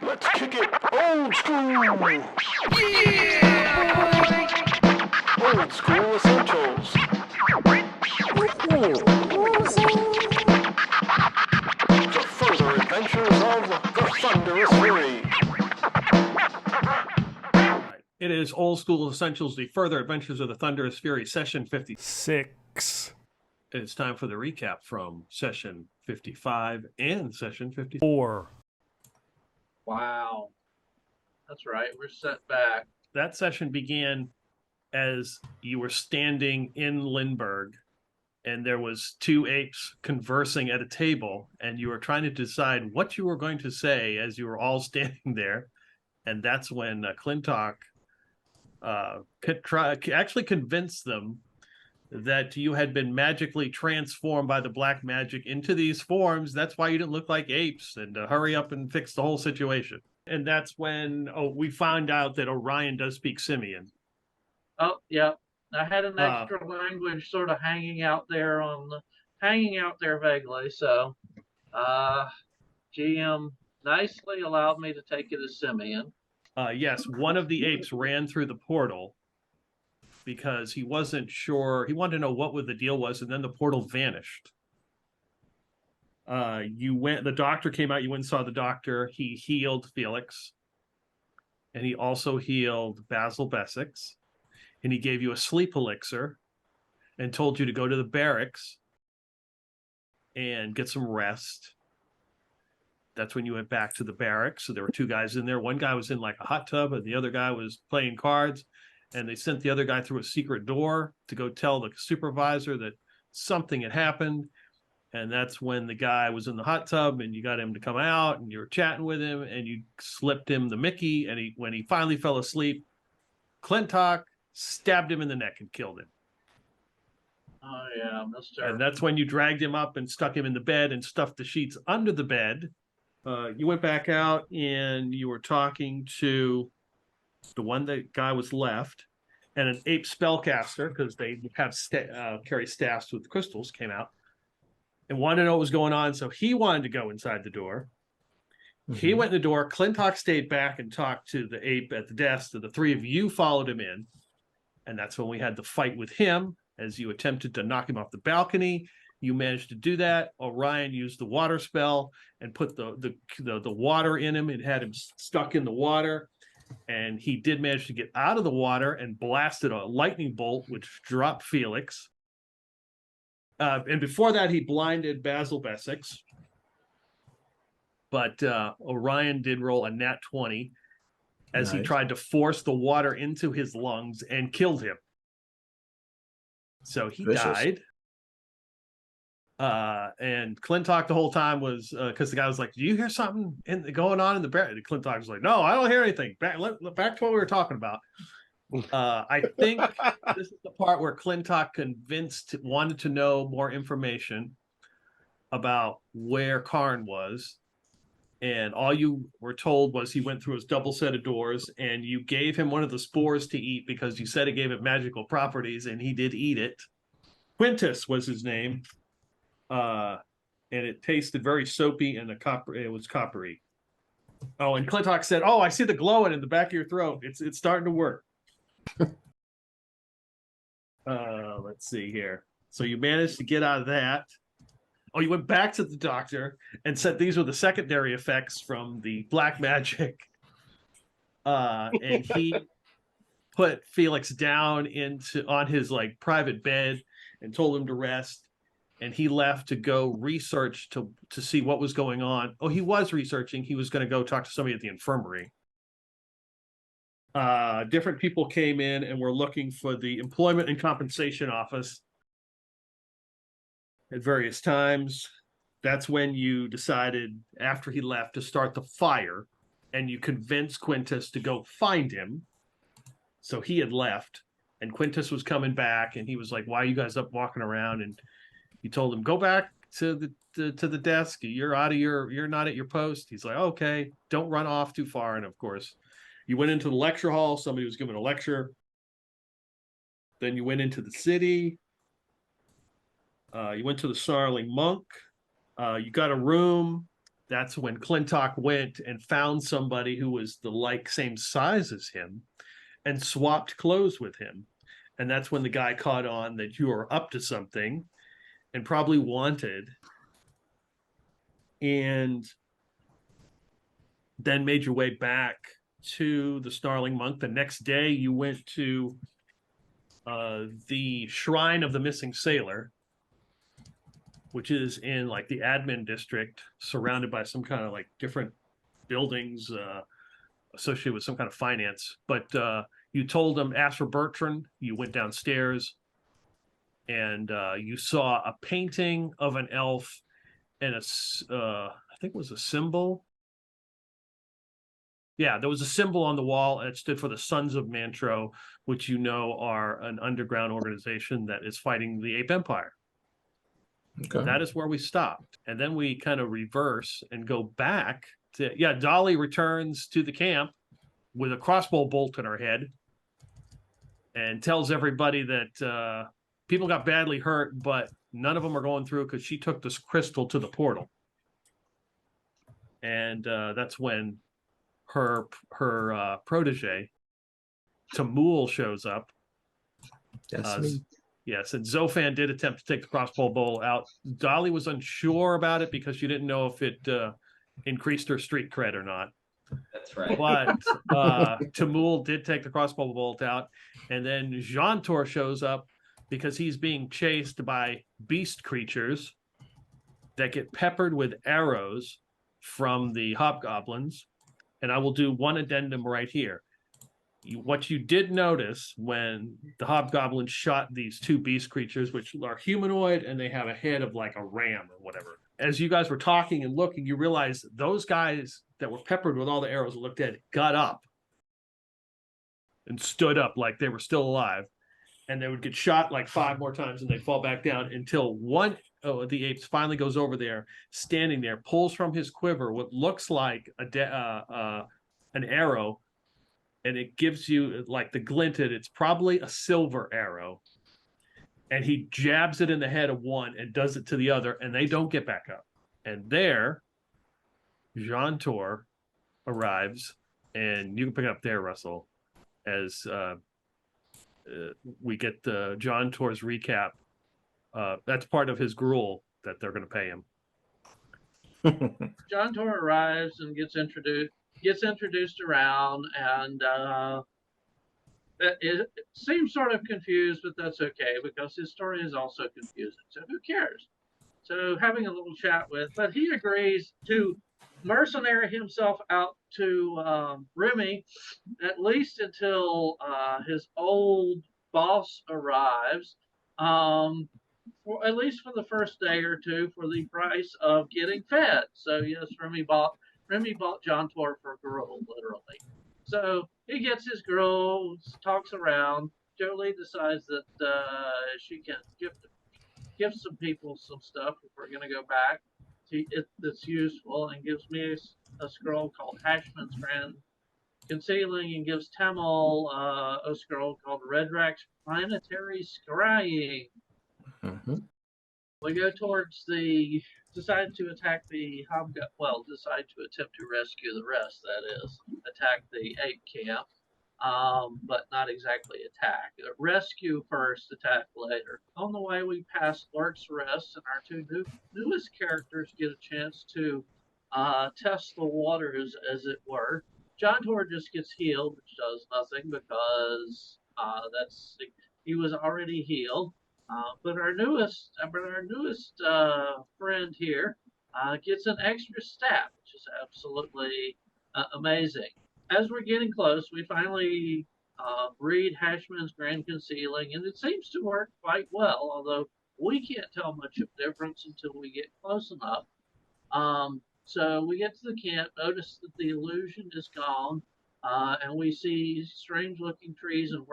Let's kick it old school. Old school essentials. The further adventures of the Thunderous Fury. It is Old School Essentials, the Further Adventures of the Thunderous Fury, Session 56. It's time for the recap from Session 55 and Session 54. 4. Wow. That's right. We're set back. That session began as you were standing in Lindbergh, and there was two apes conversing at a table, and you were trying to decide what you were going to say as you were all standing there. And that's when Clintock actually convinced them that you had been magically transformed by the black magic into these forms. That's why you didn't look like apes, and hurry up and fix the whole situation. And that's when we found out that Orion does speak Simian. Oh, yeah. I had an extra language sort of hanging out there vaguely. So, GM nicely allowed me to take it as Simeon. Yes, one of the apes ran through the portal because he wasn't sure. He wanted to know what the deal was, and then the portal vanished. The doctor came out, you went and saw the doctor. He healed Felix, and he also healed Basil Bessex, and he gave you a sleep elixir and told you to go to the barracks and get some rest. That's when you went back to the barracks. So there were two guys in there. One guy was in like a hot tub, and the other guy was playing cards, and they sent the other guy through a secret door to go tell the supervisor that something had happened. And that's when the guy was in the hot tub, and you got him to come out, and you were chatting with him, and you slipped him the Mickey. And when he finally fell asleep, Clintock stabbed him in the neck and killed him. Oh, yeah, Mr. And that's when you dragged him up and stuck him in the bed and stuffed the sheets under the bed. You went back out, and you were talking to the one that guy was left, and an ape spellcaster, because they have carry staffs with crystals, came out and wanted to know what was going on. So he wanted to go inside the door. Mm-hmm. He went in the door. Clintock stayed back and talked to the ape at the desk. So the three of you followed him in. And that's when we had the fight with him as you attempted to knock him off the balcony. You managed to do that. Orion used the water spell and put the water in him and had him stuck in the water. And he did manage to get out of the water and blasted a lightning bolt, which dropped Felix. And before that, he blinded Basil Bessex. But Orion did roll a nat 20 as he tried to force the water into his lungs and killed him. So he died. And Clintock the whole time was, because the guy was like, do you hear something going on in the barracks? And Clintock was like, no, I don't hear anything. Back to what we were talking about. I think this is the part where Clintock wanted to know more information about where Karn was, and all you were told was he went through his double set of doors, and you gave him one of the spores to eat because you said it gave it magical properties, and he did eat it. Quintus was his name, and it tasted very soapy, and it was coppery. Oh, and Clintock said, "Oh, I see the glowing in the back of your throat. It's starting to work." Let's see here. So you managed to get out of that. Oh, you went back to the doctor and said these were the secondary effects from the black magic. And he put Felix down on his like private bed and told him to rest. And he left to go research to see what was going on. Oh, he was researching. He was going to go talk to somebody at the infirmary. Different people came in and were looking for the Employment and Compensation Office at various times. That's when you decided, after he left, to start the fire, and you convinced Quintus to go find him. So he had left, and Quintus was coming back, and he was like, why are you guys up walking around? And you told him, go back to the desk. You're not at your post. He's like, okay, don't run off too far. And of course, you went into the lecture hall. Somebody was giving a lecture. Then you went into the city. You went to the Snarling Monk. You got a room that's when Clintock went and found somebody who was the same size as him and swapped clothes with him. And that's when the guy caught on that you are up to something and probably wanted, and then made your way back to the Snarling Monk. The next day you went to the Shrine of the Missing Sailor, which is in like the admin district, surrounded by some kind of like different buildings associated with some kind of finance. But you told them, ask for Bertrand. You went downstairs and you saw a painting of an elf and I think it was a symbol. Yeah, there was a symbol on the wall, and it stood for the Sons of Mantro, which you know are an underground organization that is fighting the Ape Empire. Okay. That is where we stopped. And then we kind of reverse and go back to, Dolly returns to the camp with a crossbow bolt in her head and tells everybody that people got badly hurt, but none of them are going through because she took this crystal to the portal. And that's when her protege, Tamul, shows up. That's me. Yes, and Zofan did attempt to take the crossbow bolt out. Dolly was unsure about it because she didn't know if it increased her street cred or not. That's right. But Tamul did take the crossbow bolt out, and then Jantor shows up because he's being chased by beast creatures that get peppered with arrows from the hobgoblins. And I will do one addendum right here. What you did notice when the hobgoblins shot these two beast creatures, which are humanoid and they have a head of like a ram or whatever. As you guys were talking and looking, you realize those guys that were peppered with all the arrows and looked dead got up and stood up like they were still alive. And they would get shot like 5 more times and they'd fall back down until one of the apes finally goes over there, standing there, pulls from his quiver what looks like an arrow, and it gives you like the glinted, it's probably a silver arrow. And he jabs it in the head of one and does it to the other, and they don't get back up. And there, Jantor arrives, and you can pick it up there, Russell, as we get the Jantor's recap. That's part of his gruel that they're going to pay him. Jantor arrives and gets introduced around, and it seems sort of confused, but that's okay because his story is also confusing. So who cares? So having a little chat with, but he agrees to mercenary himself out to Remy, at least until his old boss arrives, for at least for the first day or two, for the price of getting fed. So yes, Remy bought Jantor for gruel, literally. So he gets his gruel, talks around. Jolie decides that she can give some people some stuff if we're going to go back. That's useful, and gives me a scroll called Hashman's Grand Concealing, and gives Tamil a scroll called Redrak's Planetary Scrying. Mm-hmm. We go towards decide to attempt to rescue the rest, that is, attack the ape camp, but not exactly attack. Rescue first, attack later. On the way, we pass Lurk's Rest, and our two newest characters get a chance to test the waters, as it were. Jantor just gets healed, which does nothing because he was already healed. But our newest friend here gets an extra stat, which is absolutely amazing. As we're getting close, we finally read Hashman's Grand Concealing, and it seems to work quite well, although we can't tell much of difference until we get close enough. So we get to the camp, notice that the illusion is gone, and we see strange-looking trees and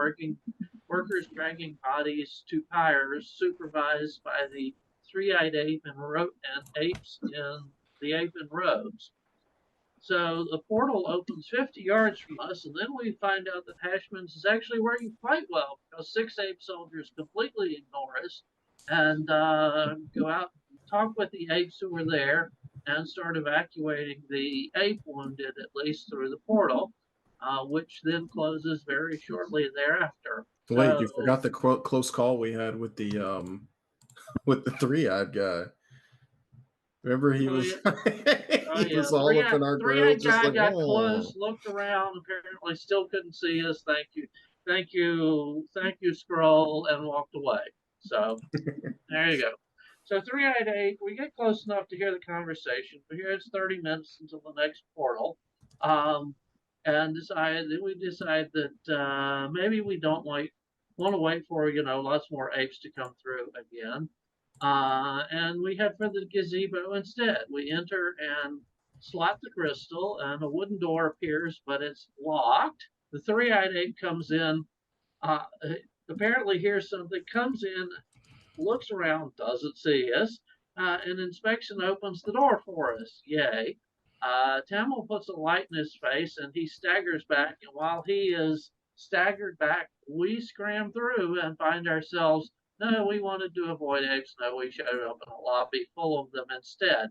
workers dragging bodies to pyres, supervised by the three-eyed ape and apes in the ape in robes. So the portal opens 50 yards from us, and then we find out that Hashman's is actually working quite well because 6 ape soldiers completely ignore us and go out and talk with the apes who were there. and start evacuating the ape wounded, at least through the portal, which then closes very shortly thereafter. Wait, you forgot the close call we had with the with the three-eyed guy. Remember he was he was all up in our grill, Three-eyed just guy like, got oh. close, looked around, apparently still couldn't see us. Thank you, Scroll, and walked away. So there you go. So three-eyed ape, we get close enough to hear the conversation, but here it's 30 minutes until the next portal, and we decide that maybe we don't want to wait for lots more apes to come through again. And we head for the gazebo instead. We enter and slot the crystal, and a wooden door appears, but it's locked. The three-eyed ape comes in, apparently hears something, comes in, looks around, doesn't see us, and inspection opens the door for us. Yay. Tamil puts a light in his face, and he staggers back, and while he is staggered back, we scram through and find ourselves, no, we wanted to avoid apes. No, we showed up in a lobby full of them instead.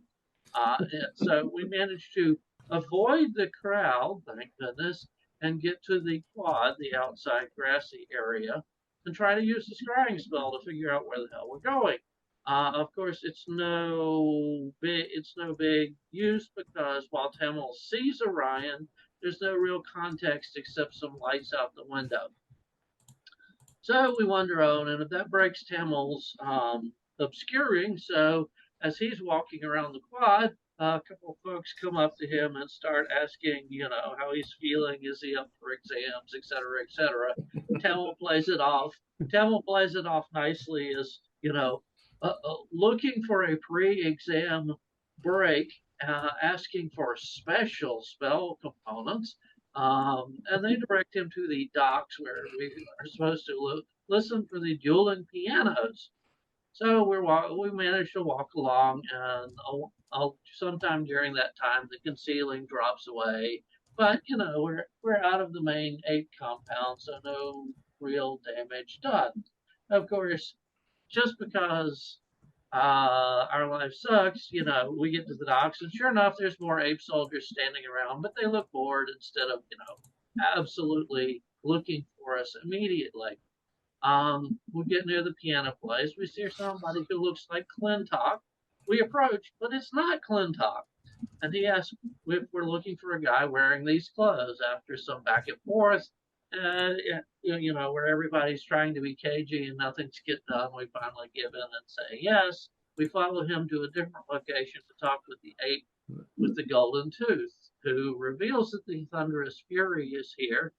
So we managed to avoid the crowd, thank goodness, and get to the quad, the outside grassy area, and try to use the scrying spell to figure out where the hell we're going. Of course, it's no big use because while Tamil sees Orion, there's no real context except some lights out the window. So we wander on, and that breaks Tamil's obscuring. So as he's walking around the quad, a couple of folks come up to him and start asking, how he's feeling. Is he up for exams, et cetera, et cetera. Tamil plays it off. Tamil plays it off nicely as, looking for a pre-exam break, asking for special spell components. And they direct him to the docks where we are supposed to listen for the dueling pianos. So we managed to walk along, and sometime during that time the concealing drops away. But we're out of the main ape compound, so no real damage done. Of course, just because our life sucks, we get to the docks, and sure enough, there's more ape soldiers standing around, but they look bored instead of, absolutely looking for us immediately. We get near the piano place. We see somebody who looks like Clintock. We approach, but it's not Clintock. And he asks if we're looking for a guy wearing these clothes. After some back and forth, where everybody's trying to be cagey and nothing's get done, we finally give in and say yes. We follow him to a different location to talk with the ape with the golden tooth, who reveals that the thunderous fury is here,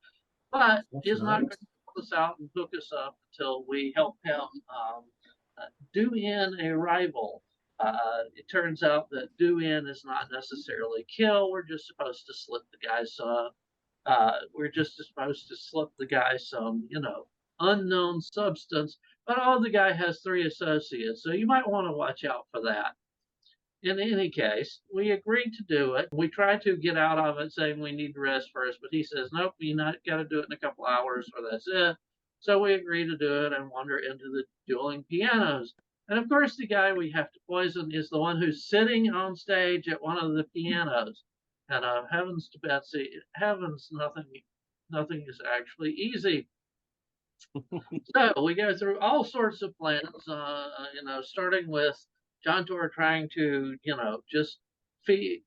but is not going to help us out and hook us up until we help him do in a rival. It turns out that do in is not necessarily kill. We're just supposed to slip the guy some. Some, unknown substance. But the guy has 3 associates, so you might want to watch out for that. In any case, we agreed to do it. We tried to get out of it saying we need to rest first, but he says, nope, you got to do it in a couple hours or that's it. So we agreed to do it and wander into the dueling pianos. And of course, the guy we have to poison is the one who's sitting on stage at one of the pianos. And heavens to Betsy, nothing is actually easy. So we go through all sorts of plans, starting with John Tor trying to, just feed,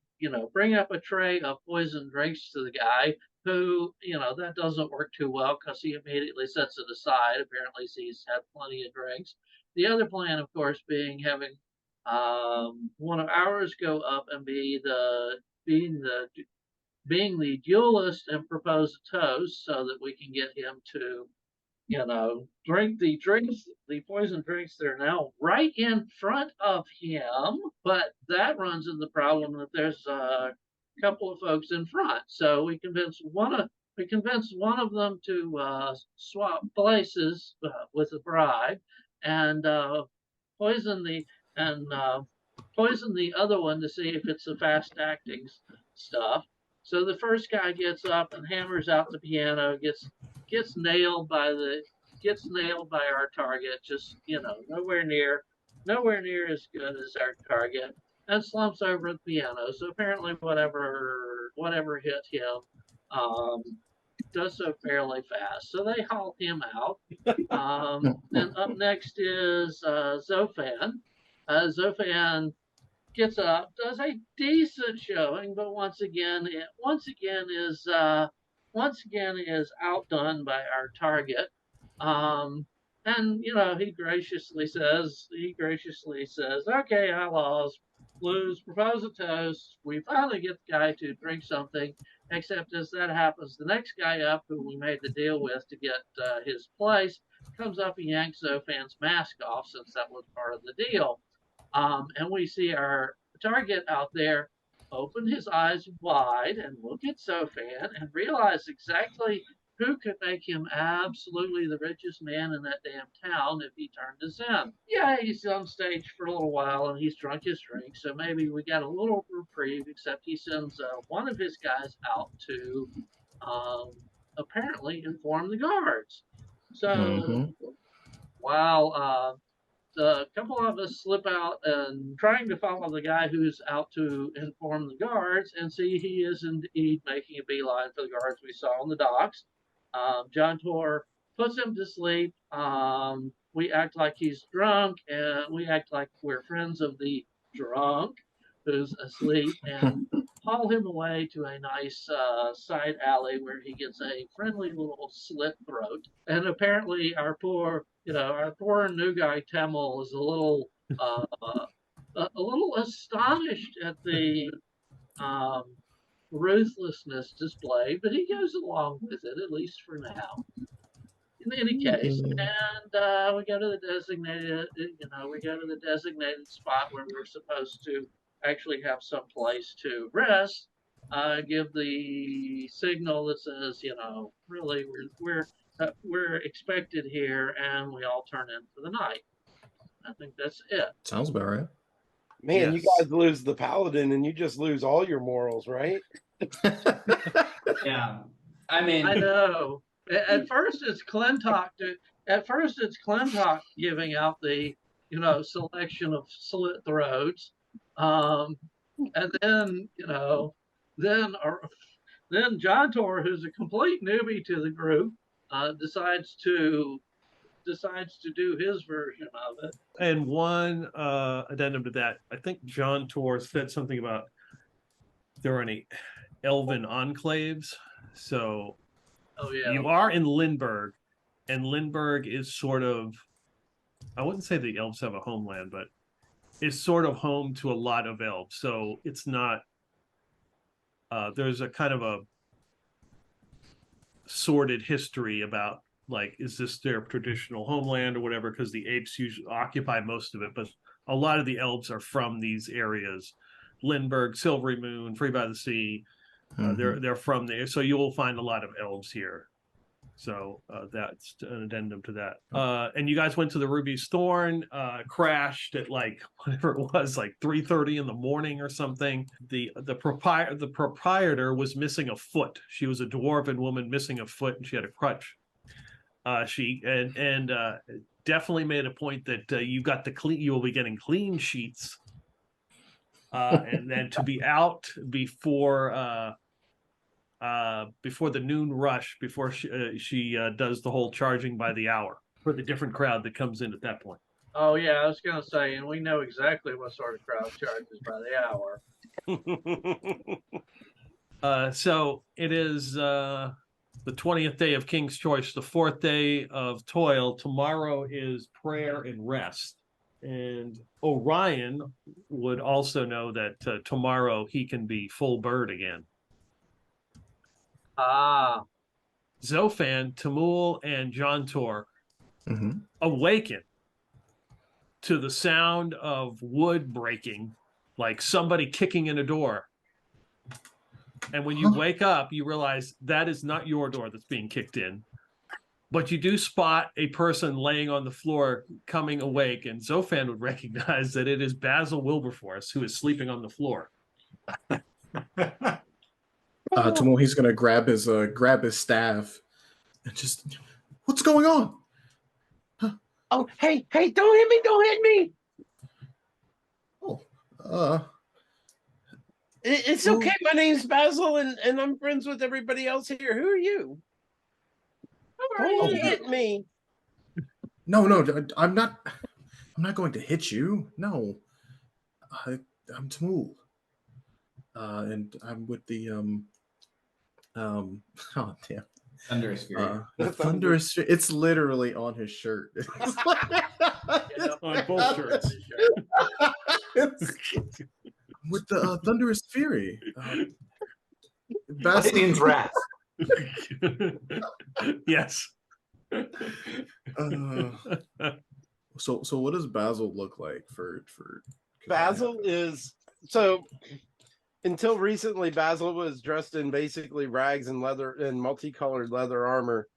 bring up a tray of poison drinks to the guy who, that doesn't work too well because he immediately sets it aside. Apparently he's had plenty of drinks. The other plan, of course, being having one of ours go up and being the duelist and propose a toast so that we can get him to, drink the drinks, the poison drinks that are now right in front of him. But that runs into the problem that there's a couple of folks in front. So we convinced one of them to swap places with the bride and poison the other one to see if it's the fast acting stuff. So the first guy gets up and hammers out the piano, gets nailed by our target. Just nowhere near as good as our target. and slumps over at the piano. So apparently, whatever hit him um, does so fairly fast. So they haul him out. And up next is Zofan. Zofan gets up, does a decent showing, but once again is outdone by our target. And he graciously says, "Okay, outlaws, blues, propose a toast. We finally get the guy to drink something." Except as that happens, the next guy up, who we made the deal with to get his place, comes up and yanks Zofan's mask off, since that was part of the deal. And we see our target out there open his eyes wide and look at Sofan and realize exactly who could make him absolutely the richest man in that damn town if he turned us in. Yeah, he's on stage for a little while and he's drunk his drink, so maybe we got a little reprieve, except he sends one of his guys out to apparently inform the guards. So while a couple of us slip out and trying to follow the guy who's out to inform the guards, and see he is indeed making a beeline for the guards we saw on the docks. John Tor puts him to sleep. We act like he's drunk, and we act like we're friends of the drunk who's asleep, and haul him away to a nice side alley where he gets a friendly little slit throat. And apparently our poor new guy Tamil is a little astonished at the ruthlessness displayed, but he goes along with it, at least for now. In any case, and we go to the designated spot where we're supposed to actually have some place to rest. Give the signal that says, really, we're expected here, and we all turn in for the night. I think that's it. Sounds about right. Man, Yes. You guys lose the paladin, and you just lose all your morals, right? Yeah. I mean, I know. At first, it's Clintock giving out the selection of slit throats, and then then John Tor, who's a complete newbie to the group, decides to do his version of it. And one addendum to that, I think John Tor said something about there are any elven enclaves. So you are in Lindbergh, and Lindbergh is sort of, I wouldn't say the elves have a homeland, but is sort of home to a lot of elves. So it's not, there's a kind of a sordid history about, like, is this their traditional homeland or whatever, because the apes usually occupy most of it, but a lot of the elves are from these areas. Lindbergh, Silvery Moon, Free by the Sea, they're from there, so you will find a lot of elves here. So that's an addendum to that. And you guys went to the Ruby's Thorn, crashed at like whatever it was, like 3:30 in the morning or something. The proprietor was missing a foot. She was a dwarven woman missing a foot, and she had a crutch. She definitely made a point that you will be getting clean sheets, and then to be out before the noon rush, before she does the whole charging by the hour for the different crowd that comes in at that point. Oh yeah, I was gonna say, and we know exactly what sort of crowd charges by the hour. So it is the 20th day of King's Choice, the 4th day of toil. Tomorrow is prayer and rest. And Orion would also know that tomorrow he can be full bird again. Zofan, Tamul, and John Tor awaken to the sound of wood breaking, like somebody kicking in a door. And when you wake up, you realize that is not your door that's being kicked in. But you do spot a person laying on the floor coming awake, and Zofan would recognize that it is Basil Wilberforce, who is sleeping on the floor. Tomorrow he's gonna grab his staff and just, what's going on? Oh, hey, don't hit me! Oh, It's okay. My name's Basil, and I'm friends with everybody else here. Who are you? Don't hit me. No, I'm not. I'm not going to hit you. No, I'm Tmool, and I'm with the oh damn. Thunderous Fury. The thunderous. It's literally on his shirt. On both shirts. With the thunderous fury. Bastion's wrath. Yes. So what does Basil look like for Basil is so until recently Basil was dressed in basically rags and leather and multicolored leather armor,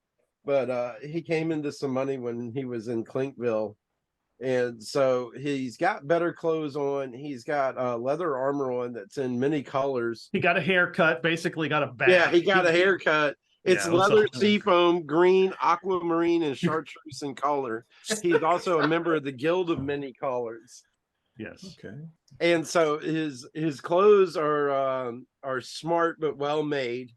but he came into some money when he was in Clinkville, and so he's got better clothes on. He's got leather armor on that's in many colors. He got a haircut, basically got a bath. Yeah, he got a haircut. It's Yeah, leather, seafoam, green, aquamarine, and chartreuse in color. He's also a member of the Guild of Many Colors. Yes. Okay. And so his clothes are smart but well made,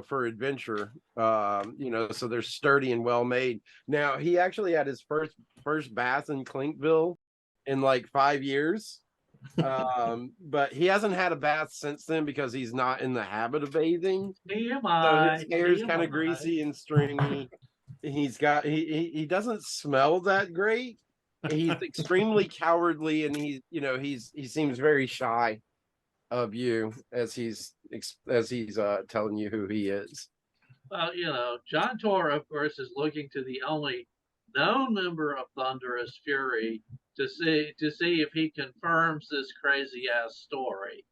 for adventure. So they're sturdy and well made. Now he actually had his first bath in Clinkville in like 5 years. But he hasn't had a bath since then because he's not in the habit of bathing. So his hair is kind of greasy and stringy. He doesn't smell that great. He's extremely cowardly, and he seems very shy of you as he's telling you who he is. Well, John Tor, of course, is looking to the only known member of Thunderous Fury to see if he confirms this crazy ass story.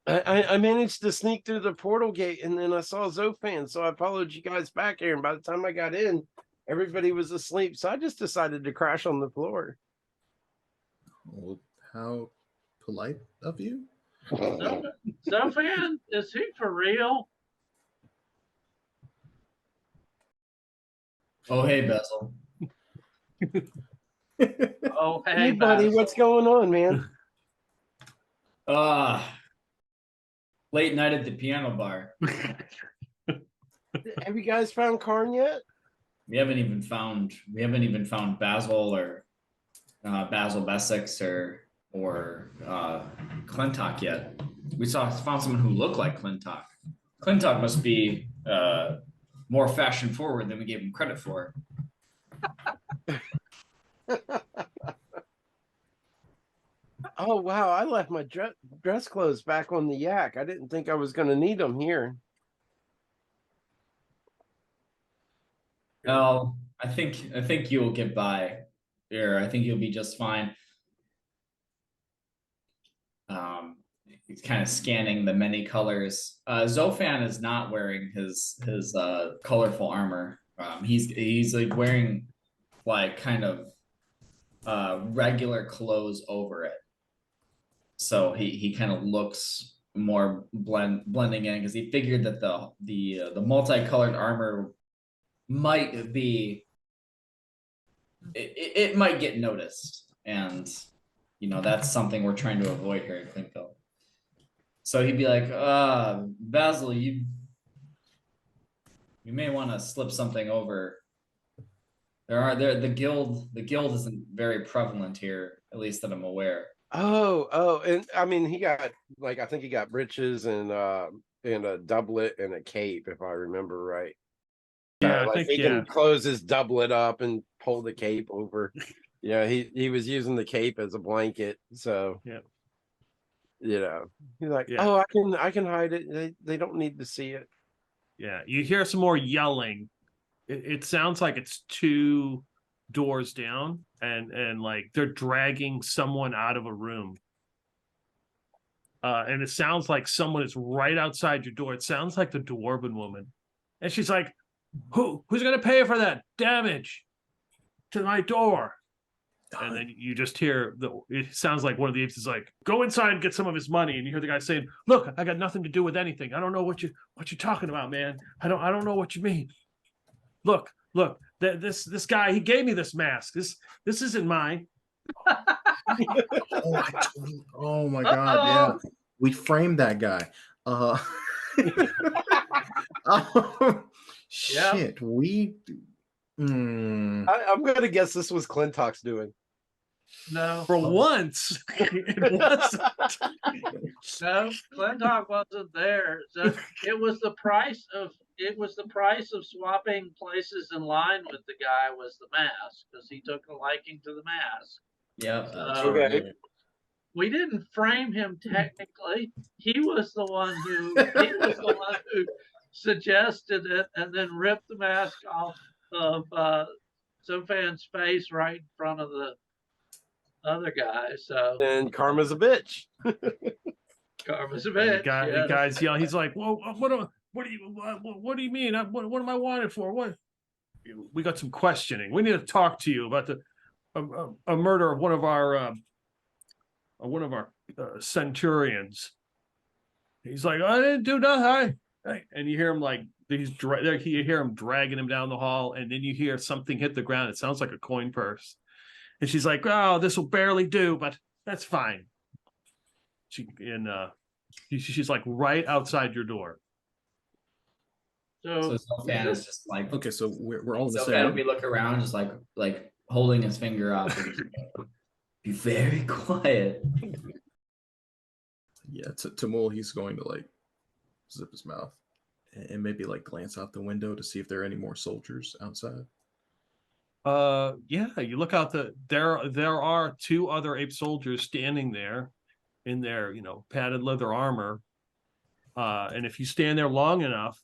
I managed to sneak through the portal gate, and then I saw Zofan, so I followed you guys back here. And by the time I got in, everybody was asleep, so I just decided to crash on the floor. Well, how polite of you. Zofan, is he for real? Oh, hey, Basil. Oh, Hey, buddy, Basil. what's going on, man? Late night at the piano bar. Have you guys found Karn yet? We haven't even found Basil or Basil Bessex or Clintock yet. We found someone who looked like Clintock. Clintock must be more fashion forward than we gave him credit for. Oh wow, I left my dress clothes back on the yak. I didn't think I was going to need them here. Oh, I think you'll get by here. I think you'll be just fine. He's kind of scanning the many colors. Zofan is not wearing his colorful armor. He's like wearing like kind of regular clothes over it. So he kind of looks more blending in because he figured that the multicolored armor might be it might get noticed, and that's something we're trying to avoid here in Clinkville. So he'd be like, Basil, you may want to slip something over. The guild isn't very prevalent here, at least that I'm aware. Oh, and I mean he got I think he got breeches and a doublet and a cape, if I remember right. Yeah, I think he can close his doublet up and pull the cape over. Yeah, he was using the cape as a blanket, so yeah. He's like, oh, I can hide it. They don't need to see it. Yeah, you hear some more yelling. It sounds like it's 2 doors down, and like they're dragging someone out of a room. And it sounds like someone is right outside your door. It sounds like the Dwarven woman, and she's like, "Who's going to pay for that damage to my door?" And then you just hear it sounds like one of the apes is like, "Go inside and get some of his money." And you hear the guy saying, "Look, I got nothing to do with anything. I don't know what you're talking about, man. I don't know what you mean. Look, this guy, he gave me this mask. This isn't mine. Oh my god, yeah. Uh-oh. We framed that guy. Oh, shit. I'm gonna guess this was Clintock's doing. No, For once, it wasn't. no, Clintock wasn't there. So it was the price of swapping places in line with the guy was the mask because he took a liking to the mask. Yep. So Okay. we didn't frame him technically. He was the one who suggested it and then ripped the mask off of Sofan's face right in front of the other guy. So And Karma's a bitch. Karma's a The bitch. guy, Yes. the guy's yelling. He's like, "Well, what do you mean? What am I wanted for? What? We got some questioning. We need to talk to you about a murder of one of our centurions." He's like, "I didn't do nothing." And you hear him like you hear him dragging him down the hall, and then you hear something hit the ground. It sounds like a coin purse. And she's like, "Oh, this will barely do, but that's fine." She's like right outside your door. So So Zofan is just like, Okay, so we're all in the same Zofan, room. we look around, just like holding his finger up. And be very quiet. Yeah, Tamul, he's going to like zip his mouth and maybe like glance out the window to see if there are any more soldiers outside. Yeah, you look out there are two other ape soldiers standing there in their, padded leather armor. And if you stand there long enough,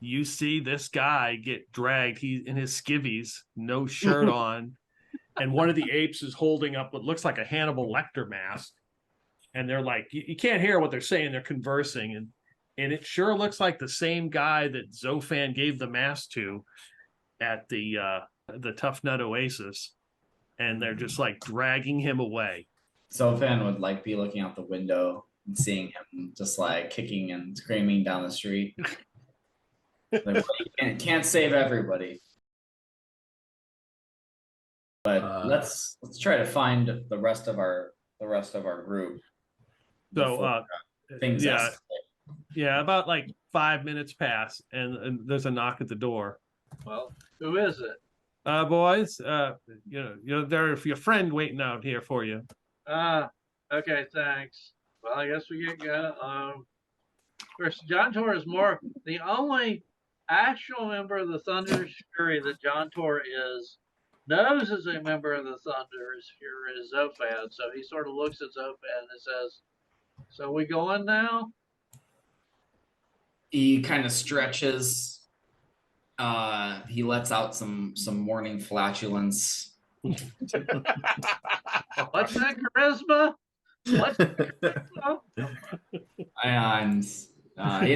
you see this guy get dragged. He's in his skivvies, no shirt on, and one of the apes is holding up what looks like a Hannibal Lecter mask. And they're like, you can't hear what they're saying. They're conversing, and it sure looks like the same guy that Zofan gave the mask to at the Tough Nut Oasis, and they're just like dragging him away. Zofan would like be looking out the window and seeing him just like kicking and screaming down the street. Like, can't save everybody. But let's try to find the rest of our group. So Things yeah, escalate. yeah, about like 5 minutes pass, and there's a knock at the door. well, who is it? Boys, there's your friend waiting out here for you. Okay, thanks. Well, I guess we get going. Of course, John Tor is the only actual member of the Thunderous Fury that John Tor knows is a member of the Thunderous Fury is Zofan. So he sort of looks at Zofan and says, "So we going now?" He kind of stretches. He lets out some morning flatulence. What's that charisma? What's that charisma? And he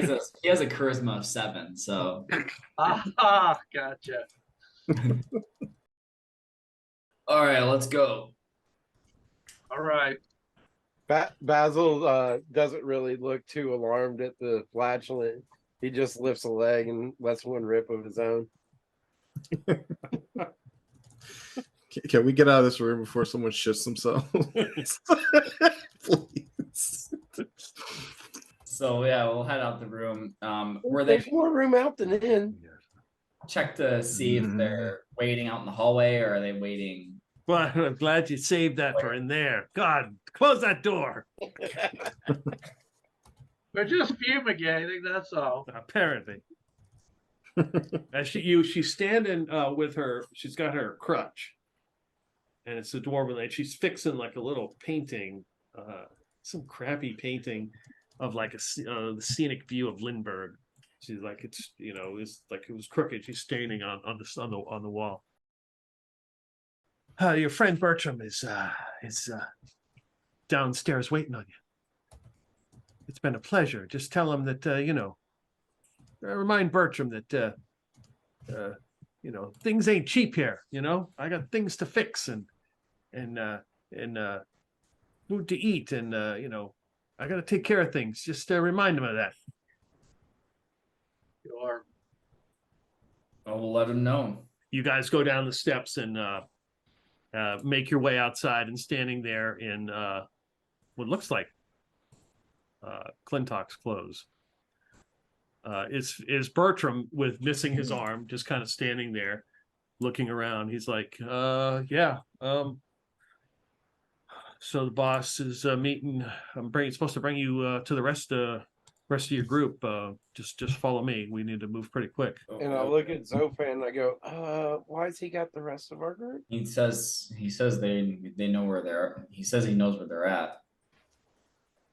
has a charisma of 7, so Ah, gotcha. all right, let's go. All right. Basil doesn't really look too alarmed at the flatulence. He just lifts a leg and lets one rip of his own. Can we get out of this room before someone shits themselves? Please. So yeah, we'll head out the room. There's more room out than in. Check to see if they're waiting out in the hallway, or are they waiting? Well, I'm glad you saved that for in there. God, close that door. We're just fumigating, that's all. Apparently. As she's standing with her, she's got her crutch, and it's a dwarven, and she's fixing like a little painting, some crappy painting of like the scenic view of Lindbergh. She's like, it's like it was crooked. She's standing on the wall. Your friend Bertram is downstairs waiting on you. It's been a pleasure. Just tell him that remind Bertram that things ain't cheap here. I got things to fix and food to eat, and I got to take care of things. Just remind him of that. Sure. Oh, we'll let him know. You guys go down the steps, and make your way outside, and standing there in what looks like Clintock's clothes is Bertram, with missing his arm, just kind of standing there looking around. He's like, yeah, so the boss is meeting. Supposed to bring you to the rest of your group. Just follow me. We need to move pretty quick. And I look at Zofan and I go, why has he got the rest of our group? He says they know where they're. He says he knows where they're at.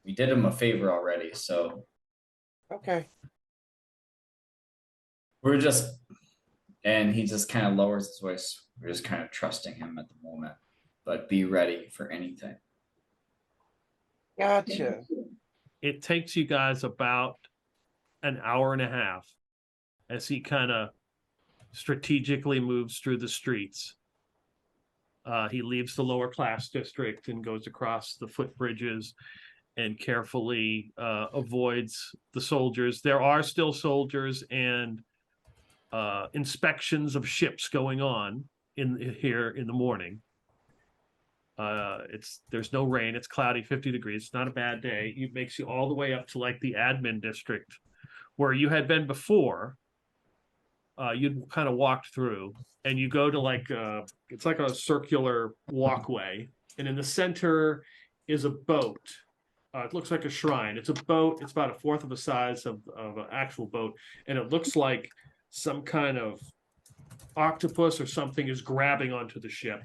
We did him a favor already, so Okay. we're just. And he just kind of lowers his voice. We're just kind of trusting him at the moment, but be ready for anything. Gotcha. It takes you guys about an hour and a half as he kind of strategically moves through the streets. He leaves the lower class district and goes across the footbridges and carefully avoids the soldiers. There are still soldiers and inspections of ships going on here in the morning. There's no rain. It's cloudy, 50 degrees. It's not a bad day. It makes you all the way up to like the admin district where you had been before. You'd kind of walked through, and you go to like it's like a circular walkway, and in the center is a boat. It looks like a shrine. It's a boat. It's about a fourth of the size of an actual boat, and it looks like some kind of octopus or something is grabbing onto the ship.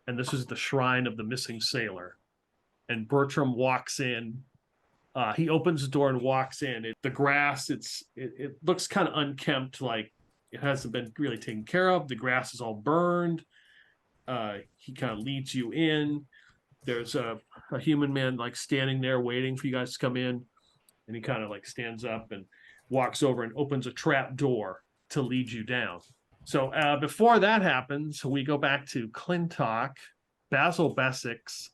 And this is the shrine of the missing sailor. And Bertram walks in. He opens the door and walks in. The grass, it looks kind of unkempt, like it hasn't been really taken care of. The grass is all burned. He kind of leads you in. There's a human man like standing there waiting for you guys to come in. And he kind of like stands up and walks over and opens a trap door to lead you down. So before that happens, we go back to Clintock, Basil Bessex,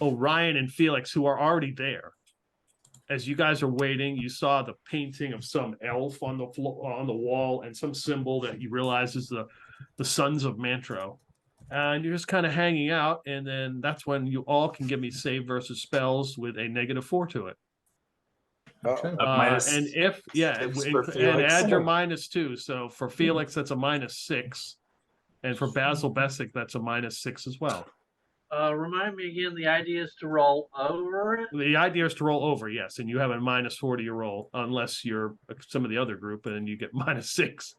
Orion, and Felix, who are already there. As you guys are waiting, you saw the painting of some elf on the wall and some symbol that you realize is the Sons of Mantro. And you're just kind of hanging out, and then that's when you all can give me save versus spells with a -4 to it. Okay. And if and add your -2. So for Felix, that's a -6, and for Basil Bessick, that's a -6 as well. Remind me again. The idea is to roll over it. The idea is to roll over, yes, and you have a -4 to your roll, unless you're some of the other group, and then you get -6.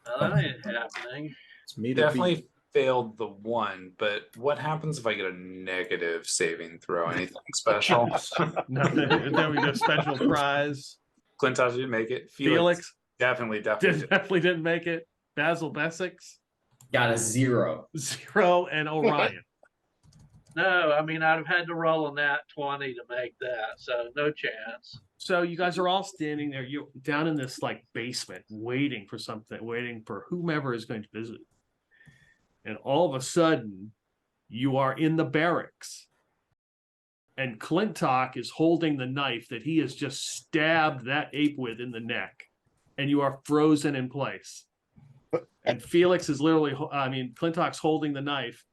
That ain't happening. It's me to Definitely failed the one, but what happens if I get a negative saving throw? Anything special? Nothing. Then we go special prize. Clintock didn't make it. Felix definitely definitely didn't make it. Basil Bessex Got a 0. 0, and Orion. No, I mean I'd have had to roll a nat 20 to make that, so no chance. So you guys are all standing there. You're down in this like basement, waiting for something, waiting for whomever is going to visit. And all of a sudden, you are in the barracks. And Clintock is holding the knife that he has just stabbed that ape with in the neck. And you are frozen in place. And Felix is Clintock's holding the knife.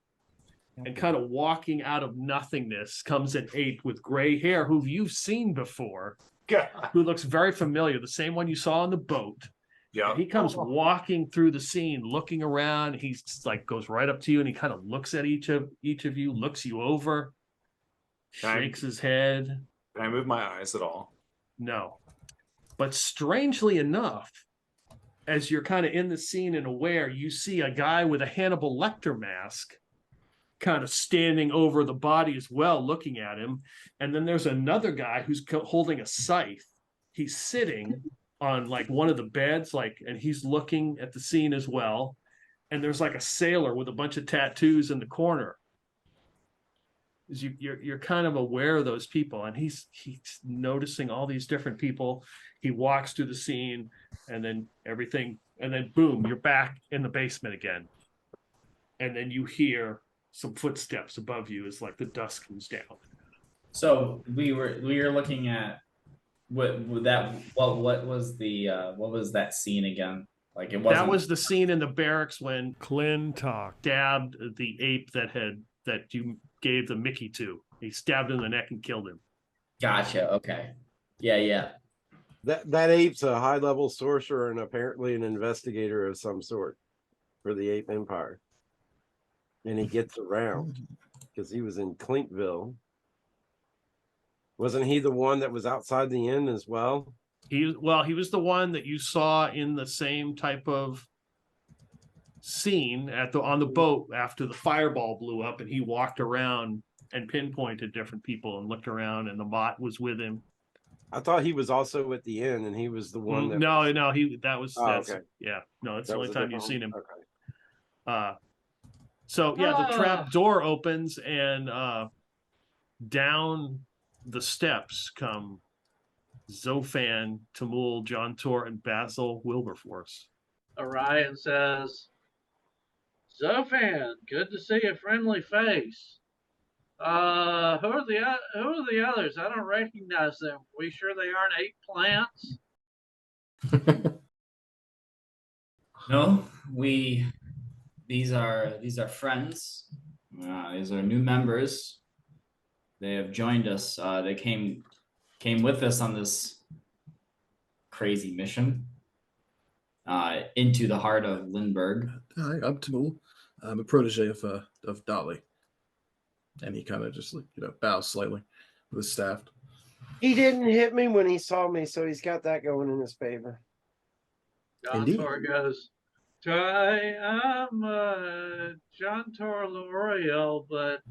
And kind of walking out of nothingness comes an ape with gray hair who you've seen before. God. Who looks very familiar, the same one you saw on the boat. Yeah. He comes walking through the scene, looking around. He's like goes right up to you, and he kind of looks at each of you, looks you over, shakes his head. Can I move my eyes at all? No, but strangely enough, as you're kind of in the scene and aware, you see a guy with a Hannibal Lecter mask, kind of standing over the body as well, looking at him. And then there's another guy who's holding a scythe. He's sitting on like one of the beds, and he's looking at the scene as well. And there's like a sailor with a bunch of tattoos in the corner. You're kind of aware of those people, and he's noticing all these different people. He walks through the scene, and then boom, you're back in the basement again. And then you hear some footsteps above you as like the dusk comes down. So we were looking at what was that scene again? Like it wasn't. That was the scene in the barracks when Clintock. stabbed the ape that you gave the Mickey to. He stabbed him in the neck and killed him. Gotcha. Okay. Yeah. That ape's a high level sorcerer and apparently an investigator of some sort for the Ape Empire. And he gets around because he was in Clintville. Wasn't he the one that was outside the inn as well? He was the one that you saw in the same type of scene on the boat after the fireball blew up, and he walked around and pinpointed different people and looked around, and the bot was with him. I thought he was also at the inn, and he was the one that. No, was... no, okay. That's the only time you've seen him. Okay. So yeah, the trap door opens, and down the steps come Zofan, Tamul, John Tor, and Basil Wilberforce. Orion says, Zofan, good to see a friendly face. Who are the others? I don't recognize them. We sure they aren't ape plants? No, these are friends. These are new members. They have joined us. They came with us on this crazy mission into the heart of Lindbergh. Hi, I'm Tamul. I'm a protege of Dolly. And he kind of just bows slightly with his staff. He didn't hit me when he saw me, so he's got that going in his favor. John Tor goes, I'm John Tor L'Oreal, but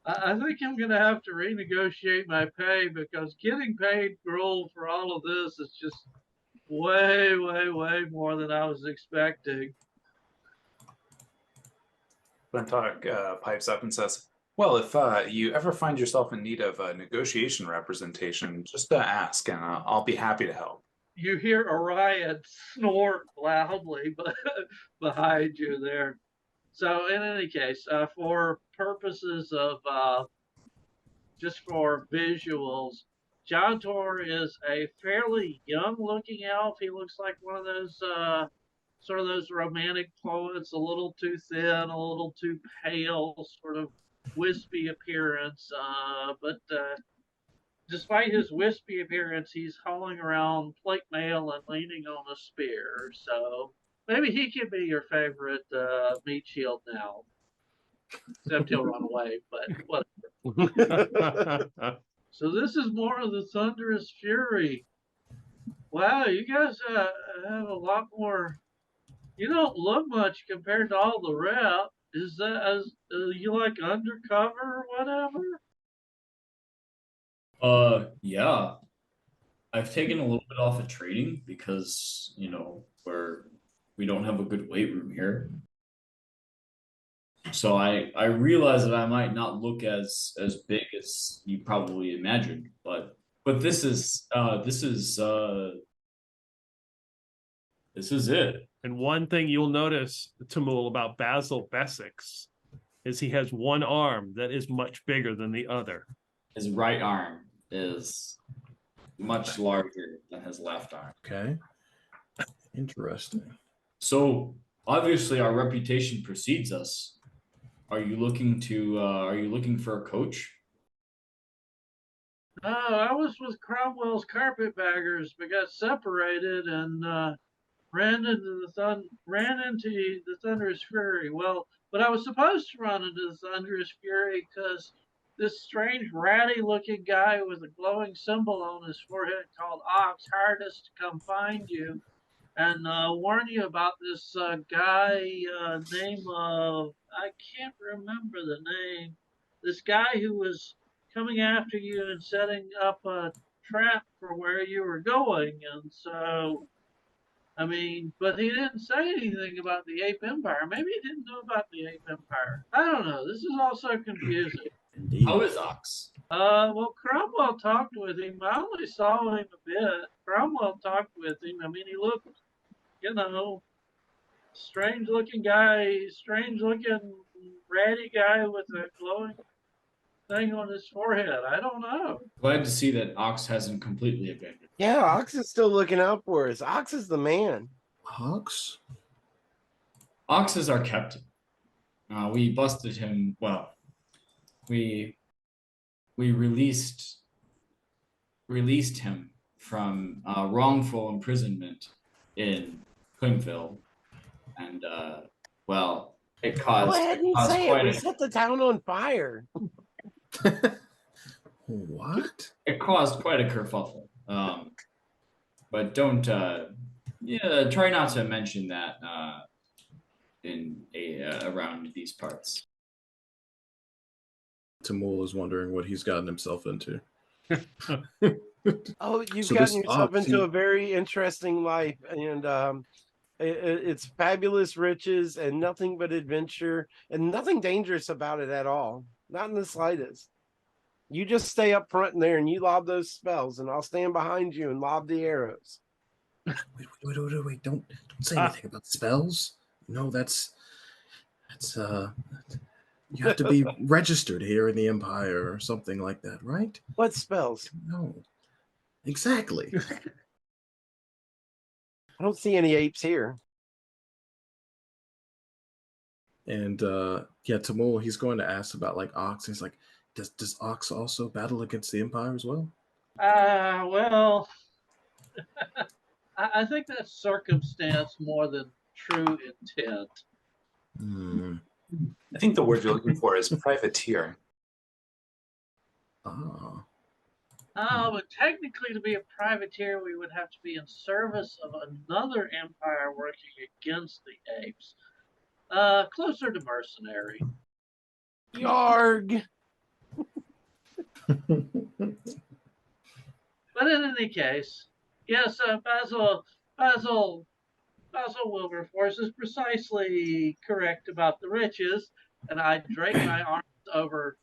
I think I'm going to have to renegotiate my pay because getting paid Gruel for all of this is just way more than I was expecting. Clintock pipes up and says, well, if you ever find yourself in need of negotiation representation, just ask and I'll be happy to help. You hear Orion snort loudly behind you there. So in any case, for purposes of just for visuals, John Tor is a fairly young-looking elf. He looks like one of those sort of those romantic poets, a little too thin, a little too pale, sort of wispy appearance. But despite his wispy appearance, he's hauling around plate mail and leaning on a spear. So maybe he could be your favorite meat shield now. Except he'll run away, but whatever. So this is more of the Thunderous Fury. Wow, you guys have a lot more. You don't look much compared to all the rep. Is that you like undercover or whatever? Yeah. I've taken a little bit off of trading because, we don't have a good weight room here. So I realize that I might not look as big as you probably imagined, but this is it. And one thing you'll notice, Tamul, about Basil Bessex is he has one arm that is much bigger than the other. His right arm is much larger than his left arm. Okay. Interesting. So obviously our reputation precedes us. Are you looking for a coach? No, I was with Cromwell's carpetbaggers, but got separated and ran into the Thunderous Fury. Well, but I was supposed to run into the Thunderous Fury because this strange ratty-looking guy with a glowing symbol on his forehead called Ox hired us to come find you and warn you about this guy name of, I can't remember the name, this guy who was coming after you and setting up a trap for where you were going. And so, I mean, but he didn't say anything about the Ape Empire. Maybe he didn't know about the Ape Empire. I don't know. This is all so confusing. Indeed. How is Ox? Well, Cromwell talked with him. I only saw him a bit. Cromwell talked with him. I mean, he looked, strange looking guy, strange looking ratty guy with a glowing thing on his forehead. I don't know. Glad to see that Ox hasn't completely abandoned. Yeah, Ox is still looking out for us. Ox is the man. Hawks? Oxes are kept. We busted him. Well, we released him from wrongful imprisonment in Clingville, and well, it Go caused ahead and caused say it. quite We a set the town on fire. What? it caused quite a kerfuffle. But don't try not to mention that around these parts. Tamul is wondering what he's gotten himself into. Oh, you've So gotten this yourself ox, into he- a very interesting life, and it's fabulous riches and nothing but adventure and nothing dangerous about it at all. Not in the slightest. You just stay up front in there and you lob those spells, and I'll stand behind you and lob the arrows. Wait! Don't say anything about spells. No, that's you have to be registered here in the Empire or something like that, right? What spells? No, exactly. I don't see any apes here. And Tamul, he's going to ask about like Ox. He's like, does Ox also battle against the Empire as well? Well, I think that's circumstance more than true intent. I think the word you're looking for is privateer. Ah. But technically, to be a privateer, we would have to be in service of another empire working against the apes. Closer to mercenary. Yarg! But in any case, yes, Basil Wilberforce is precisely correct about the riches, and I drape my arms over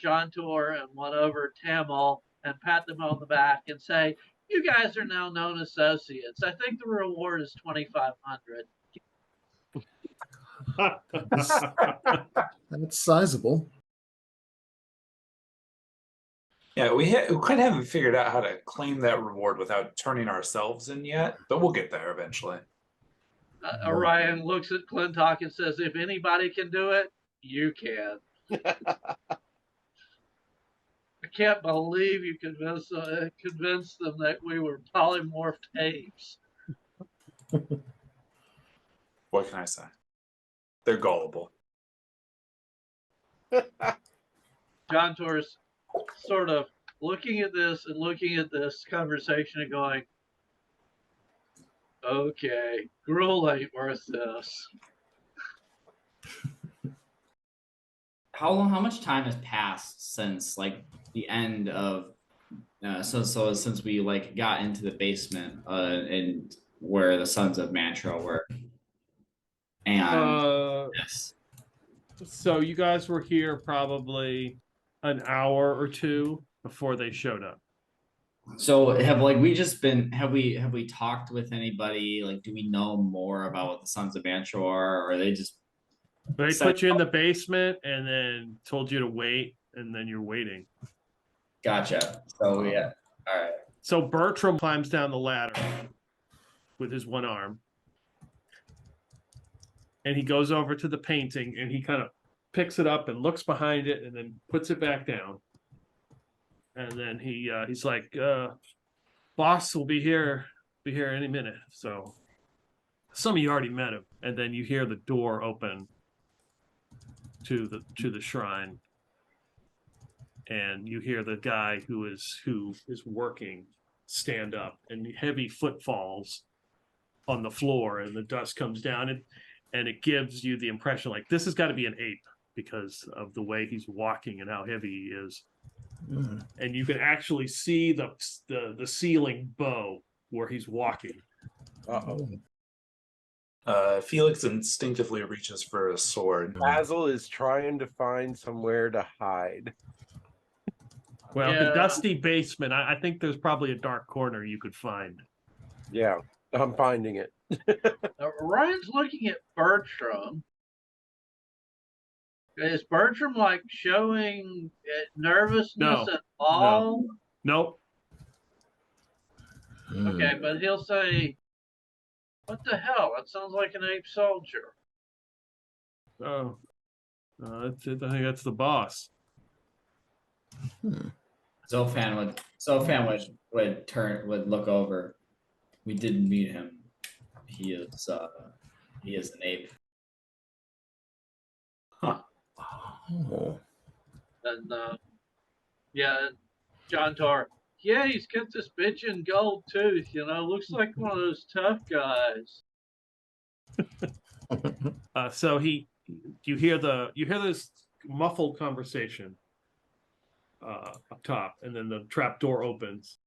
John Tour and one over Tamil and pat them on the back and say, "You guys are now known associates. I think the reward is 2,500." That's sizable. Yeah, we quite haven't figured out how to claim that reward without turning ourselves in yet, but we'll get there eventually. Orion looks at Clintock and says, "If anybody can do it, you can." I can't believe you convinced them that we were polymorphed apes. What can I say? They're gullible. John Torres sort of looking at this conversation and going, "Okay, Gruel ain't worth this." How much time has passed since like the end of since we like got into the basement and where the Sons of Mantra were? And yes. So you guys were here probably an hour or two before they showed up. So have we talked with anybody? Like, do we know more about what the Sons of Mantra are, or are they just They put you in the basement and then told you to wait, and then you're waiting. Gotcha. So yeah. All right. So Bertram climbs down the ladder with his one arm. And he goes over to the painting and he kind of picks it up and looks behind it and then puts it back down. And then he's like, boss will be here any minute. So some of you already met him. And then you hear the door open to the shrine. And you hear the guy who is working stand up, and heavy footfalls on the floor, and the dust comes down, and it gives you the impression like this has got to be an ape because of the way he's walking and how heavy he is. And you can actually see the ceiling bow where he's walking. Felix instinctively reaches for a sword. Basil is trying to find somewhere to hide. Well, Yeah. the dusty basement, I think there's probably a dark corner you could find. Yeah, I'm finding it. Ryan's looking at Bertram. Is Bertram like showing nervousness No. at all? Nope. Okay, but he'll say, What the hell? That sounds like an ape soldier. Oh, that's it. I think that's the boss. Zofan would look over. We didn't meet him. He is an ape. Huh. Oh. And yeah, John Tar. Yeah, he's got this bitchin' gold tooth. Looks like one of those tough guys. So you hear this muffled conversation up top, and then the trap door opens,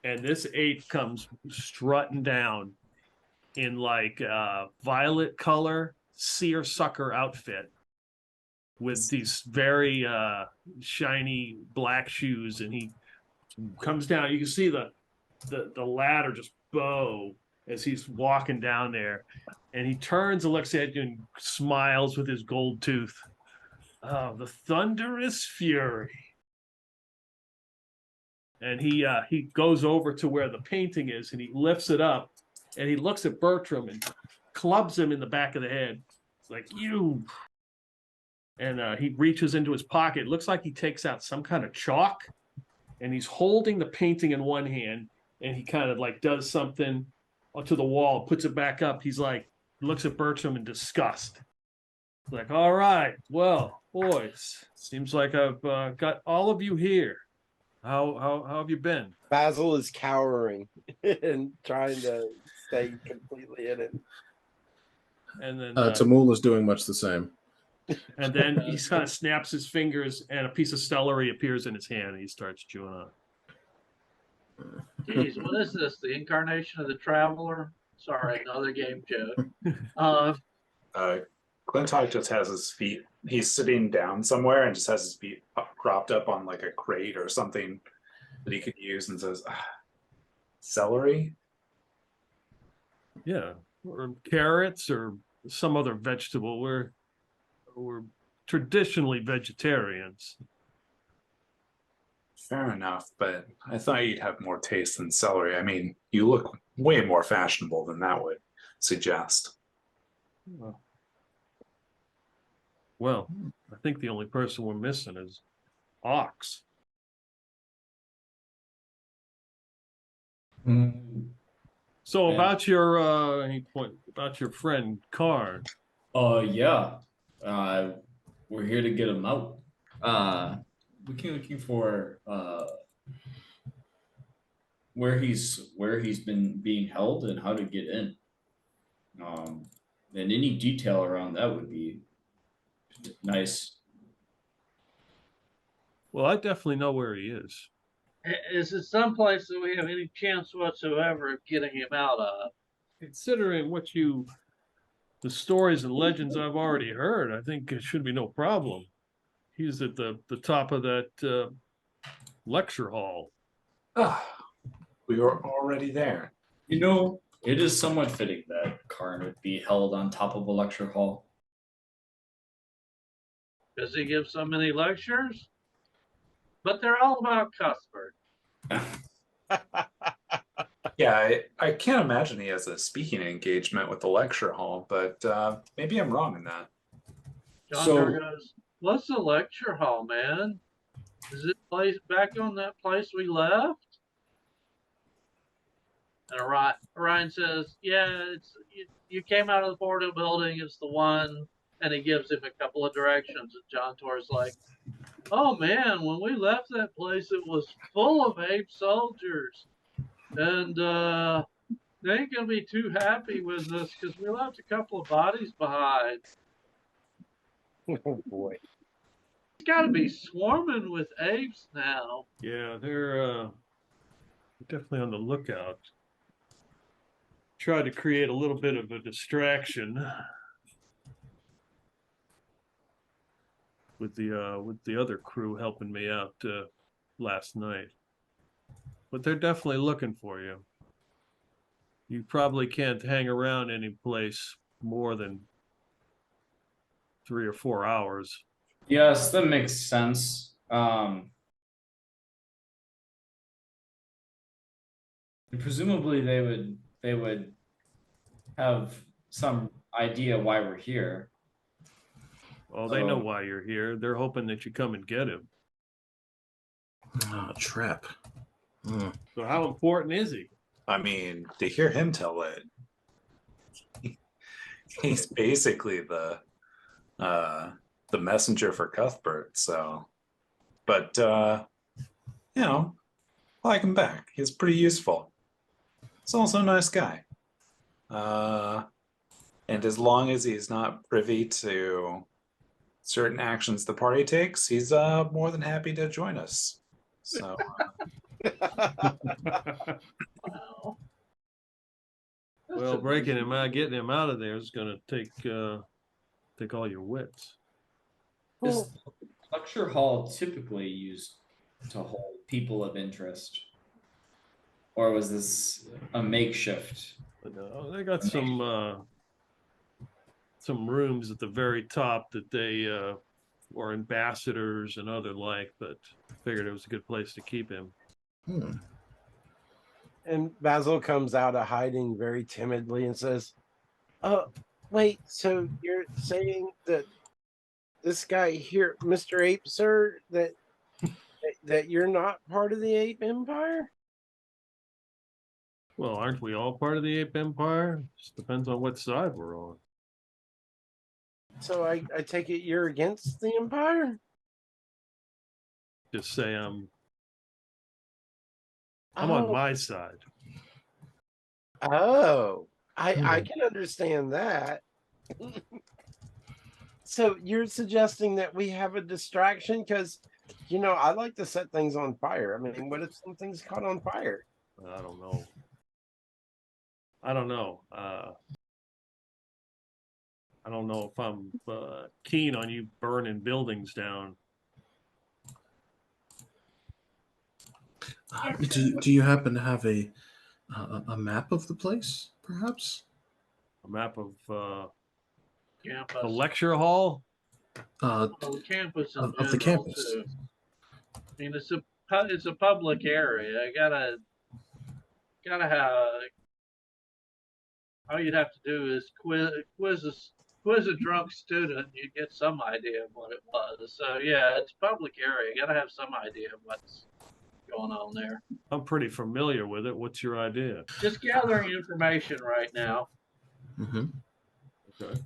and this ape comes strutting down in like violet color seersucker outfit with these very shiny black shoes, and he comes down. You can see the ladder just bow as he's walking down there, and he turns and looks at you and smiles with his gold tooth. Oh, the thunderous fury. And he goes over to where the painting is, and he lifts it up, and he looks at Bertram and clubs him in the back of the head. It's like, you. And he reaches into his pocket. Looks like he takes out some kind of chalk, and he's holding the painting in one hand, and he kind of like does something onto the wall, puts it back up. He's like, looks at Bertram in disgust. Like, all right, well, boys, seems like I've got all of you here. How have you been? Basil is cowering and trying to stay completely in it. And then Tamul is doing much the same. And then he kind of snaps his fingers, and a piece of celery appears in his hand, and he starts chewing on it. Geez, what is this? The incarnation of the Traveler? Sorry, another game joke. Clintock just has his feet. He's sitting down somewhere and just has his feet propped up on like a crate or something that he could use, and says, "Celery." Yeah, or carrots, or some other vegetable. We're traditionally vegetarians. Fair enough, but I thought you'd have more taste than celery. I mean, you look way more fashionable than that would suggest. Well, I think the only person we're missing is Ox. So about your about your friend Karn. Yeah. We're here to get him out. We're looking for where he's been being held and how to get in. And any detail around that would be nice. Well, I definitely know where he is. Is it someplace that we have any chance whatsoever of getting him out of? Considering the stories and legends I've already heard, I think it should be no problem. He's at the top of that lecture hall. We were already there. It is somewhat fitting that Karn would be held on top of a lecture hall. Does he give so many lectures? But they're all about Cuthbert. Yeah, I can't imagine he has a speaking engagement with the lecture hall, but maybe I'm wrong in that. John goes, "What's the lecture hall, man? Is it place back on that place we left?" And Orion says, "Yeah, you came out of the Porto building. It's the one." And he gives him a couple of directions. And John Tor's like, "Oh man, when we left that place, it was full of ape soldiers, and they ain't gonna be too happy with us because we left a couple of bodies behind." Oh boy. It's got to be swarming with apes now. Yeah, they're definitely on the lookout. Try to create a little bit of a distraction with the other crew helping me out last night. But they're definitely looking for you. You probably can't hang around any place more than 3 or 4 hours. Yes, that makes sense. Presumably they would have some idea why we're here. Well, they know why you're here. They're hoping that you come and get him. Oh, trap. Hmm. So how important is he? I mean, to hear him tell it, he's basically the messenger for Cuthbert. So, but you know, I like him back. He's pretty useful. He's also a nice guy. And as long as he's not privy to certain actions the party takes, he's more than happy to join us. So Wow. Well, breaking him out, getting him out of there is going to take all your wits. Is lecture hall typically used to hold people of interest, or was this a makeshift? But no, they got some rooms at the very top that they or ambassadors and other like, but figured it was a good place to keep him. Hmm. And Basil comes out of hiding very timidly and says, "Oh, wait, so you're saying that this guy here, Mr. Ape, sir, that you're not part of the Ape Empire?" Well, aren't we all part of the Ape Empire? Just depends on what side we're on. So I take it you're against the Empire? Just say I'm on my side. Oh, I can understand that. So you're suggesting that we have a distraction? Because, I like to set things on fire. I mean, what if something's caught on fire? I don't know. I don't know if I'm keen on you burning buildings down. Do you happen to have a map of the place, perhaps? A map of Campus. the lecture hall? Well, the campus in Of the general, campus. too. I mean, it's a public area. I gotta have. All you'd have to do is quiz a drunk student, and you get some idea of what it was. So yeah, it's a public area. You gotta have some idea of what's going on there. I'm pretty familiar with it. What's your idea? Just gathering information right now. Mm-hmm. Okay.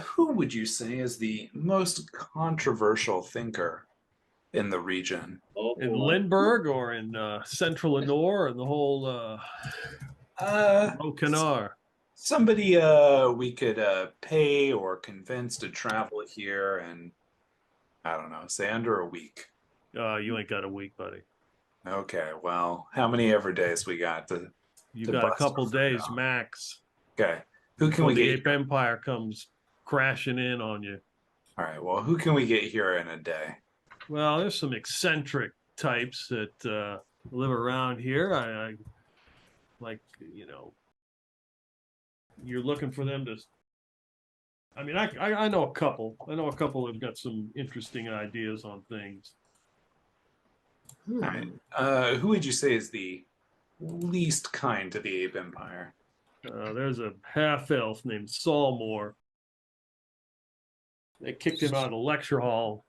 who would you say is the most controversial thinker in the region? Oh, In boy. Lindbergh or in Central Lenore and the whole Canard? Somebody we could pay or convince to travel here and I don't know, say under a week. You ain't got a week, buddy. Okay, well, how many ever days we got to You to got a bust couple our foot days out? max. Okay. Who can Before we the get Ape Empire comes crashing in on you. All right, well, who can we get here in a day? Well, there's some eccentric types that live around here. I like, you're looking for them to. I mean, I know a couple. I know a couple that've got some interesting ideas on things. All right. Who would you say is the least kind to the Ape Empire? There's a half-elf named Salmore. They kicked him out of the lecture hall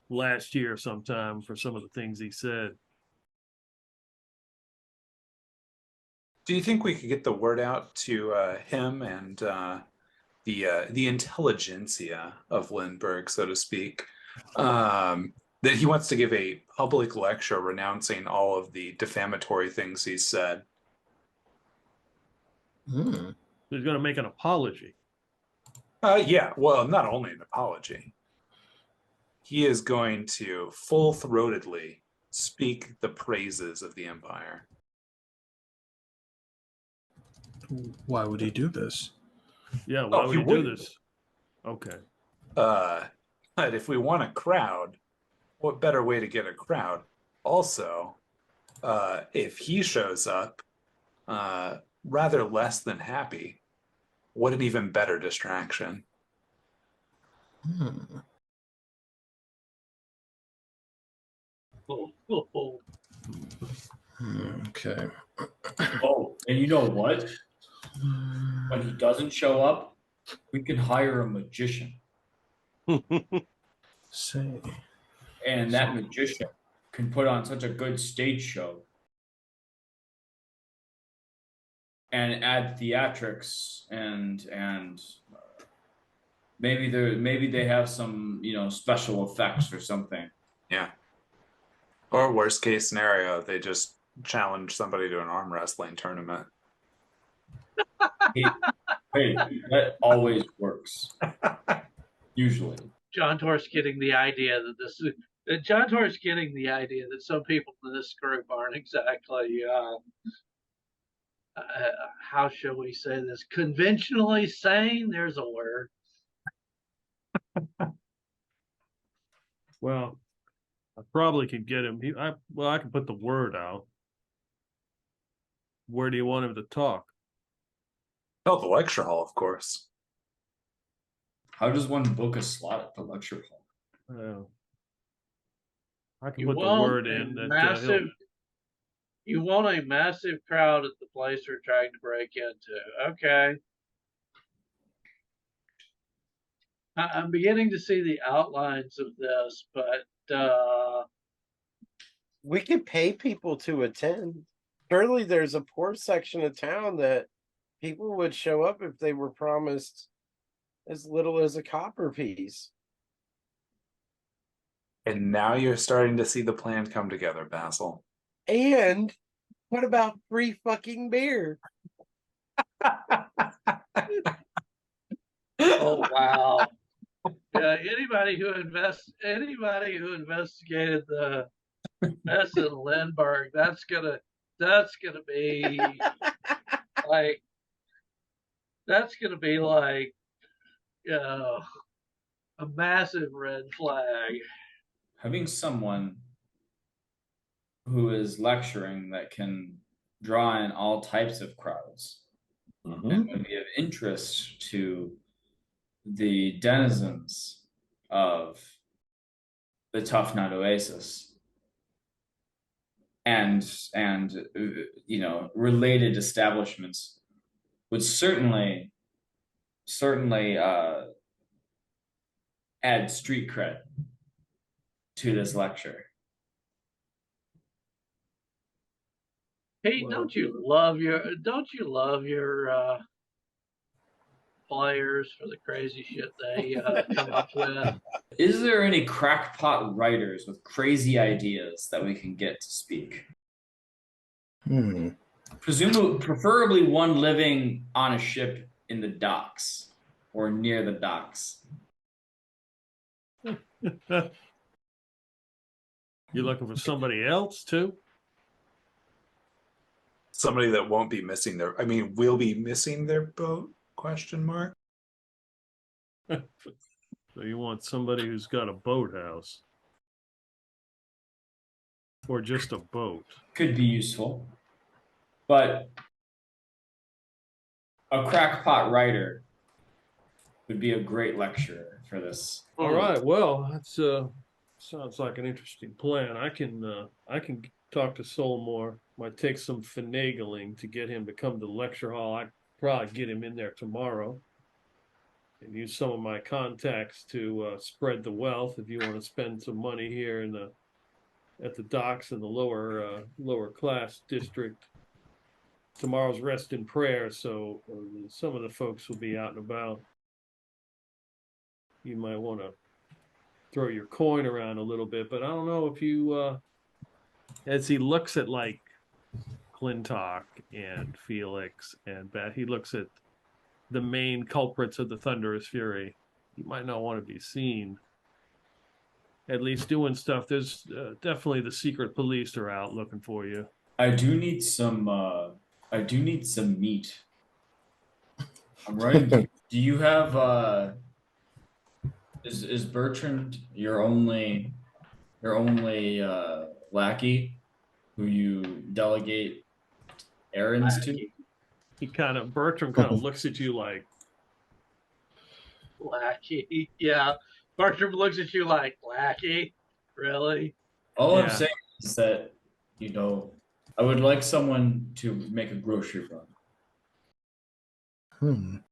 last year sometime for some of the things he said. Do you think we could get the word out to him and the intelligentsia of Lindbergh, so to speak, that he wants to give a public lecture renouncing all of the defamatory things he's said? Hmm. He's going to make an apology. Yeah, well, not only an apology. He is going to full-throatedly speak the praises of the Empire. Why would he do this? Yeah, why would he he do wouldn't. this? Okay. But if we want a crowd, what better way to get a crowd? Also, if he shows up rather less than happy, what an even better distraction. Hmm. Oh. Okay. Oh, and you know what? When he doesn't show up, we can hire a magician. Say. And that magician can put on such a good stage show and add theatrics and maybe they have some special effects or something. Yeah. Or worst case scenario, they just challenge somebody to an arm wrestling tournament. Hey, that always works. Usually. John Tor's getting the idea that John Tor's getting the idea that some people in this group aren't exactly how shall we say this, conventionally sane. There's a word. Well, I probably could get him. I can put the word out. Where do you want him to talk? Oh, the lecture hall, of course. How does one book a slot at the lecture hall? I can put the word in that you want a massive crowd at the place we're trying to break into. Okay. I'm beginning to see the outlines of this, but We could pay people to attend. Surely there's a poor section of town that people would show up if they were promised as little as a copper piece. And now you're starting to see the plan come together, Basil. And what about free fucking beer? oh wow. Yeah, anybody who investigated the mess in Lindbergh, that's gonna be like a massive red flag. Having someone who is lecturing that can draw in all types of crowds and would be of interest to the denizens of the Tough Nut Oasis and related establishments would certainly add street cred to this lecture. Pete, don't you love your players for the crazy shit they come up with? Is there any crackpot writers with crazy ideas that we can get to speak? Preferably one living on a ship in the docks or near the docks. You looking for somebody else too? Somebody that won't be missing will be missing their boat? Question mark. So you want somebody who's got a boathouse or just a boat? Could be useful, but a crackpot writer would be a great lecturer for this. All right. Well, that's sounds like an interesting plan. I can talk to Solmore. Might take some finagling to get him to come to the lecture hall. I probably get him in there tomorrow and use some of my contacts to spread the wealth. If you want to spend some money here at the docks in the lower class district, tomorrow's rest in prayer, so some of the folks will be out and about. You might want to throw your coin around a little bit, but I don't know if you as he looks at like Clintock and Felix and Bat, he looks at the main culprits of the Thunderous Fury. You might not want to be seen, at least doing stuff. There's definitely the secret police are out looking for you. I do need some meat. I'm running. Do you have is Bertrand your only lackey who you delegate errands to? Bertram kind of looks at you like lackey. Yeah, Bertram looks at you like lackey. Really? All I'm saying is that I would like someone to make a grocery run.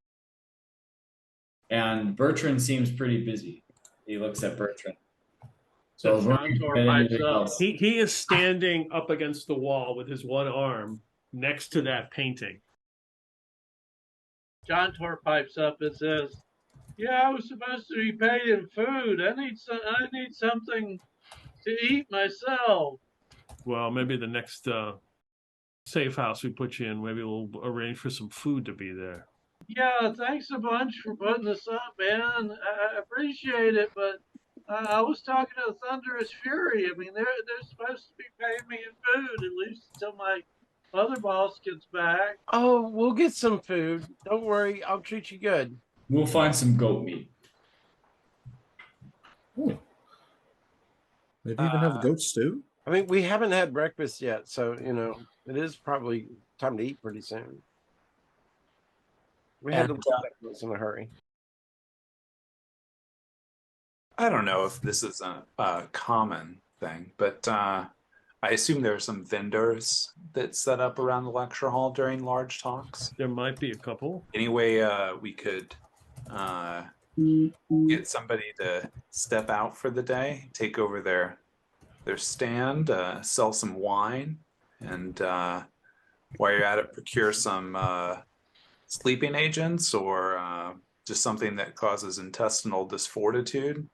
And Bertrand seems pretty busy. He looks at Bertrand. So I was wondering if you had anything else. He is standing up against the wall with his one arm next to that painting. John Tor pipes up and says, "Yeah, I was supposed to be paid in food. I need something to eat myself." Well, maybe the next safe house we put you in, maybe we'll arrange for some food to be there. Yeah, thanks a bunch for putting this up, man. I appreciate it, but I was talking to Thunderous Fury. I mean, they're supposed to be paying me in food at least until my other boss gets back. Oh, we'll get some food. Don't worry, I'll treat you good. We'll find some goat meat. Ooh. Maybe even have goat stew. I mean, we haven't had breakfast yet, so it is probably time to eat pretty soon. We had to breakfast in a hurry. I don't know if this is a common thing, but I assume there are some vendors that set up around the lecture hall during large talks. There might be a couple. Any way we could get somebody to step out for the day, take over their stand, sell some wine, and while you're at it, procure some sleeping agents or just something that causes intestinal disfortitude?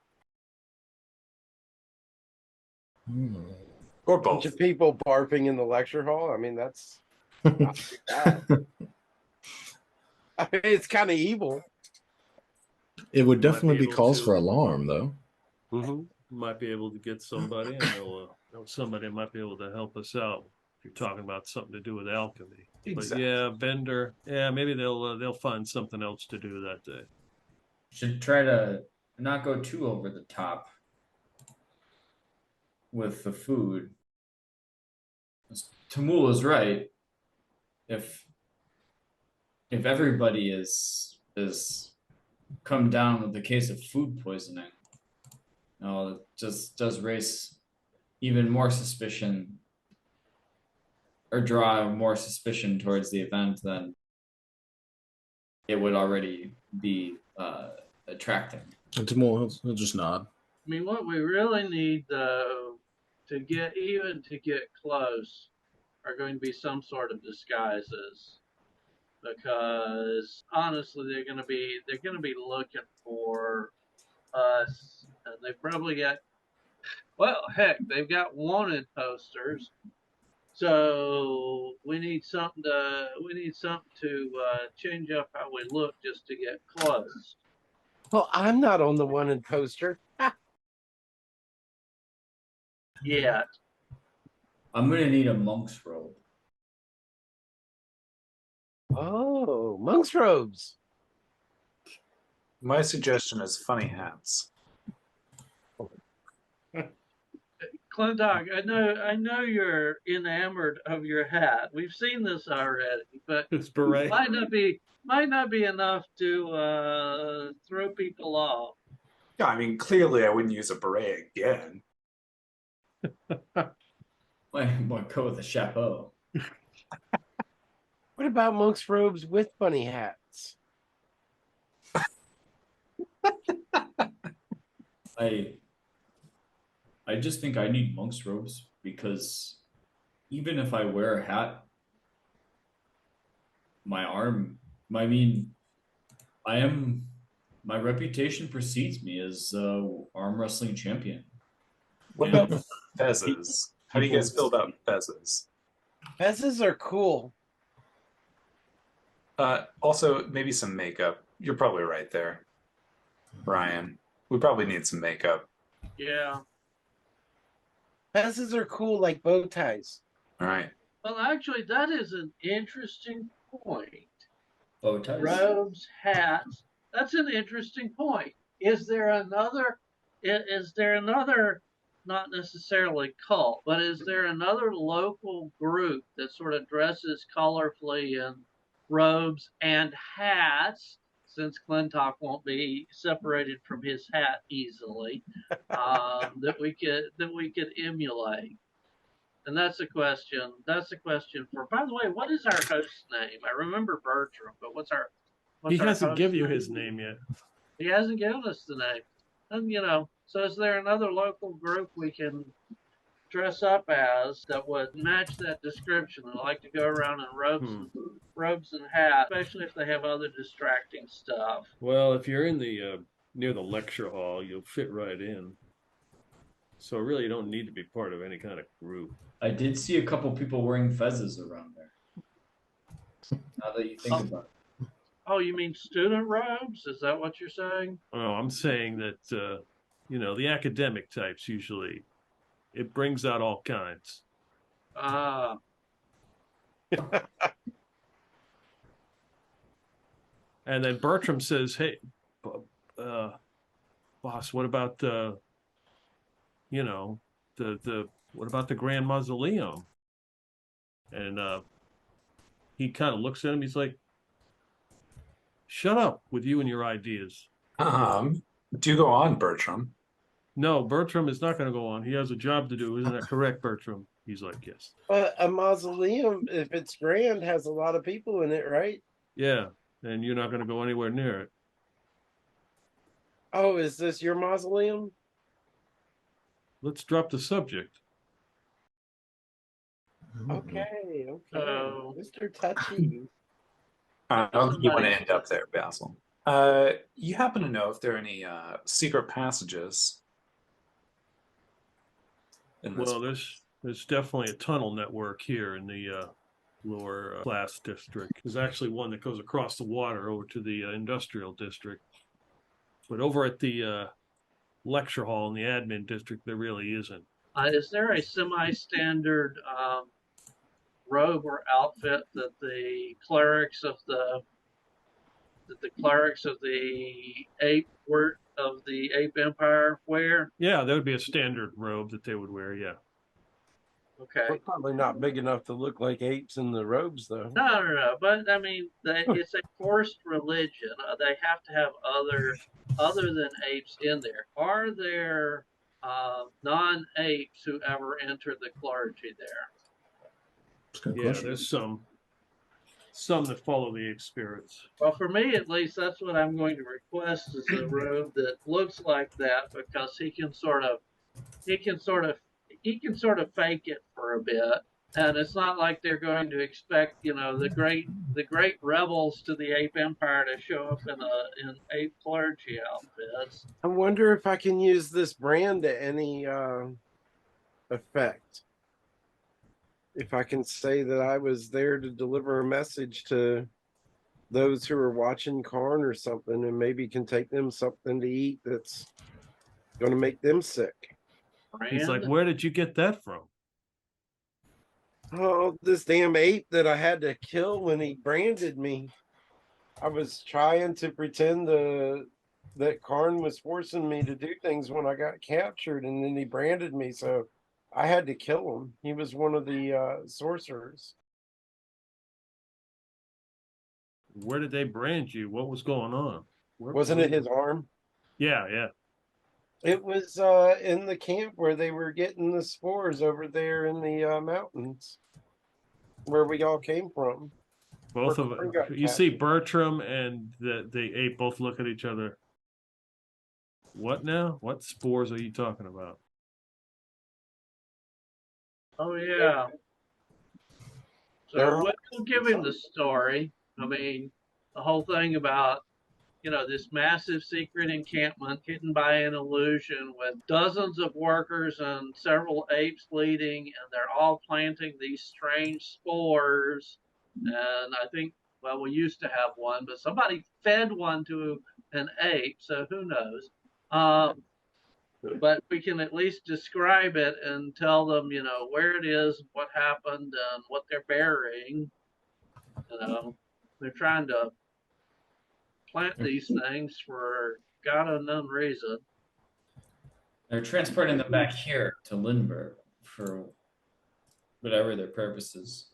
Or both. Bunch of people barfing in the lecture hall. I mean, that's not too bad. I mean, it's kind of evil. It would definitely be cause for alarm, though. Might be able to get somebody, and somebody might be able to help us out. If you're talking about something to do with alchemy, Exactly. But yeah, vendor. Yeah, maybe they'll find something else to do that day. Should try to not go too over the top with the food. Tamul is right. If everybody is come down with the case of food poisoning, it just does raise even more suspicion or draw more suspicion towards the event than it would already be attracting. And Tamul, he'll just nod. I mean, what we really need, though, to get close, are going to be some sort of disguises, because honestly, they're going to be looking for us, and they probably got, well, heck, they've got wanted posters. So we need something to change up how we look just to get close. Well, I'm not on the wanted poster. Yeah. I'm gonna need a monk's robe. Oh, monk's robes. My suggestion is funny hats. Clintock, I know you're enamored of your hat. We've seen this already, but It's beret. might not be enough to throw people off. Yeah, I mean, clearly I wouldn't use a beret again. Might go with a chapeau. What about monk's robes with bunny hats? I just think I need monk's robes because even if I wear a hat, my reputation precedes me as arm wrestling champion. What about fezzes? How do you guys feel about fezzes? Fezzes are cool. Also, maybe some makeup. You're probably right there, Ryan. We probably need some makeup. Yeah. Fezzes are cool like bow ties. All right. Well, actually, that is an interesting point. Bow ties. Robes, hats. That's an interesting point. Is there another, not necessarily cult, but is there another local group that sort of dresses colorfully in robes and hats, since Clintock won't be separated from his hat easily, that we could emulate? And that's a question. That's a question for. By the way, what is our host's name? I remember Bertram, but He what's our hasn't host's given you name? his name yet. He hasn't given us the name. And so is there another local group we can dress up as that would match that description? I like to go around in robes and hats, especially if they have other distracting stuff. Well, if you're in the near the lecture hall, you'll fit right in. So really, you don't need to be part of any kind of group. I did see a couple people wearing fezzes around there. Now that you think about it. Oh, you mean student robes? Is that what you're saying? Oh, I'm saying that the academic types usually it brings out all kinds. Ah, And then Bertram says, "Hey, boss, what about the what about the Grand Mausoleum?" And he kind of looks at him. He's like, "Shut up with you and your ideas." Do go on, Bertram. No, Bertram is not going to go on. He has a job to do. Isn't that correct, Bertram? He's like, yes. But a mausoleum, if it's grand, has a lot of people in it, right? Yeah, and you're not going to go anywhere near it. Oh, is this your mausoleum? Let's drop the subject. Okay, Oh. Mr. Touchy. I don't think you want to end up there, Basil. You happen to know if there are any secret passages? Well, there's definitely a tunnel network here in the lower class district. There's actually one that goes across the water over to the industrial district. But over at the lecture hall in the admin district, there really isn't. Is there a semi-standard robe or outfit that the clerics of the ape empire wear? Yeah, that would be a standard robe that they would wear. Yeah. Okay. We're probably not big enough to look like apes in the robes, though. No. But I mean, it's a forced religion. They have to have other than apes in there. Are there non-apes who ever enter the clergy there? Yeah, there's some that follow the ape spirits. Well, for me at least, that's what I'm going to request is a robe that looks like that because he can sort of fake it for a bit, and it's not like they're going to expect the great rebels to the ape empire to show up in ape clergy outfits. I wonder if I can use this brand to any effect. If I can say that I was there to deliver a message to those who are watching Karn or something, and maybe can take them something to eat that's going to make them sick. He's like, where did you get that from? Oh, this damn ape that I had to kill when he branded me. I was trying to pretend that Karn was forcing me to do things when I got captured, and then he branded me, so I had to kill him. He was one of the sorcerers. Where did they brand you? What was going on? Wasn't it his arm? Yeah. It was in the camp where they were getting the spores over there in the mountains, where we all came from. Both of them. You see Bertram and the ape both look at each other. What now? What spores are you talking about? Oh yeah. So we'll give him the story. I mean, the whole thing about this massive secret encampment hidden by an illusion with dozens of workers and several apes leading, and they're all planting these strange spores. And I think, well, we used to have one, but somebody fed one to an ape, so who knows? But we can at least describe it and tell them, where it is, what happened, and what they're burying. They're trying to plant these things for God unknown reason. They're transporting them back here to Lindbergh for whatever their purpose is.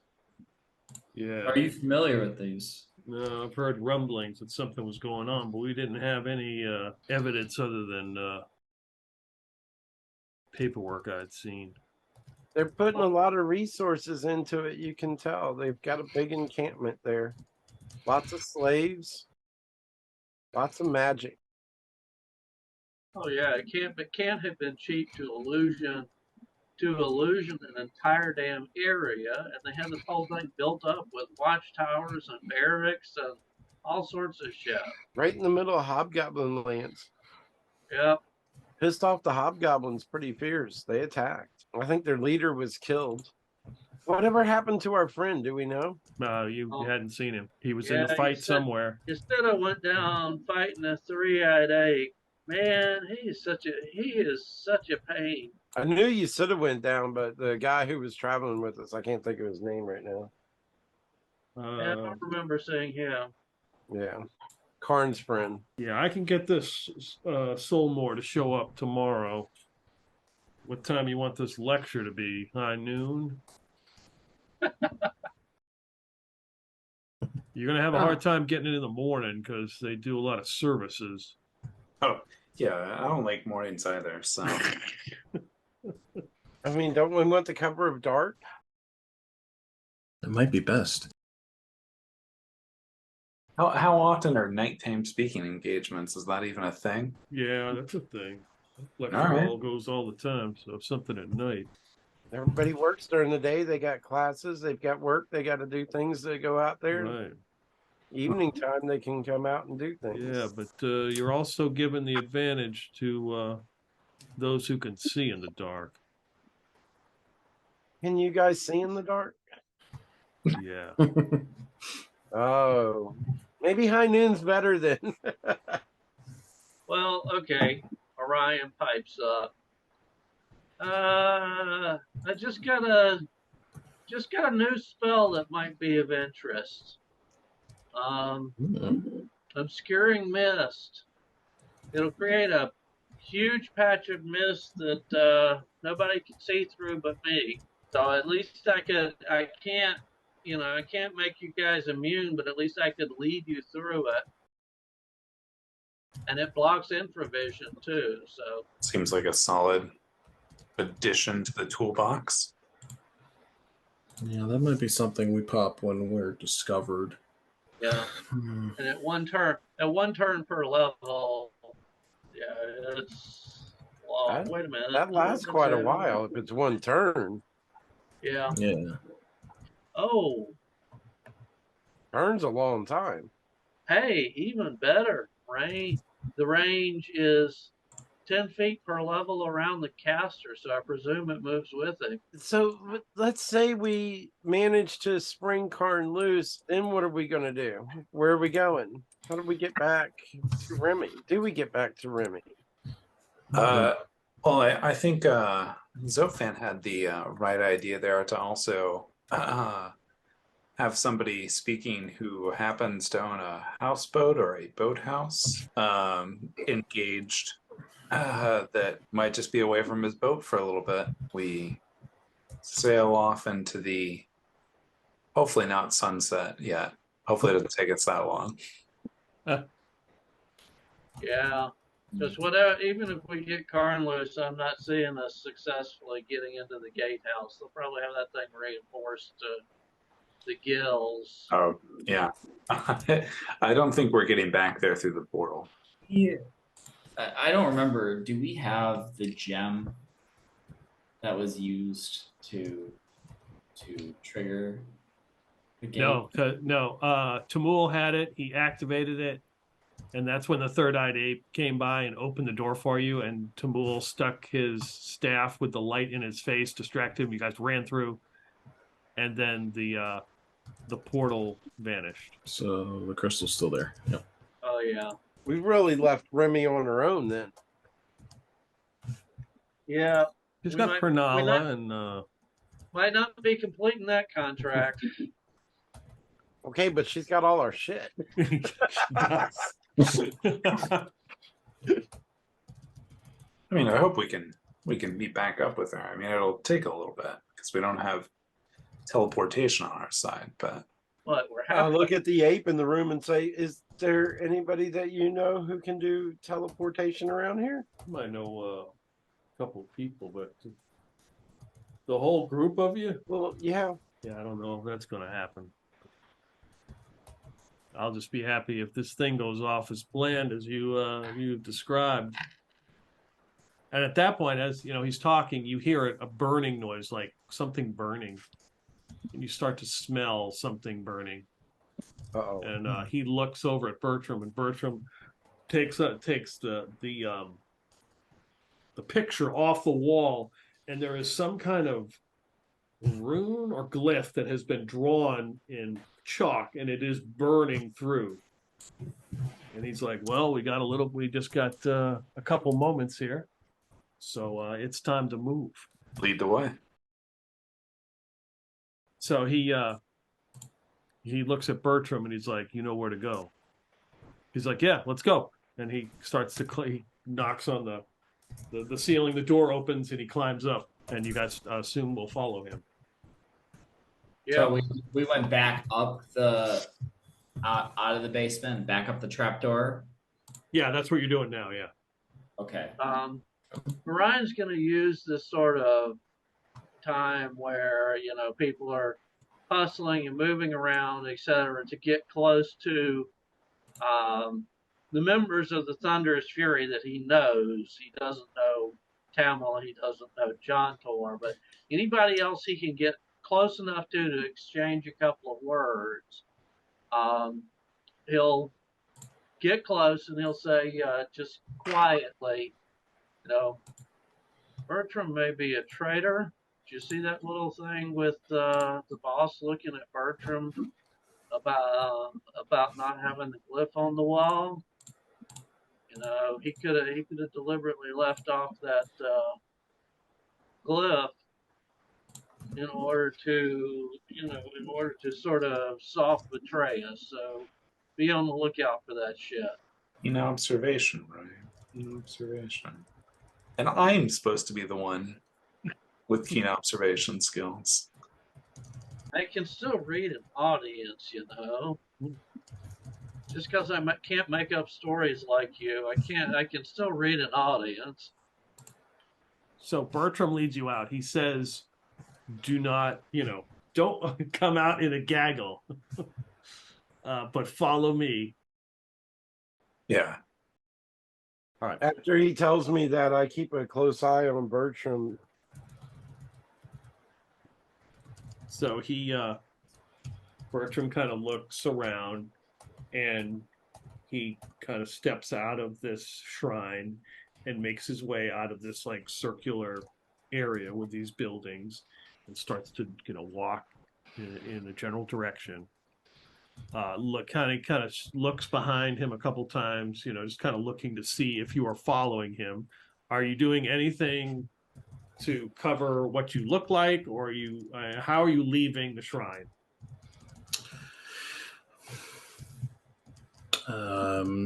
Yeah. Are you familiar with these? No, I've heard rumblings that something was going on, but we didn't have any evidence other than paperwork I'd seen. They're putting a lot of resources into it. You can tell they've got a big encampment there. Lots of slaves. Lots of magic. Oh yeah, it can't have been cheap to illusion an entire damn area, and they had this whole thing built up with watchtowers and barracks and all sorts of shit. Right in the middle of Hobgoblin lands. Yep. Pissed off the Hobgoblins pretty fierce. They attacked. I think their leader was killed. Whatever happened to our friend? Do we know? You Oh. hadn't seen him. He was in Yeah, a he fight said- somewhere. Instead of went down fighting a three-eyed ape. Man, he is such a pain. I knew you should have went down, but the guy who was traveling with us, I can't think of his name right now. I don't remember seeing him. Yeah. Karn's friend. Yeah, I can get this Soulmore to show up tomorrow. What time you want this lecture to be? High noon? You're going to have a hard time getting it in the morning because they do a lot of services. Oh, yeah, I don't like mornings either. So I mean, don't we want the cover of dark? It might be best. how often are nighttime speaking engagements? Is that even a thing? Yeah, that's a thing. Lecture All right. hall goes all the time, so something at night. Everybody works during the day. They got classes. They've got work. They got to do things to go out there. Right. Evening time, they can come out and do things. Yeah, but you're also given the advantage to those who can see in the dark. Can you guys see in the dark? Yeah. Oh, maybe high noon's better then. Well, okay. Orion pipes up. I just got a new spell that might be of interest. Obscuring mist. It'll create a huge patch of mist that nobody can see through but me. So at least I can't make you guys immune, but at least I could lead you through it. And it blocks infravision too, so Seems like a solid addition to the toolbox. Yeah, that might be something we pop when we're discovered. yeah. And at one turn per level, yeah, it's long. That- Wait a minute. That lasts quite a while if it's one turn. Yeah. Yeah. Oh, Turn's a long time. hey, even better. The range is 10 feet per level around the caster, so I presume it moves with it. So let's say we manage to spring Karn loose. Then what are we going to do? Where are we going? How do we get back to Remy? Do we get back to Remy? Well, I think Zofan had the right idea there to also have somebody speaking who happens to own a houseboat or a boathouse engaged that might just be away from his boat for a little bit. We sail off into the, hopefully not sunset yet. Hopefully it doesn't take us that long. Yeah. Because whatever, even if we get Karn loose, I'm not seeing us successfully getting into the gatehouse. They'll probably have that thing reinforced to the gills. Oh, yeah. I don't think we're getting back there through the portal. Yeah. I don't remember. Do we have the gem that was used to trigger the gate? No. Tamul had it. He activated it. And that's when the third-eyed ape came by and opened the door for you. And Tamul stuck his staff with the light in his face, distracted him. You guys ran through. And then the portal vanished. So the crystal's still there. Yep. Oh, yeah. We really left Remy on her own then. Yeah. He's We got might- Pernala and Might not be completing that contract. Okay, but she's got all our shit. I mean, I hope we can meet back up with her. I mean, it'll take a little bit because we don't have teleportation on our side, but What? We're I halfway. look at the ape in the room and say, is there anybody that you know who can do teleportation around here? I might know a couple of people, but The whole group of you? Well, yeah. Yeah, I don't know if that's going to happen. I'll just be happy if this thing goes off as planned as you've described. And at that point, as you know, he's talking, you hear a burning noise, like something burning, and you start to smell something burning. Uh-oh. And he looks over at Bertram, and Bertram takes the picture off the wall, and there is some kind of rune or glyph that has been drawn in chalk, and it is burning through. And he's like, well, we just got a couple moments here, so it's time to move. Lead the way. So he looks at Bertram and he's like, you know where to go. He's like, yeah, let's go. And he starts to he knocks on the ceiling, the door opens, and he climbs up, and you guys soon will follow him. Yeah. So we went back up the out of the basement, back up the trapdoor. Yeah, that's what you're doing now. Yeah. Okay. Ryan's going to use this sort of time where, you know, people are hustling and moving around, etc., to get close to the members of the Thunderous Fury that he knows. He doesn't know Tamil, he doesn't know John Tor, but anybody else he can get close enough to exchange a couple of words. He'll get close and he'll say, just quietly, you know, Bertram may be a traitor. Did you see that little thing with the boss looking at Bertram about not having the glyph on the wall? You know, he could have deliberately left off that glyph in order to sort of soft betray us. So be on the lookout for that shit. Observation, right? Observation. And I'm supposed to be the one with keen observation skills. I can still read an audience, you know. Just because I can't make up stories like you, I can still read an audience. So Bertram leads you out. He says, do not, don't come out in a gaggle, but follow me. Yeah. All right. After he tells me that, I keep a close eye on Bertram. So Bertram kind of looks around, and he kind of steps out of this shrine and makes his way out of this like circular area with these buildings, and starts to walk in a general direction. Kind of looks behind him a couple times, just kind of looking to see if you are following him. Are you doing anything to cover what you look like, or are you how are you leaving the shrine? Tamul,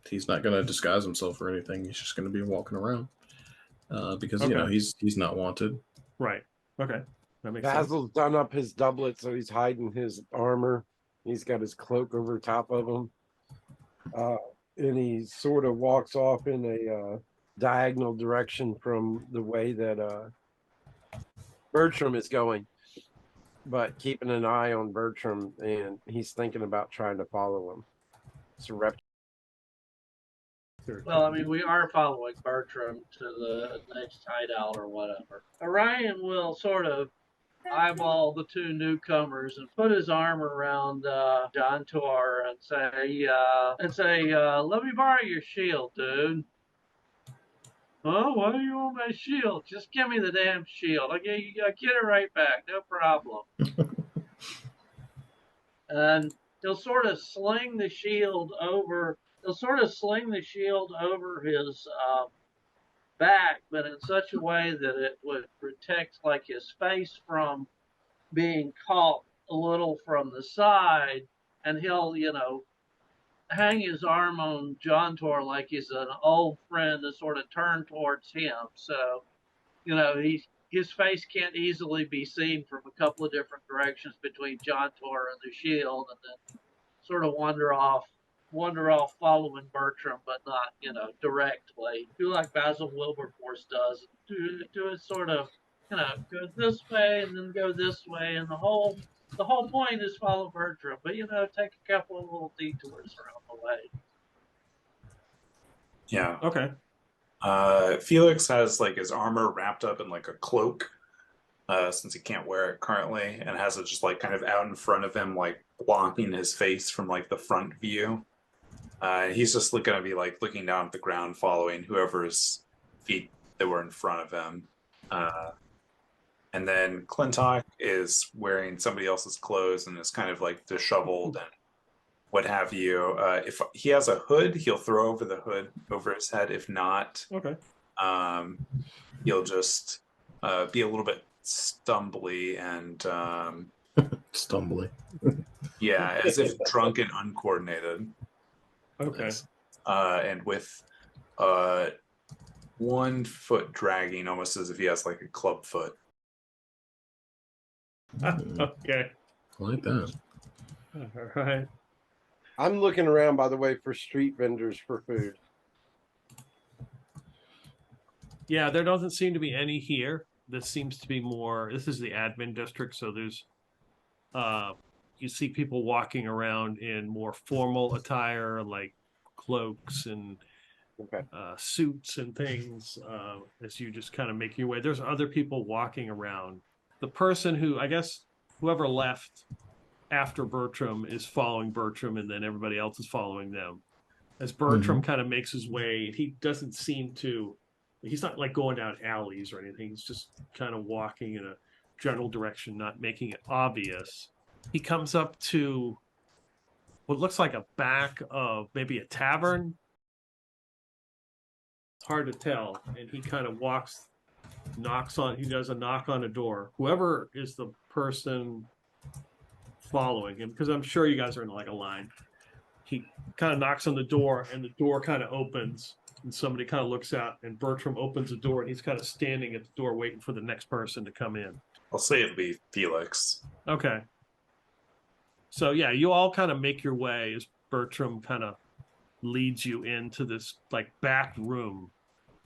he's not gonna disguise himself or anything. He's just gonna be walking around because Okay. he's not wanted. Right. Okay. That makes sense. Basil's done up his doublet, so he's hiding his armor. He's got his cloak over top of him. And he sort of walks off in a diagonal direction from the way that Bertram is going, but keeping an eye on Bertram, and he's thinking about trying to follow him. It's a rep. Well, I mean, we are following Bertram to the next hideout or whatever. Orion will sort of eyeball the two newcomers and put his arm around John Tor and say, let me borrow your shield, dude. Oh, why do you want my shield? Just give me the damn shield. I'll get it right back. No problem. And he'll sort of sling the shield over. He'll sort of sling the shield over his back, but in such a way that it would protect like his face from being caught a little from the side, and he'll hang his arm on John Tor like he's an old friend to sort of turn towards him. So his face can't easily be seen from a couple of different directions between John Tor and the shield, and then sort of wander off wander off following Bertram, but not, directly. Do like Basil Wilberforce does. Do it sort of, go this way and then go this way, and the whole point is follow Bertram, but take a couple of little detours around the way. Yeah. Okay. Felix has like his armor wrapped up in like a cloak, since he can't wear it currently, and has it just like kind of out in front of him, like blocking his face from like the front view. He's just gonna be like looking down at the ground, following whoever's feet that were in front of him. And then Clintock is wearing somebody else's clothes and is kind of like disheveled and what have you. If he has a hood, he'll throw over the hood over his head. If not, Okay. He'll just be a little bit stumbly and Stumbly. yeah, as if drunk and uncoordinated. Okay. And with 1 foot dragging, almost as if he has like a club foot. Okay. I like that. All right. I'm looking around, by the way, for street vendors for food. Yeah, there doesn't seem to be any here. This seems to be more. This is the admin district, so there's. You see people walking around in more formal attire, like cloaks and Okay. suits and things, as you just kind of make your way. There's other people walking around. The person who, I guess, whoever left after Bertram is following Bertram, and then everybody else is following them. As Bertram kind of makes his way, he doesn't seem to. He's not like going down alleys or anything. He's just kind of walking in a general direction, not making it obvious. He comes up to what looks like a back of maybe a tavern. It's hard to tell. And he kind of he does a knock on a door. Whoever is the person following him, because I'm sure you guys are in like a line. He kind of knocks on the door, and the door kind of opens, and somebody kind of looks out, and Bertram opens the door, and he's kind of standing at the door waiting for the next person to come in. I'll say it'll be Felix. Okay. So yeah, you all kind of make your way as Bertram kind of leads you into this like back room.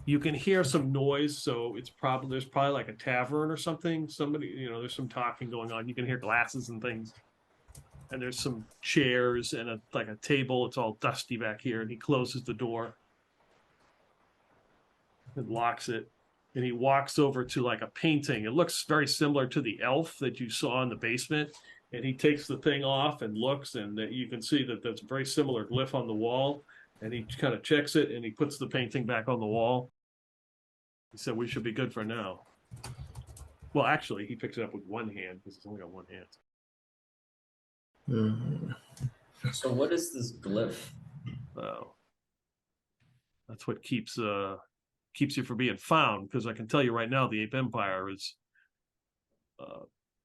You can hear some noise, so there's probably like a tavern or something. Somebody, there's some talking going on. You can hear glasses and things. And there's some chairs and a table. It's all dusty back here. And he closes the door and locks it. And he walks over to like a painting. It looks very similar to the elf that you saw in the basement. And he takes the thing off and looks, and you can see that that's a very similar glyph on the wall. And he kind of checks it, and he puts the painting back on the wall. He said, "We should be good for now." Well, actually, he picks it up with one hand because it's only got one hand. So what is this glyph? Oh, that's what keeps you from being found. Because I can tell you right now, the Ape Empire is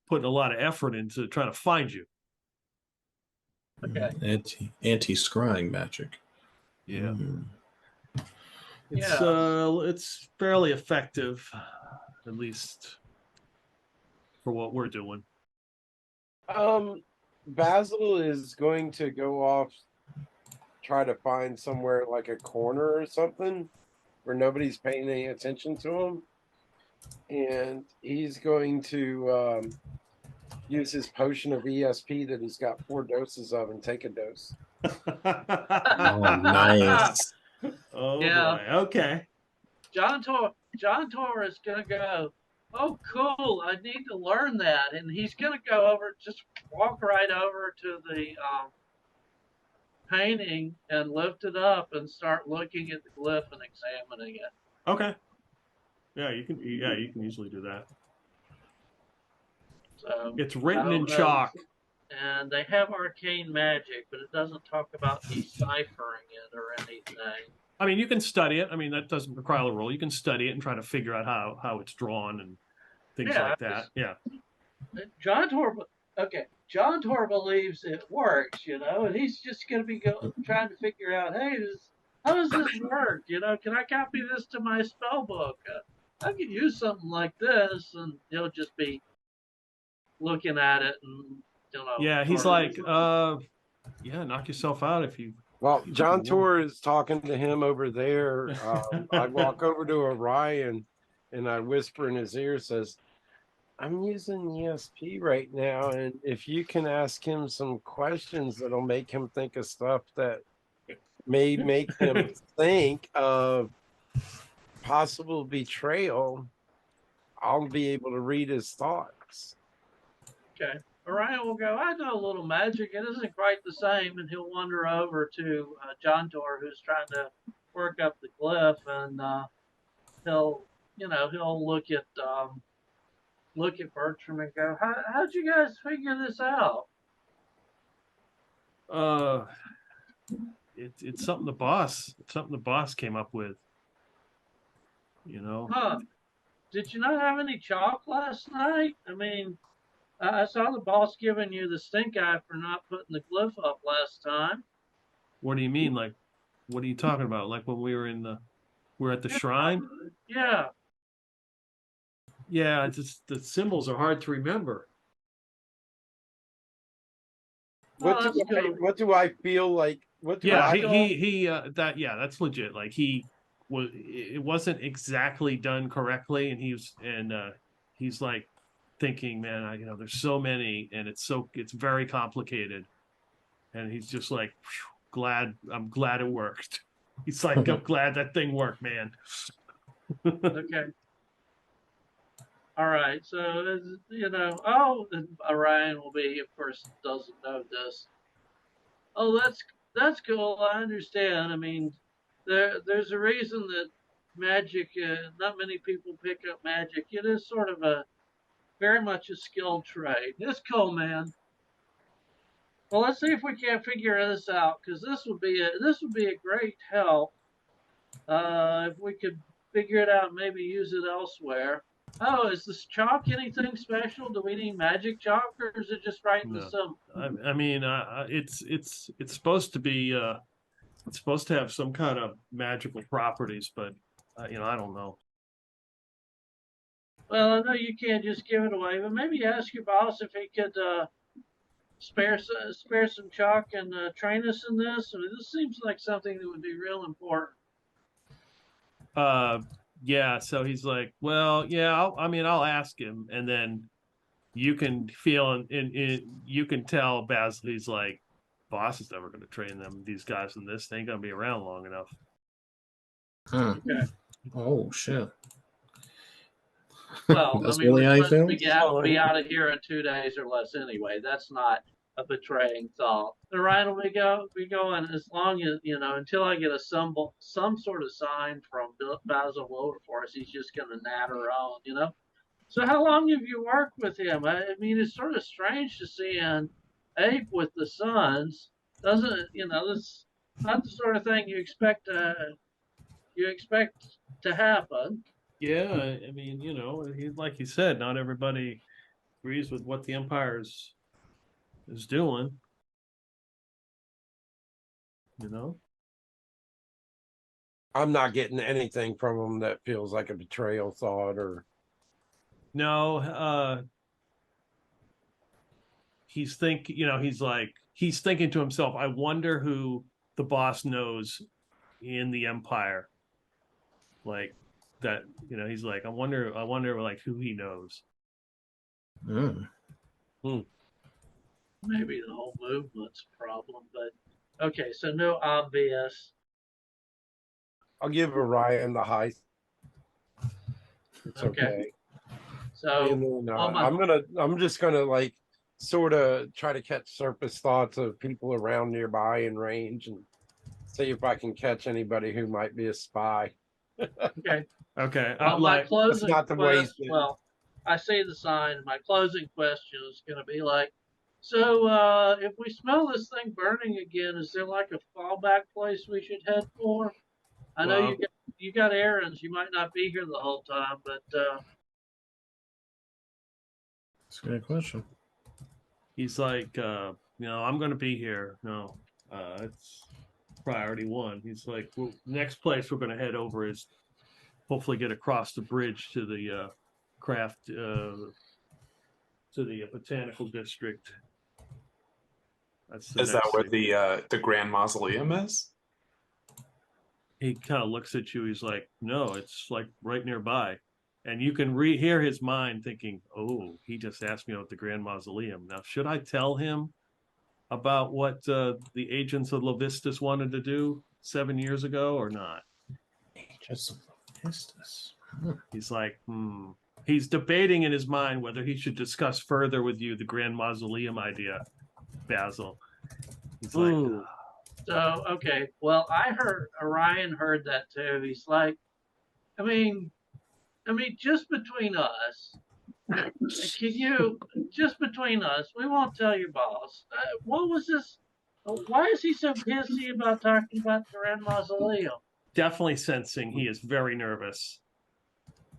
putting a lot of effort into trying to find you. Okay. Anti-scrying magic. Yeah. It's fairly effective, at least for what we're doing. Basil is going to go off, try to find somewhere like a corner or something where nobody's paying any attention to him. And he's going to use his potion of ESP that he's got 4 doses of and take a dose. Oh, nice. Oh, Yeah. boy. Okay. John Tor is gonna go, "Oh, cool! I need to learn that," and he's gonna go over, just walk right over to the painting and lift it up and start looking at the glyph and examining it. Okay. Yeah, you can easily do that. So It's written in chalk. and they have arcane magic, but it doesn't talk about deciphering it or anything. I mean, you can study it. I mean, that doesn't require a roll. You can study it and try to figure out how it's drawn and things like that. Yeah. John Tor believes it works, and he's just going to be trying to figure out, hey, how does this work? Can I copy this to my spell book? I could use something like this, and he'll just be looking at it and, Yeah, he's like, yeah, knock yourself out if you Well, John Tor is talking to him over there. I walk over to Orion and I whisper in his ear, says, I'm using ESP right now, and if you can ask him some questions that'll make him think of stuff that may make him think of possible betrayal, I'll be able to read his thoughts. Okay. Orion will go, I know a little magic. It isn't quite the same. And he'll wander over to John Tor, who's trying to work up the cliff. And he'll look at Bertram and go, how'd you guys figure this out? It's something the boss came up with. You know. Huh. Did you not have any chalk last night? I mean, I saw the boss giving you the stink eye for not putting the glyph up last time. What do you mean? Like, what are you talking about? Like when we were at the shrine? Yeah. Yeah, it's just the symbols are hard to remember. What do I feel like? That's legit. Like it wasn't exactly done correctly, and he's like thinking, man, there's so many, and it's very complicated, and he's just like, I'm glad it worked. He's like, I'm glad that thing worked, man. Okay. All right. So, Orion will be, of course, doesn't know this. Oh, that's cool. I understand. I mean, there's a reason that magic, not many people pick up magic. It is sort of very much a skilled trade. It's cool, man. Well, let's see if we can't figure this out, because this would be a great help if we could figure it out. Maybe use it elsewhere. Oh, is this chalk anything special? Do we need magic chalk, or is it just writing the symbol? I mean, it's supposed to be it's supposed to have some kind of magical properties, but I don't know. Well, I know you can't just give it away, but maybe ask your boss if he could spare some chalk and train us in this. I mean, this seems like something that would be real important. Yeah. So he's like, well, yeah. I'll ask him, and then you can feel and you can tell Basil. He's like, boss is never going to train these guys in this. They ain't going to be around long enough. Okay. Oh shit. Well, That's I mean, really how you feel? we'll be out of here in 2 days or less anyway. That's not a betraying thought. The right will be going as long as, until I get some sort of sign from Basil Wilberforce, he's just going to natter on, So how long have you worked with him? I mean, it's sort of strange to see an ape with the sons. Doesn't it, this not the sort of thing you expect to happen. Yeah, I mean, like you said, not everybody agrees with what the Empire is doing. I'm not getting anything from him that feels like a betrayal thought or. No, he's thinking to himself, I wonder who the boss knows in the Empire. Like that, he's like, I wonder like who he knows. Mm. Maybe the whole movement's a problem, but okay, so no obvious. I'll give Orion the high. It's okay. So I'm just gonna like sort of try to catch surface thoughts of people around nearby in range and see if I can catch anybody who might be a spy. Okay. Okay. My closing not the waste. Well, I see the sign. My closing question is going to be like, so if we smell this thing burning again, is there like a fallback place we should head for? I know you got errands. You might not be here the whole time, but That's a good question. He's like, I'm going to be here. No, it's priority one. He's like, well, next place we're going to head over is hopefully get across the bridge to the to the botanical district. That's the Is that next where thing. the Grand Mausoleum is? He kind of looks at you. He's like, no, it's like right nearby. And you can hear his mind thinking, oh, he just asked me about the Grand Mausoleum. Now, should I tell him about what the agents of Levistus wanted to do 7 years ago or not? Agents of Levistus. He's like, He's debating in his mind whether he should discuss further with you the Grand Mausoleum idea, Basil. He's like, So, okay. Well, I heard Orion heard that too. He's like, I mean, just between us, just between us, we won't tell your boss. What was this? Why is he so pissy about talking about the Grand Mausoleum? definitely sensing he is very nervous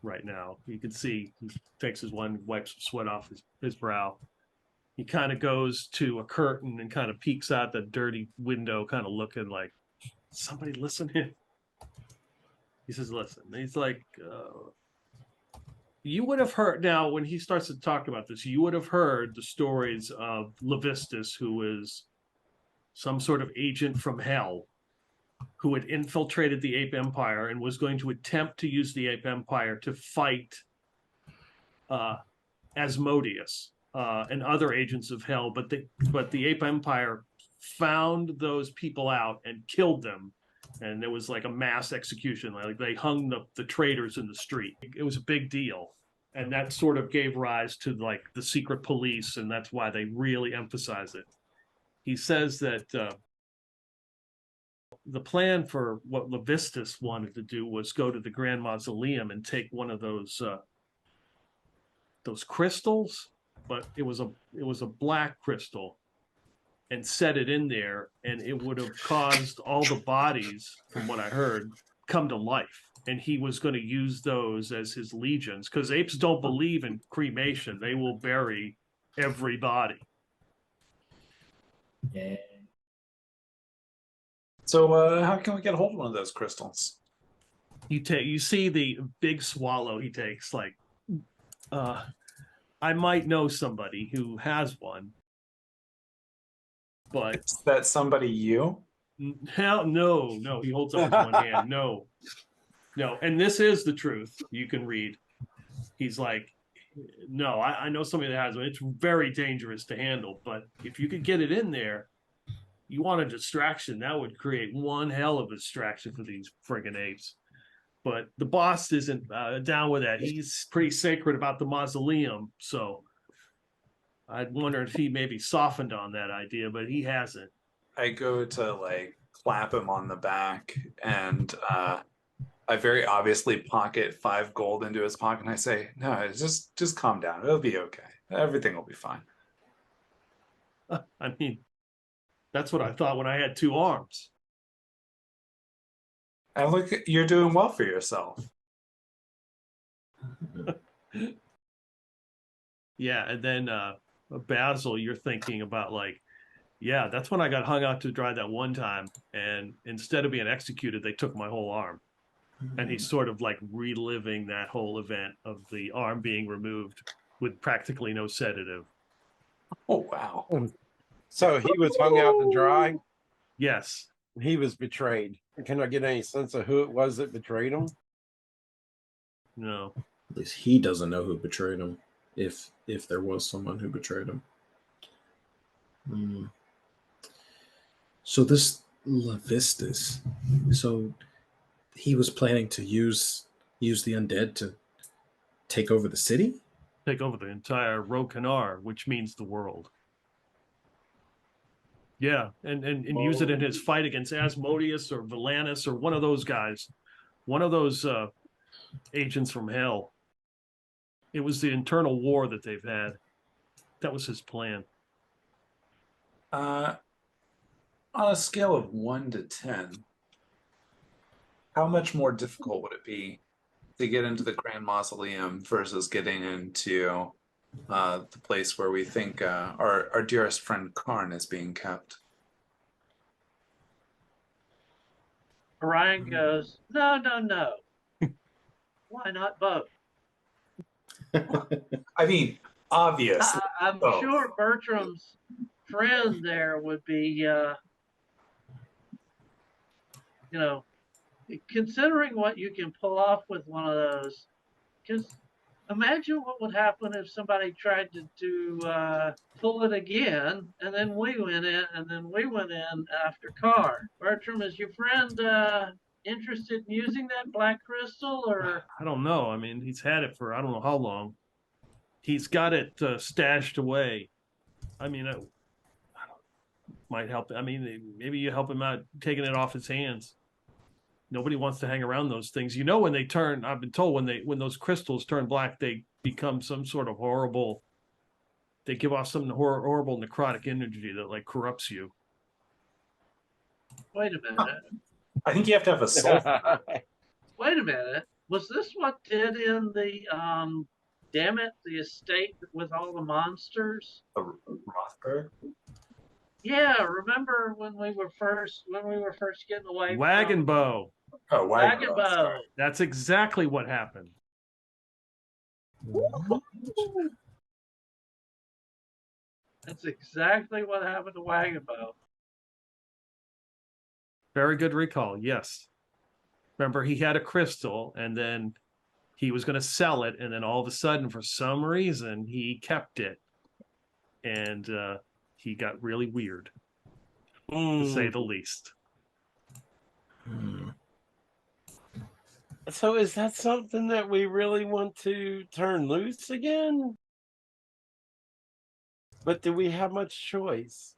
right now. You can see he takes his one, wipes some sweat off his brow. He kind of goes to a curtain and kind of peeks out the dirty window, kind of looking like, somebody listen here. He says, listen. He's like, you would have heard, now when he starts to talk about this, you would have heard the stories of Levistus, who is some sort of agent from hell, who had infiltrated the Ape Empire and was going to attempt to use the Ape Empire to fight Asmodeus and other agents of hell. But the Ape Empire found those people out and killed them. And there was like a mass execution. Like they hung the traitors in the street. It was a big deal. And that sort of gave rise to like the secret police. And that's why they really emphasize it. He says that the plan for what Levistus wanted to do was go to the Grand Mausoleum and take one of those crystals, but it was a black crystal, and set it in there, and it would have caused all the bodies, from what I heard, come to life. And he was going to use those as his legions, because apes don't believe in cremation. They will bury every body. Yeah. So how can we get a hold of one of those crystals? You see the big swallow he takes, like, I might know somebody who has one, but Is that somebody you? hell no. He holds up his one hand. No. And this is the truth. You can read. He's like, no, I know somebody that has one. It's very dangerous to handle, but if you could get it in there, you want a distraction. That would create one hell of a distraction for these friggin' apes. But the boss isn't down with that. He's pretty sacred about the mausoleum. So I'd wonder if he maybe softened on that idea, but he hasn't. I go to like clap him on the back, and I very obviously pocket 5 gold into his pocket, and I say, no, just calm down. It'll be okay. Everything will be fine. I mean, that's what I thought when I had 2 arms. And look, you're doing well for yourself. Yeah, and then Basil, you're thinking about like, yeah, that's when I got hung out to dry that one time, and instead of being executed, they took my whole arm. And he's sort of like reliving that whole event of the arm being removed with practically no sedative. Oh, wow. So he was hung out to dry. Yes. He was betrayed. Can I get any sense of who it was that betrayed him? No. At least he doesn't know who betrayed him, if there was someone who betrayed him. So this Levistus, so he was planning to use the undead to take over the city? Take over the entire Rokanar, which means the world. Yeah, and use it in his fight against Asmodeus or Valanus or one of those guys. One of those agents from hell. It was the internal war that they've had. That was his plan. On a scale of 1 to 10, how much more difficult would it be to get into the Grand Mausoleum versus getting into the place where we think our dearest friend Karn is being kept? Orion goes, no. Why not both? I mean, obviously. I'm both. sure Bertram's friend there would be, considering what you can pull off with one of those, because imagine what would happen if somebody tried to pull it again, and then we went in, after Carr. Bertram, is your friend interested in using that black crystal, or? I don't know. I mean, he's had it for I don't know how long. He's got it stashed away. I mean, it might help. I mean, maybe you help him out taking it off his hands. Nobody wants to hang around those things. When they turn, I've been told when those crystals turn black, they become some sort of horrible. They give off some horrible necrotic energy that like corrupts you. Wait a minute. I think you have to have a soul. Wait a minute. Was this what did in the damn it, the estate with all the monsters? Rothberg? Yeah, remember when we were first getting away Wagonbow. Oh, Wagonbow. That's exactly what happened. That's exactly what happened to Wagonbow. Very good recall. Yes. Remember, he had a crystal, and then he was going to sell it, and then all of a sudden, for some reason, he kept it, and he got really weird, to say the least. So is that something that we really want to turn loose again? But do we have much choice?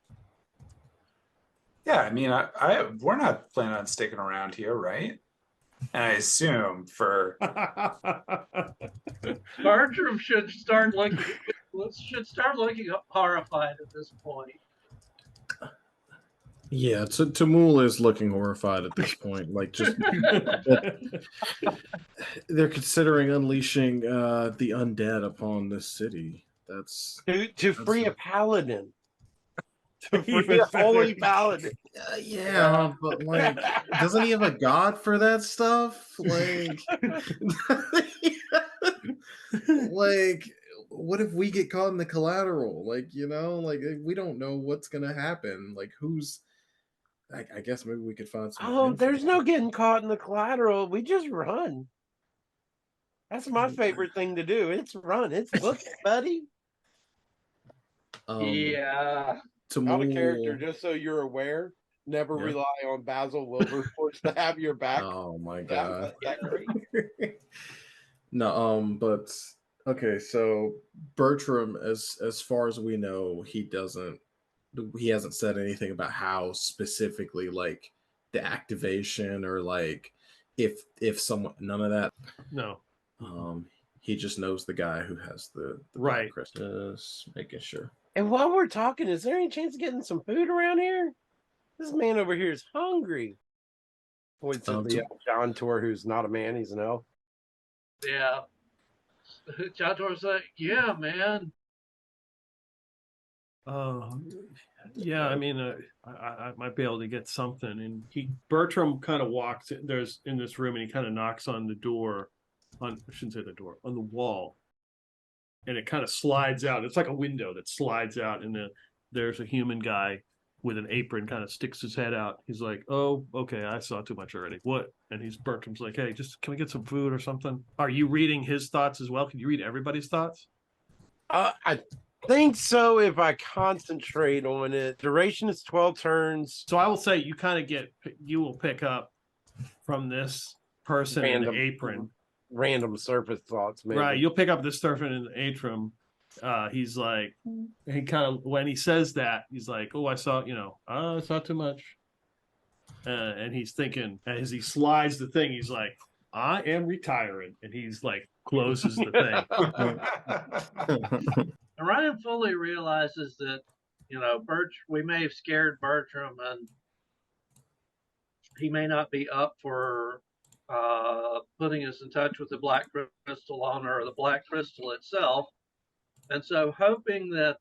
Yeah, I mean, we're not planning on sticking around here, right? And I assume for Bertram should start looking horrified at this point. Yeah, Tamul is looking horrified at this point. Like, just they're considering unleashing the undead upon this city. That's to free a paladin. To free a holy paladin. Yeah, but like, doesn't he have a god for that stuff? Like, like, what if we get caught in the collateral? Like, like we don't know what's gonna happen. Like, who's? I guess maybe we could find some. Oh, there's no getting caught in the collateral. We just run. That's my favorite thing to do. It's run. It's look, buddy. Yeah. Out of character, just so you're aware. Never rely on Basil Wilberforce to have your back. Oh my god. No, but okay, so Bertram, as far as we know, he hasn't said anything about how specifically, like the activation or like if someone, none of that. No. He just knows the guy who has the right. Just making sure. And while we're talking, is there any chance of getting some food around here? This man over here is hungry. Points at the John Tor, who's not a man, he's an elf. Yeah. John Tor's like, yeah, man. Yeah, I mean, I might be able to get something. And Bertram kind of walks in this room, and he kind of knocks on the door, I shouldn't say the door, on the wall. And it kind of slides out. It's like a window that slides out, and there's a human guy with an apron, kind of sticks his head out. He's like, "Oh, okay, I saw too much already. What?" And Bertram's like, "Hey, can we get some food or something?" Are you reading his thoughts as well? Can you read everybody's thoughts? I think so if I concentrate on it. Duration is 12 turns. So I will say you will pick up from this person in the apron. Random surface thoughts, maybe. Right, you'll pick up this surfer in the atrium. He's like, he kind of, when he says that, he's like, "Oh, I saw too much." And he's thinking, as he slides the thing, he's like, "I am retiring," and he's like, closes the thing. And Ryan fully realizes that, we may have scared Bertram, and he may not be up for putting us in touch with the black crystal owner or the black crystal itself. And so hoping that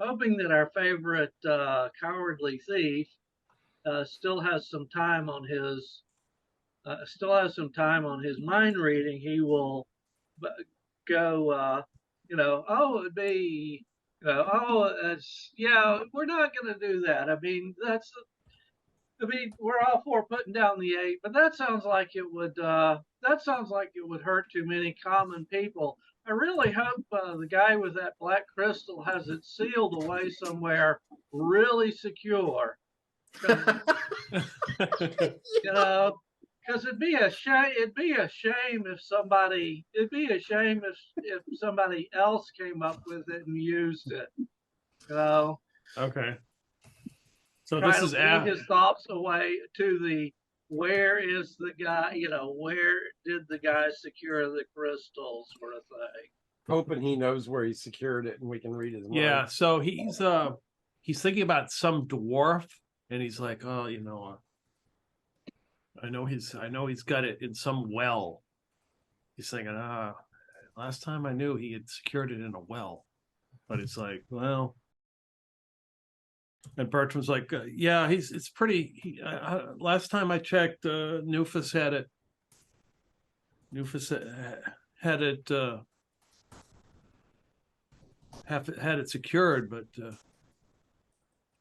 our favorite cowardly thief still has some time on his mind reading, he will go, it'd be Yeah, we're not going to do that. I mean, we're all for putting down the 8, but that sounds like it would, hurt too many common people. I really hope the guy with that black crystal has it sealed away somewhere really secure. 'Cause, you know, because it'd be a shame. It'd be a shame if somebody else came up with it and used it. You know, Okay. So try this to is lead his thoughts away to the where is the guy? Where did the guy secure the crystal, sort of thing. Hoping he knows where he secured it and we can read his mind. Yeah, so he's thinking about some dwarf, and he's like, oh, I know he's got it in some well. He's thinking, last time I knew he had secured it in a well, but it's like, well. And Bertram's like, yeah, it's pretty. Last time I checked, Nufus had it. Nufus had it. Had it secured, but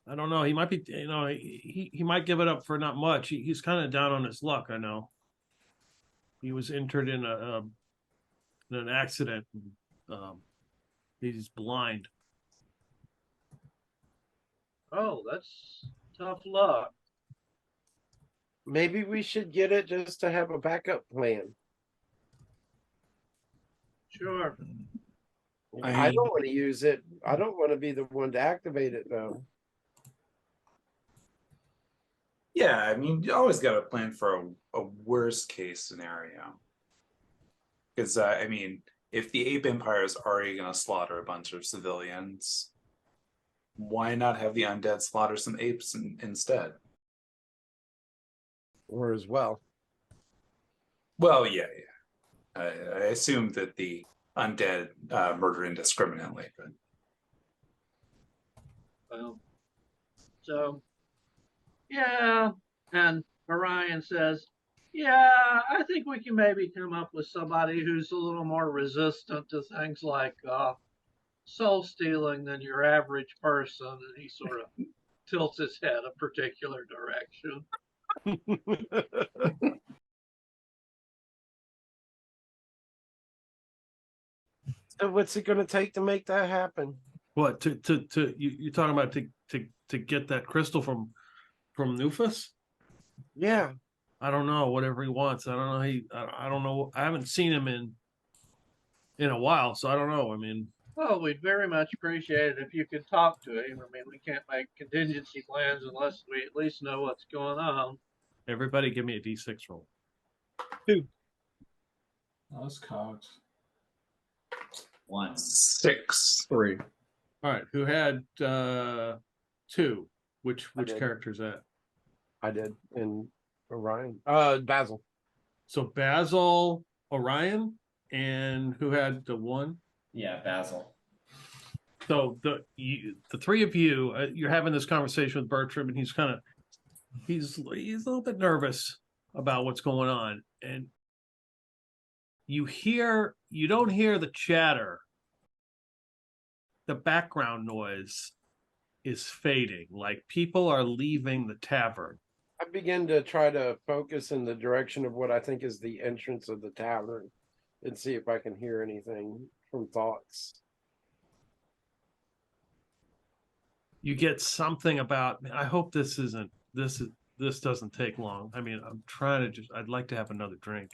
I don't know. He might be, he might give it up for not much. He's kind of down on his luck. I know. He was entered in an accident. He's blind. Oh, that's tough luck. Maybe we should get it just to have a backup plan. Sure. I don't want to use it. I don't want to be the one to activate it, though. Yeah, I mean, you always got to plan for a worst case scenario. Because, I mean, if the ape empire is already going to slaughter a bunch of civilians, why not have the undead slaughter some apes instead? Or as well. Well, yeah. I assume that the undead murder indiscriminately, but Well, so yeah, and Orion says, yeah, I think we can maybe come up with somebody who's a little more resistant to things like soul stealing than your average person. And he sort of tilts his head a particular direction. So what's it going to take to make that happen? What you're talking about to get that crystal from Nufus? Yeah. I don't know. Whatever he wants. I don't know. I don't know. I haven't seen him in a while, so I don't know. I mean, well, we'd very much appreciate it if you could talk to him. I mean, we can't make contingency plans unless we at least know what's going on. Everybody, give me a D6 roll. 2. That was cocked. 1. 6. 3. All right, who had 2? Which character is that? I did. And Orion. Basil. So Basil, Orion, and who had the 1? Yeah, Basil. So the three of you, you're having this conversation with Bertram, and he's a little bit nervous about what's going on, and you don't hear the chatter. The background noise is fading, like people are leaving the tavern. I begin to try to focus in the direction of what I think is the entrance of the tavern and see if I can hear anything from thoughts. You get something about, I hope this doesn't take long. I mean, I'd like to have another drink.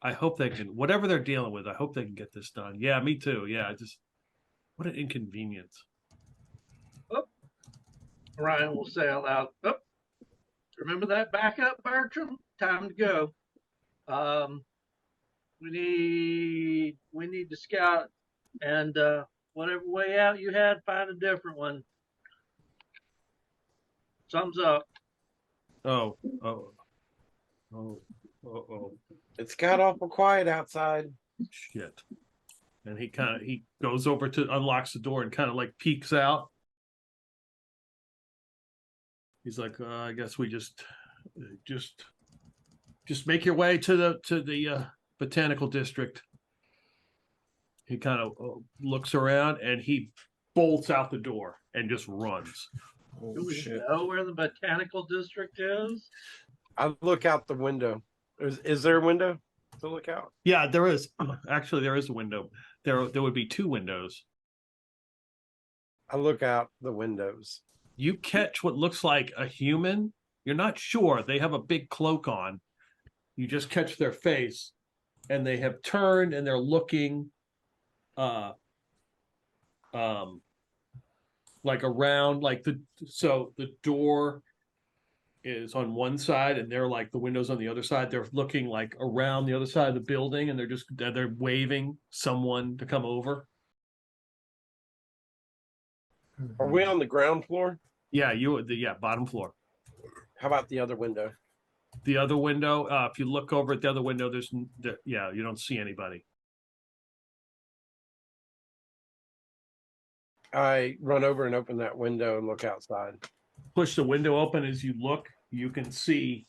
I hope they can, whatever they're dealing with, I hope they can get this done. Yeah, me too. Yeah, what an inconvenience. Oh, Ryan will say out loud, oh, remember that backup, Bertram? Time to go. We need to scout, and whatever way out you had, find a different one. Thumbs up. Oh. It's got awful quiet outside. Shit. And he goes over to unlocks the door and kind of like peeks out. He's like, I guess we just make your way to the botanical district. He kind of looks around and he bolts out the door and just runs. Oh Do we shit! know where the botanical district is? I look out the window. Is there a window to look out? Yeah, there is. Actually, there is a window. There would be 2 windows. I look out the windows. You catch what looks like a human. You're not sure. They have a big cloak on. You just catch their face, and they have turned and they're looking like around, like the door is on one side and they're like the windows on the other side. They're looking like around the other side of the building, and they're waving someone to come over. Are we on the ground floor? Yeah, bottom floor. How about the other window? The other window, if you look over at the other window, you don't see anybody. I run over and open that window and look outside. Push the window open. As you look, you can see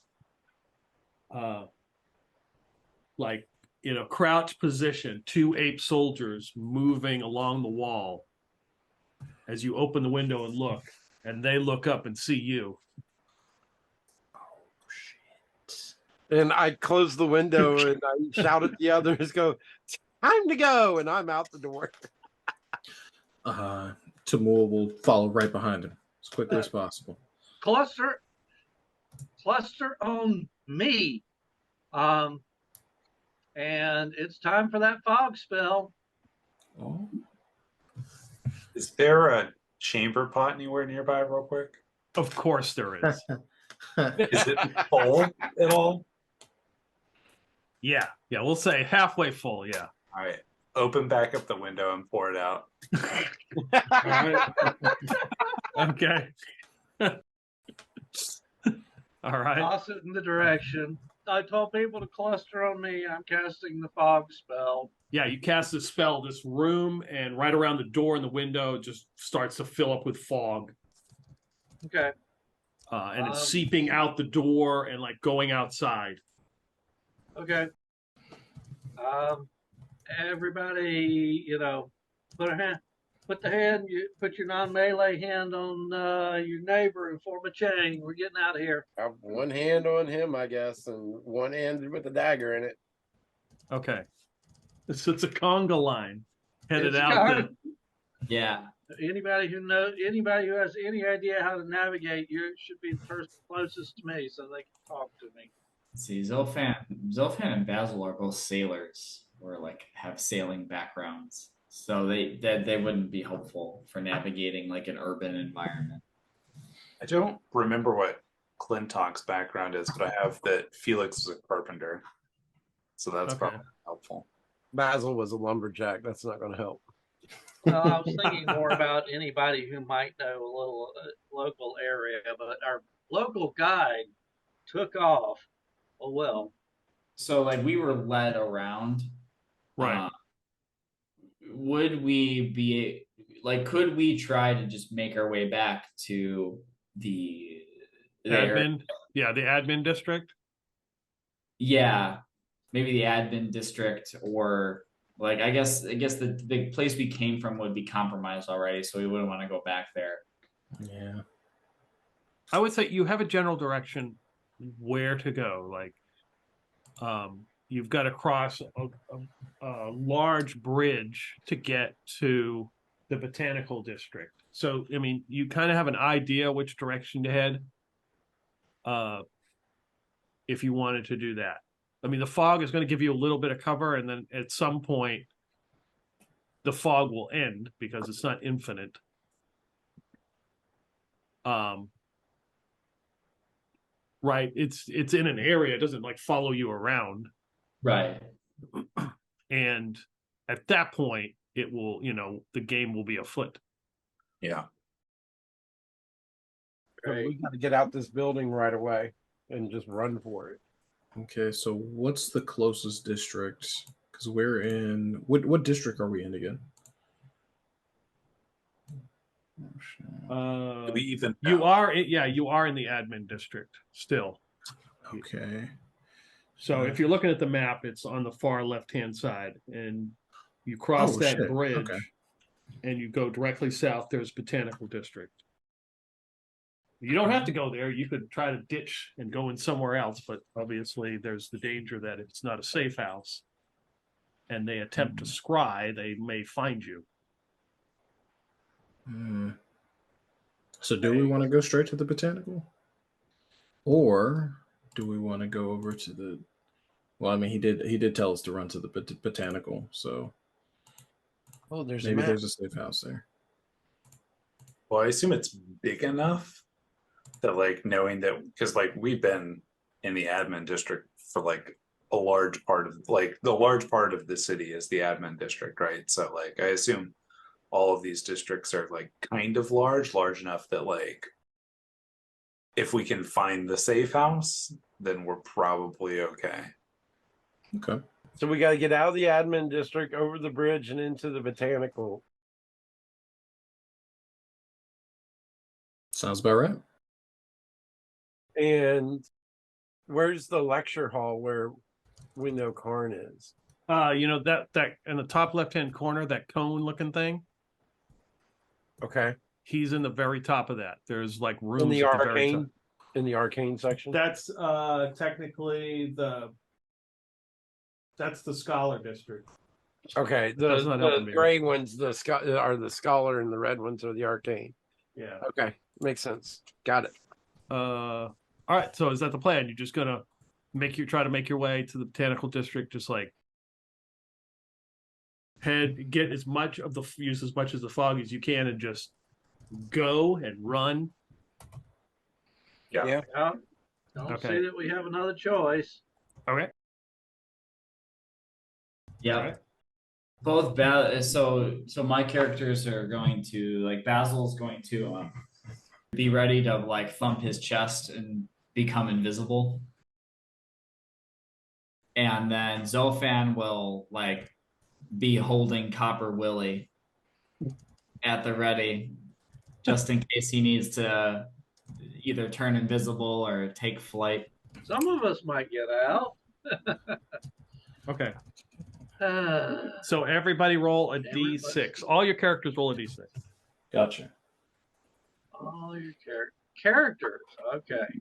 like in a crouched position, 2 ape soldiers moving along the wall. As you open the window and look, and they look up and see you. And I close the window and I shout at the others, go, time to go. And I'm out the door. Tamul will follow right behind him as quickly as possible. Cluster on me. And it's time for that fog spell. Oh. Is there a chamber pot anywhere nearby, real quick? Of course there is. Is it full at all? Yeah, we'll say halfway full. Yeah. All right. Open back up the window and pour it out. All right. Okay. All right. Toss it in the direction. I told people to cluster on me. I'm casting the fog spell. Yeah, you cast a spell. This room and right around the door and the window just starts to fill up with fog. Okay. And it's seeping out the door and like going outside. Okay. Everybody, put your non-melee hand on your neighbor and form a chain. We're getting out of here. I have one hand on him, I guess, and one hand with the dagger in it. Okay. So it's a conga line headed It's out. Yeah. Anybody who has any idea how to navigate, you should be the person closest to me so they can talk to me. See, Zolfan and Basil are both sailors, or like have sailing backgrounds, so they wouldn't be helpful for navigating like an urban environment. I don't remember what Clintock's background is, but I have that Felix is a carpenter, so that's Okay. probably helpful. Basil was a lumberjack. That's not going to help. Well, I was thinking more about anybody who might know a little local area, but our local guide took off. Oh, well. So like we were led around. Right. Would we be like, could we try to just make our way back to the Admin? Yeah, the admin district. Yeah, maybe the admin district, or like I guess the place we came from would be compromised already, so we wouldn't want to go back there. Yeah. I would say you have a general direction where to go. Like, you've got to cross a large bridge to get to the botanical district. So, I mean, you kind of have an idea which direction to head. If you wanted to do that. I mean, the fog is going to give you a little bit of cover, and then at some point, the fog will end because it's not infinite. Right. It's in an area. It doesn't like follow you around. Right. And at that point, it will, the game will be afoot. Yeah. Right. We got to get out this building right away and just run for it. Okay, so what's the closest district? Because we're in what district are we in again? Do we even You know? are in the admin district still. Okay. So if you're looking at the map, it's on the far left-hand side, and you cross that bridge. Okay. and you go directly south, there's Botanical District. You don't have to go there. You could try to ditch and go in somewhere else, but obviously there's the danger that if it's not a safe house and they attempt to scry, they may find you. So do we want to go straight to the Botanical? Or do we want to go over to the... Well, I mean, he did tell us to run to the Botanical, so there's maybe a map. there's a safe house there. Well, I assume it's big enough that, like, knowing that, because, like, we've been in the admin district for, like, a large part of, like, the large part of the city is the admin district, right? So, like, I assume all of these districts are, like, kind of large enough that, like, if we can find the safe house, then we're probably okay. Okay. So we got to get out of the admin district, over the bridge, and into the Botanical. Sounds about right. And where's the lecture hall where we know Karn is? You know, that in the top left-hand corner, that cone-looking thing, Okay. he's in the very top of that. There's like rooms In the at the very top. arcane, in the arcane section. That's technically that's the scholar district. Okay. That's not helping The me. gray ones, are the scholar, and the red ones are the arcane. Yeah. Okay, makes sense. Got it. All right. So is that the plan? You're just gonna try to make your way to the Botanical District, just like get as much of use as much of the fog as you can, and just go and run. Yeah. Yeah. Don't Okay. say that we have another choice. Okay. Yeah. Alright. Both so my characters are going to, like, Basil's going to be ready to, like, thump his chest and become invisible. And then Zofan will, like, be holding Copper Willie at the ready, just in case he needs to either turn invisible or take flight. Some of us might get out. Okay. So everybody roll a Everybody. d6. All your characters roll a d6. Gotcha. All your characters. Okay.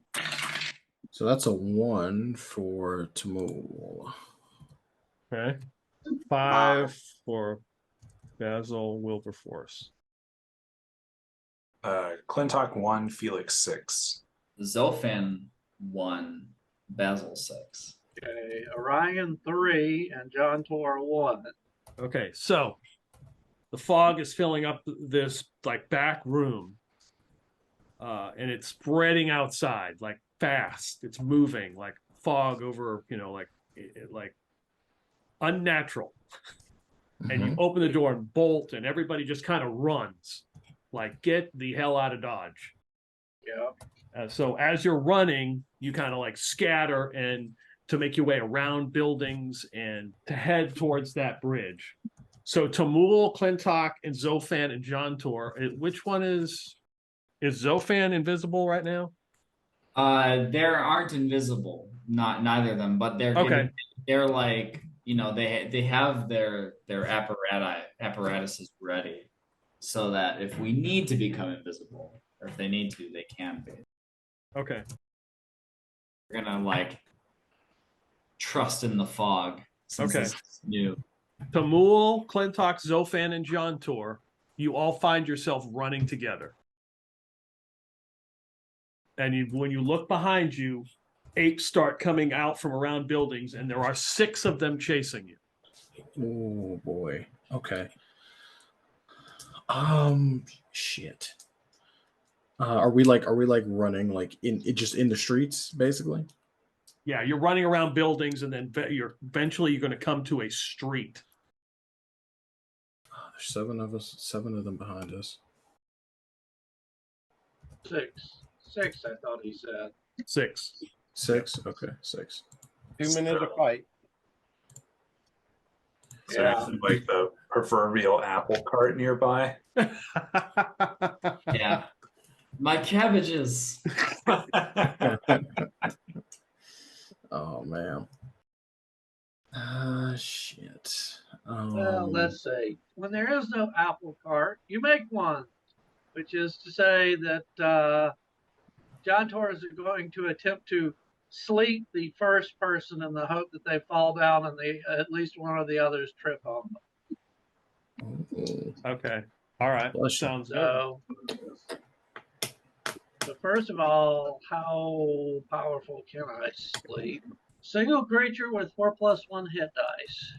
So that's a 1 for Tamul. Okay. 5 for Basil Wilberforce. Clintock 1, Felix 6. Zofan 1, Basil 6. Okay. Orion 3 and John Tor 1. Okay, so the fog is filling up this like back room, and it's spreading outside like fast. It's moving like fog over, like unnatural. And you open the door and bolt, and everybody just kind of runs, like get the hell out of Dodge. Yeah. So as you're running, you kind of like scatter and to make your way around buildings and to head towards that bridge. So Tamul, Clintock, and Zofan and John Tor, which one is Zofan invisible right now? They aren't invisible, neither of them, but they're Okay. they're like, they have their apparatuses ready, so that if we need to become invisible, or if they need to, they can be. Okay. We're gonna like trust in the fog. Since Okay. this is new. Tamul, Clintock, Zofan, and John Tor, you all find yourself running together. And when you look behind you, apes start coming out from around buildings, and there are 6 of them chasing you. Oh boy. Okay. Shit. Are we running like just in the streets basically? Yeah, you're running around buildings, and then eventually you're going to come to a street. There's 7 of us, 7 of them behind us. 6, I thought he said. 6. 6? Okay, 6. 2 minutes to fight. So like the proverbial apple cart nearby. Yeah, my cabbages. Oh man. Shit. Well, let's see. When there is no apple cart, you make one, which is to say that John Torres is going to attempt to sleep the first person in the hope that they fall down and at least one of the others trip on them. Okay. All right. Bless you. Sounds good. So first of all, how powerful can I sleep? Single creature with 4+1 hit dice,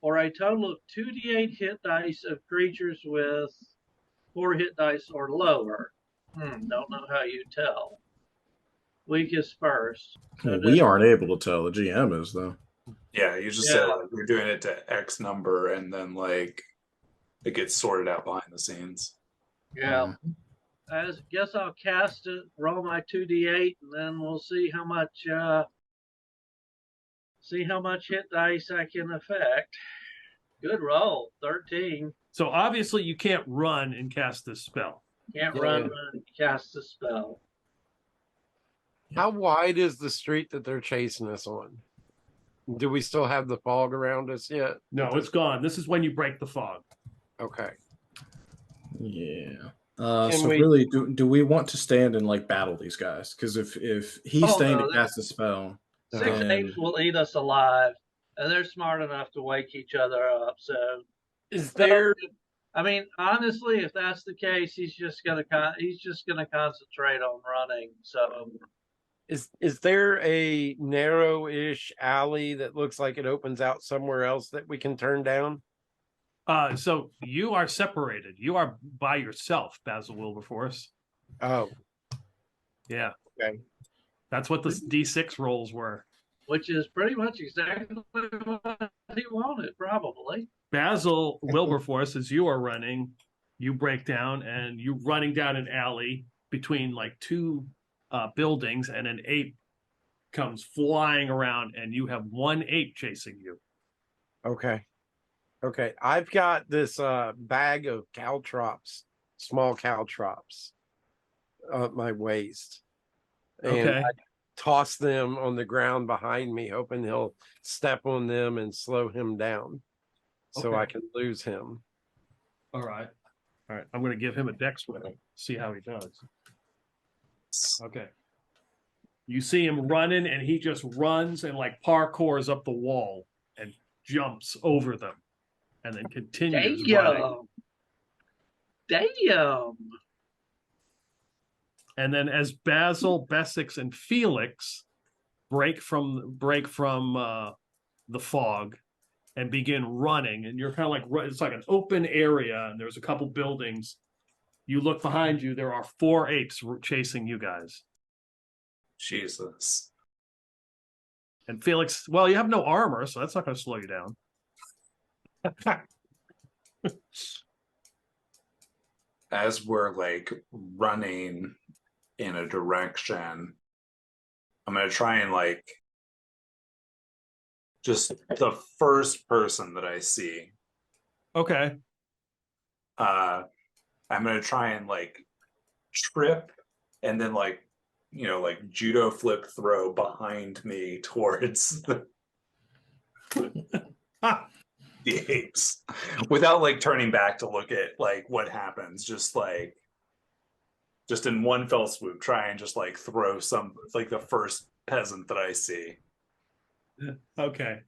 or a total of 2d8 hit dice of creatures with 4 hit dice or lower. Don't know how you tell. Weakest first. So We aren't able to tell. The GM is though. Yeah, you just said like you're doing it to X number, and then like it gets sorted out behind the scenes. Yeah. I guess I'll cast it, roll my 2d8, and then we'll see how much hit dice I can affect. Good roll, 13. So obviously you can't run and cast this spell. Can't run and cast the spell. How wide is the street that they're chasing us on? Do we still have the fog around us yet? No, it's gone. This is when you break the fog. Okay. Yeah. Can So we- really, do we want to stand and like battle these guys? Because if he's staying no, to cast the spell, 6 then- apes will eat us alive, and they're smart enough to wake each other up. So, Is there I mean, honestly, if that's the case, he's just gonna concentrate on running. So, is there a narrow-ish alley that looks like it opens out somewhere else that we can turn down? So you are separated. You are by yourself, Basil Wilberforce. Oh, Yeah. okay. That's what the D6 rolls were. which is pretty much exactly what he wanted, probably. Basil Wilberforce, as you are running, you break down and you're running down an alley between like two buildings, and an ape comes flying around, and you have one ape chasing you. Okay. I've got this bag of caltrops, small caltrops, up my waist. And Okay. I toss them on the ground behind me, hoping he'll step on them and slow him down so Okay. I can lose him. All right. I'm going to give him a dex roll. See how he does. Okay. You see him running, and he just runs and like parkours up the wall and jumps over them, and then continues running. Damn. And then as Basil, Besix, and Felix break from the fog and begin running, and you're kind of like, it's like an open area, and there's a couple buildings. You look behind you, there are 4 apes chasing you guys. Jesus. And Felix, well, you have no armor, so that's not going to slow you down. As we're like running in a direction, I'm gonna try and like just the first person that I see, Okay. I'm gonna try and like trip and then like, you know, like judo flip throw behind me towards the apes without like turning back to look at like what happens. Just in one fell swoop, try and just like throw some like the first peasant that I see. Okay.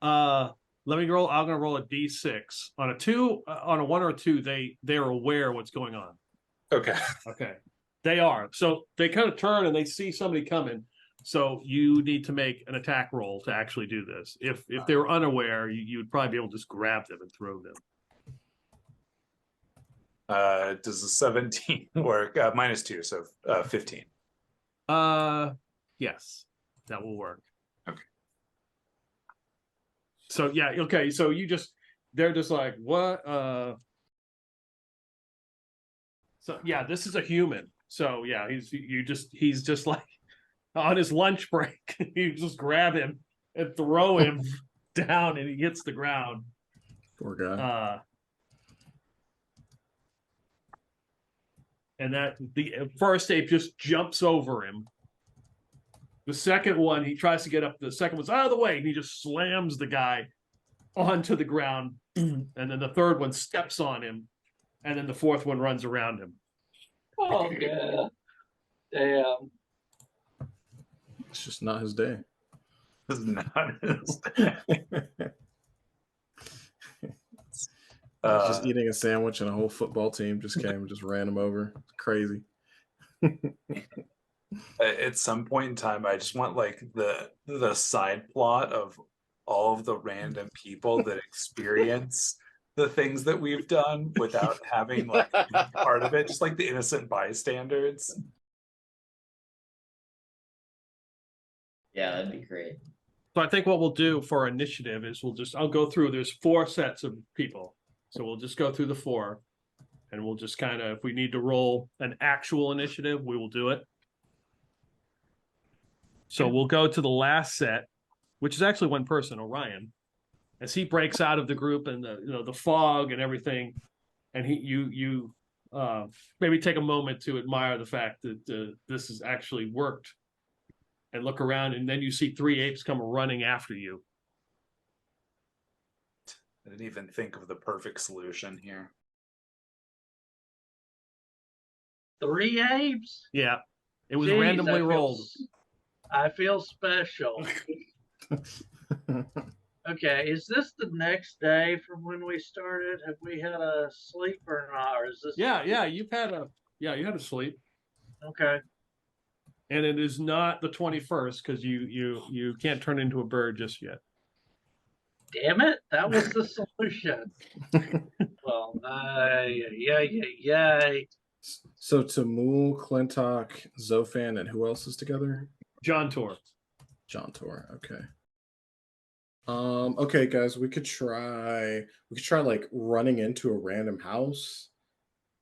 Let me roll. I'm going to roll a D6 on a 2, on a 1 or a 2. They're aware what's going on. Okay. Okay. They are. So they kind of turn and they see somebody coming. So you need to make an attack roll to actually do this. If they were unaware, you would probably be able to just grab them and throw them. Does the 17 work? -2, so 15. Yes, that will work. Okay. So yeah, okay. So they're just like, what? So yeah, this is a human. So yeah, he's just like on his lunch break. You just grab him and throw him down, and he hits the ground. Poor guy. And that the first ape just jumps over him. The second one, he tries to get up. The second one's out of the way, and he just slams the guy onto the ground, and then the third one steps on him, and then the fourth one runs around him. Oh yeah. Damn. It's just not his day. This is not his. He's just eating a sandwich, and a whole football team just came and just ran him over. It's crazy. At some point in time, I just want like the side plot of all of the random people that experience the things that we've done without having like any part of it, just like the innocent bystanders. Yeah, that'd be great. So I think what we'll do for our initiative is I'll go through, there's 4 sets of people. So we'll just go through the 4, and we'll just kind of, if we need to roll an actual initiative, we will do it. So we'll go to the last set, which is actually one person, Orion, as he breaks out of the group and the fog and everything, and you maybe take a moment to admire the fact that this has actually worked, and look around, and then you see 3 apes come running after you. I didn't even think of the perfect solution here. 3 apes? Yeah, it was Jeez, randomly rolled. I feel special. Okay, is this the next day from when we started? Have we had a sleep or not? Or is this? Yeah, you had a sleep, Okay. and it is not the 21st because you can't turn into a bird just yet. Damn it! That was the solution. Well, yay. So Tamul, Clintock, Zofan, and who else is together? John Tor. John Tor. Okay. Okay, guys, we could try like running into a random house,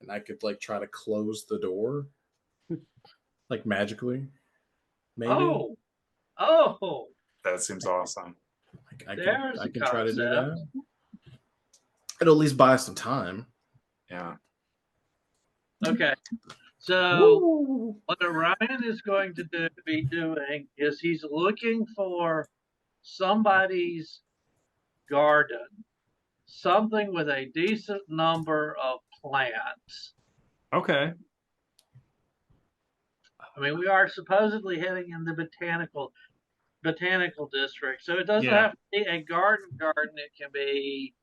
and I could like try to close the door, like magically. Maybe. Oh. That seems awesome. I There's can a try to do that. concept. It'll at least buy some time. Yeah. Okay. So what Orion is going to be doing is he's looking for somebody's garden, something with a decent number of plants. Okay. I mean, we are supposedly heading in the botanical district, so it doesn't Yeah. have to be a garden. It can be,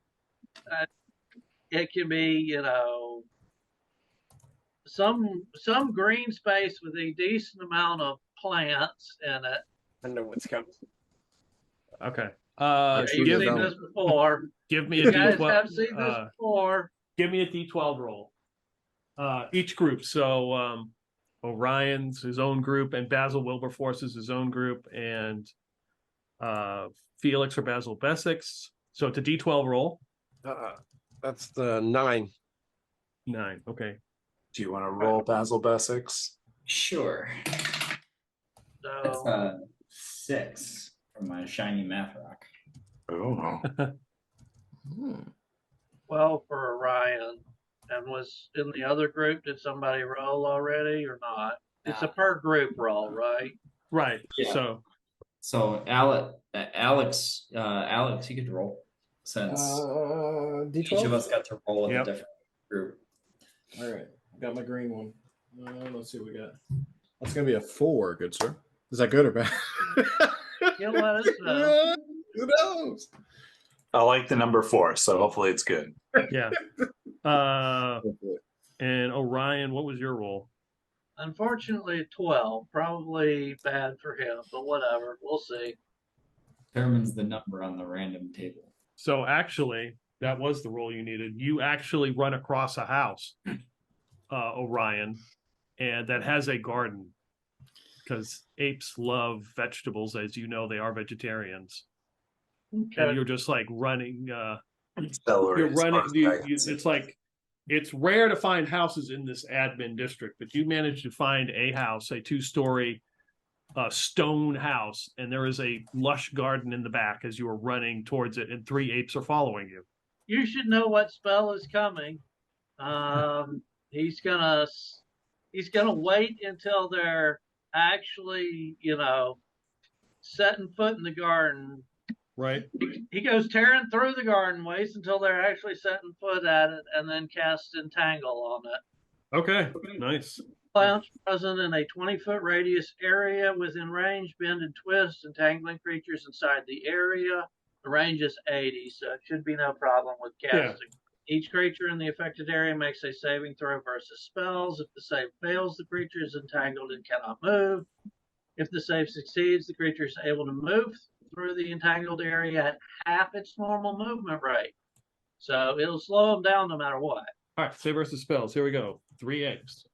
some green space with a decent amount of plants in it. I know what's coming. Okay. You've give seen them- this before. Give me a You guys D12. have seen this before. Give me a D12 roll. Each group. So Orion's his own group, and Basil Wilberforce is his own group, and Felix or Basil Bessex. So it's a D12 roll. That's the 9. 9. Okay. Do you want to roll Basil Bessex? Sure. That's So 6 from my shiny math rock. Oh. Hmm. 12 for Orion. And was in the other group, did somebody roll already or not? It's a per group roll, right? Right. Yeah. So Alex, you get to roll since D12? each of us got to roll with Yep. a different group. All right, I got my green one. Let's see what we got. That's gonna be a 4, good sir. Is that good or bad? You'll let us know. Who knows? I like the number 4, so hopefully it's good. Yeah. And Orion, what was your roll? Unfortunately, 12. Probably bad for him, but whatever. We'll see. Determines the number on the random table. So actually, that was the roll you needed. You actually run across a house, Orion, and that has a garden, because apes love vegetables, as you know, they are vegetarians. Okay. And you're just like running. Celery, You're as far running. as I can see. It's like, it's rare to find houses in this admin district, but you managed to find a house, a 2-story stone house, and there is a lush garden in the back as you are running towards it, and 3 apes are following you. You should know what spell is coming. He's gonna wait until they're actually, setting foot in the garden right? He goes tearing through the garden, waits until they're actually setting foot at it, and then casts Entangle on it. Okay, nice. Plants present in a 20-foot radius area within range bend and twist, entangling creatures inside the area. The range is 80, so it should be no problem with casting. Yeah. Each creature in the affected area makes a saving throw versus spells. If the save fails, the creature is entangled and cannot move. If the save succeeds, the creature is able to move through the entangled area at half its normal movement rate. So it'll slow them down no matter what. All right, save versus spells. Here we go. 3 eggs.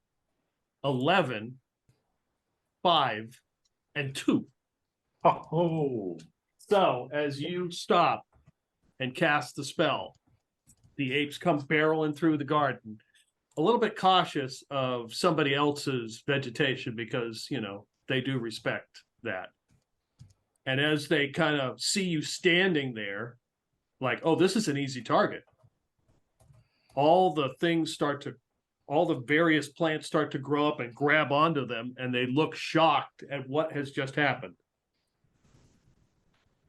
11, 5, and 2. Oh. So as you stop and cast the spell, the apes come barreling through the garden, a little bit cautious of somebody else's vegetation because, you know, they do respect that. And as they kind of see you standing there, like, oh, this is an easy target. All the various plants start to grow up and grab onto them, and they look shocked at what has just happened.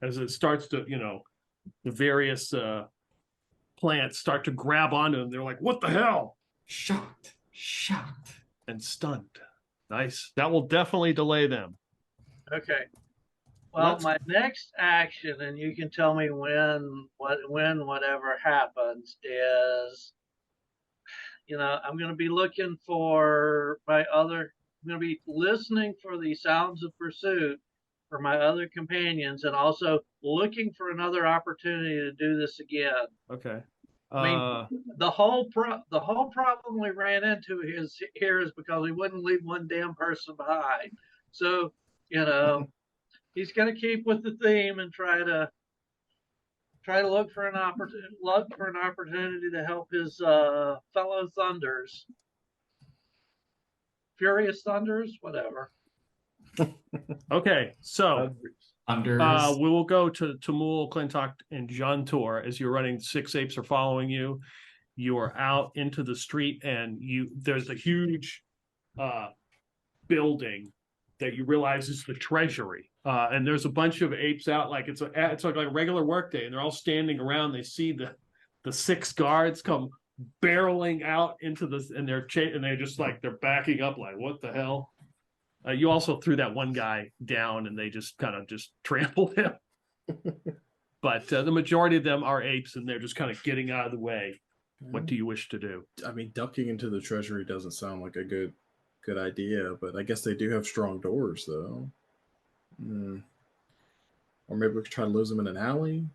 As it starts to, you know, the various plants start to grab onto them. They're like, what the hell? Shocked. And stunned. Nice. That will definitely delay them. Okay. Well, my next action, and you can tell me when whatever happens, is, you know, I'm going to be looking for I'm going to be listening for the sounds of pursuit for my other companions, and also looking for another opportunity to do this again. Okay. I mean, the whole problem we ran into here is because we wouldn't leave one damn person behind. So, you know, he's going to keep with the theme and try to look for an opportunity to help his fellow Thunders, Furious Thunders, whatever. Okay, so Thunders. we will go to Tamul, Clintock, and Jantor. As you're running, 6 apes are following you. You are out into the street, and there's a huge building that you realize is the treasury. And there's a bunch of apes out, like it's like a regular workday, and they're all standing around. They see the 6 guards come barreling out into this, and they're just like, they're backing up, like, what the hell? You also threw that one guy down, and they just kind of just trampled him. But the majority of them are apes, and they're just kind of getting out of the way. What do you wish to do? I mean, ducking into the treasury doesn't sound like a good idea, but I guess they do have strong doors, though. Or maybe we could try to lose them in an alley.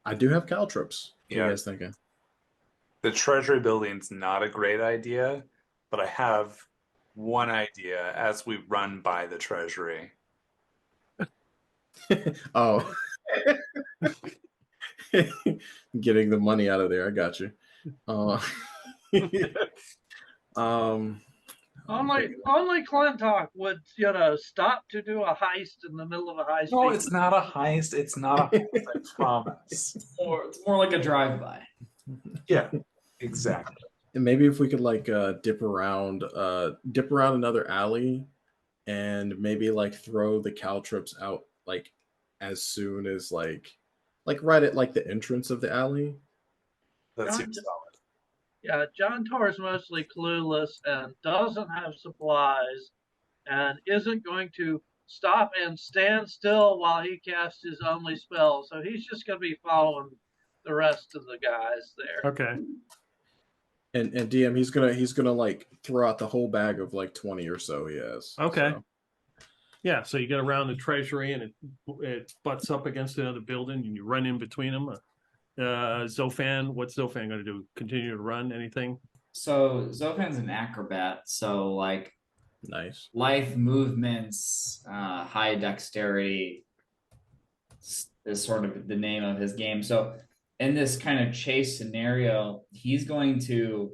I do have caltrops. What are you guys thinking? The treasury building's not a great idea, but I have one idea as we run by the treasury. Oh. Getting the money out of there. I got you. Only Clintock would, you know, stop to do a heist in the middle of a heist. No, it's not a heist. It's not a heist, I promise. It's more like a drive-by. Yeah, exactly. And maybe if we could like dip around another alley, and maybe like throw the caltrops out like as soon as like right at like the entrance of the alley. That seems solid. Yeah, John Tor is mostly clueless and doesn't have supplies, and isn't going to stop and stand still while he casts his only spell. So he's just going to be following the rest of the guys there. Okay. And DM, he's gonna like throw out the whole bag of like 20 or so he has. Okay. So. Yeah, so you get around the treasury, and it butts up against another building, and you run in between them. Zofan, what's Zofan going to do? Continue to run? Anything? So Zofan's an acrobat, so like Nice. life movements, high dexterity is sort of the name of his game. So in this kind of chase scenario, he's going to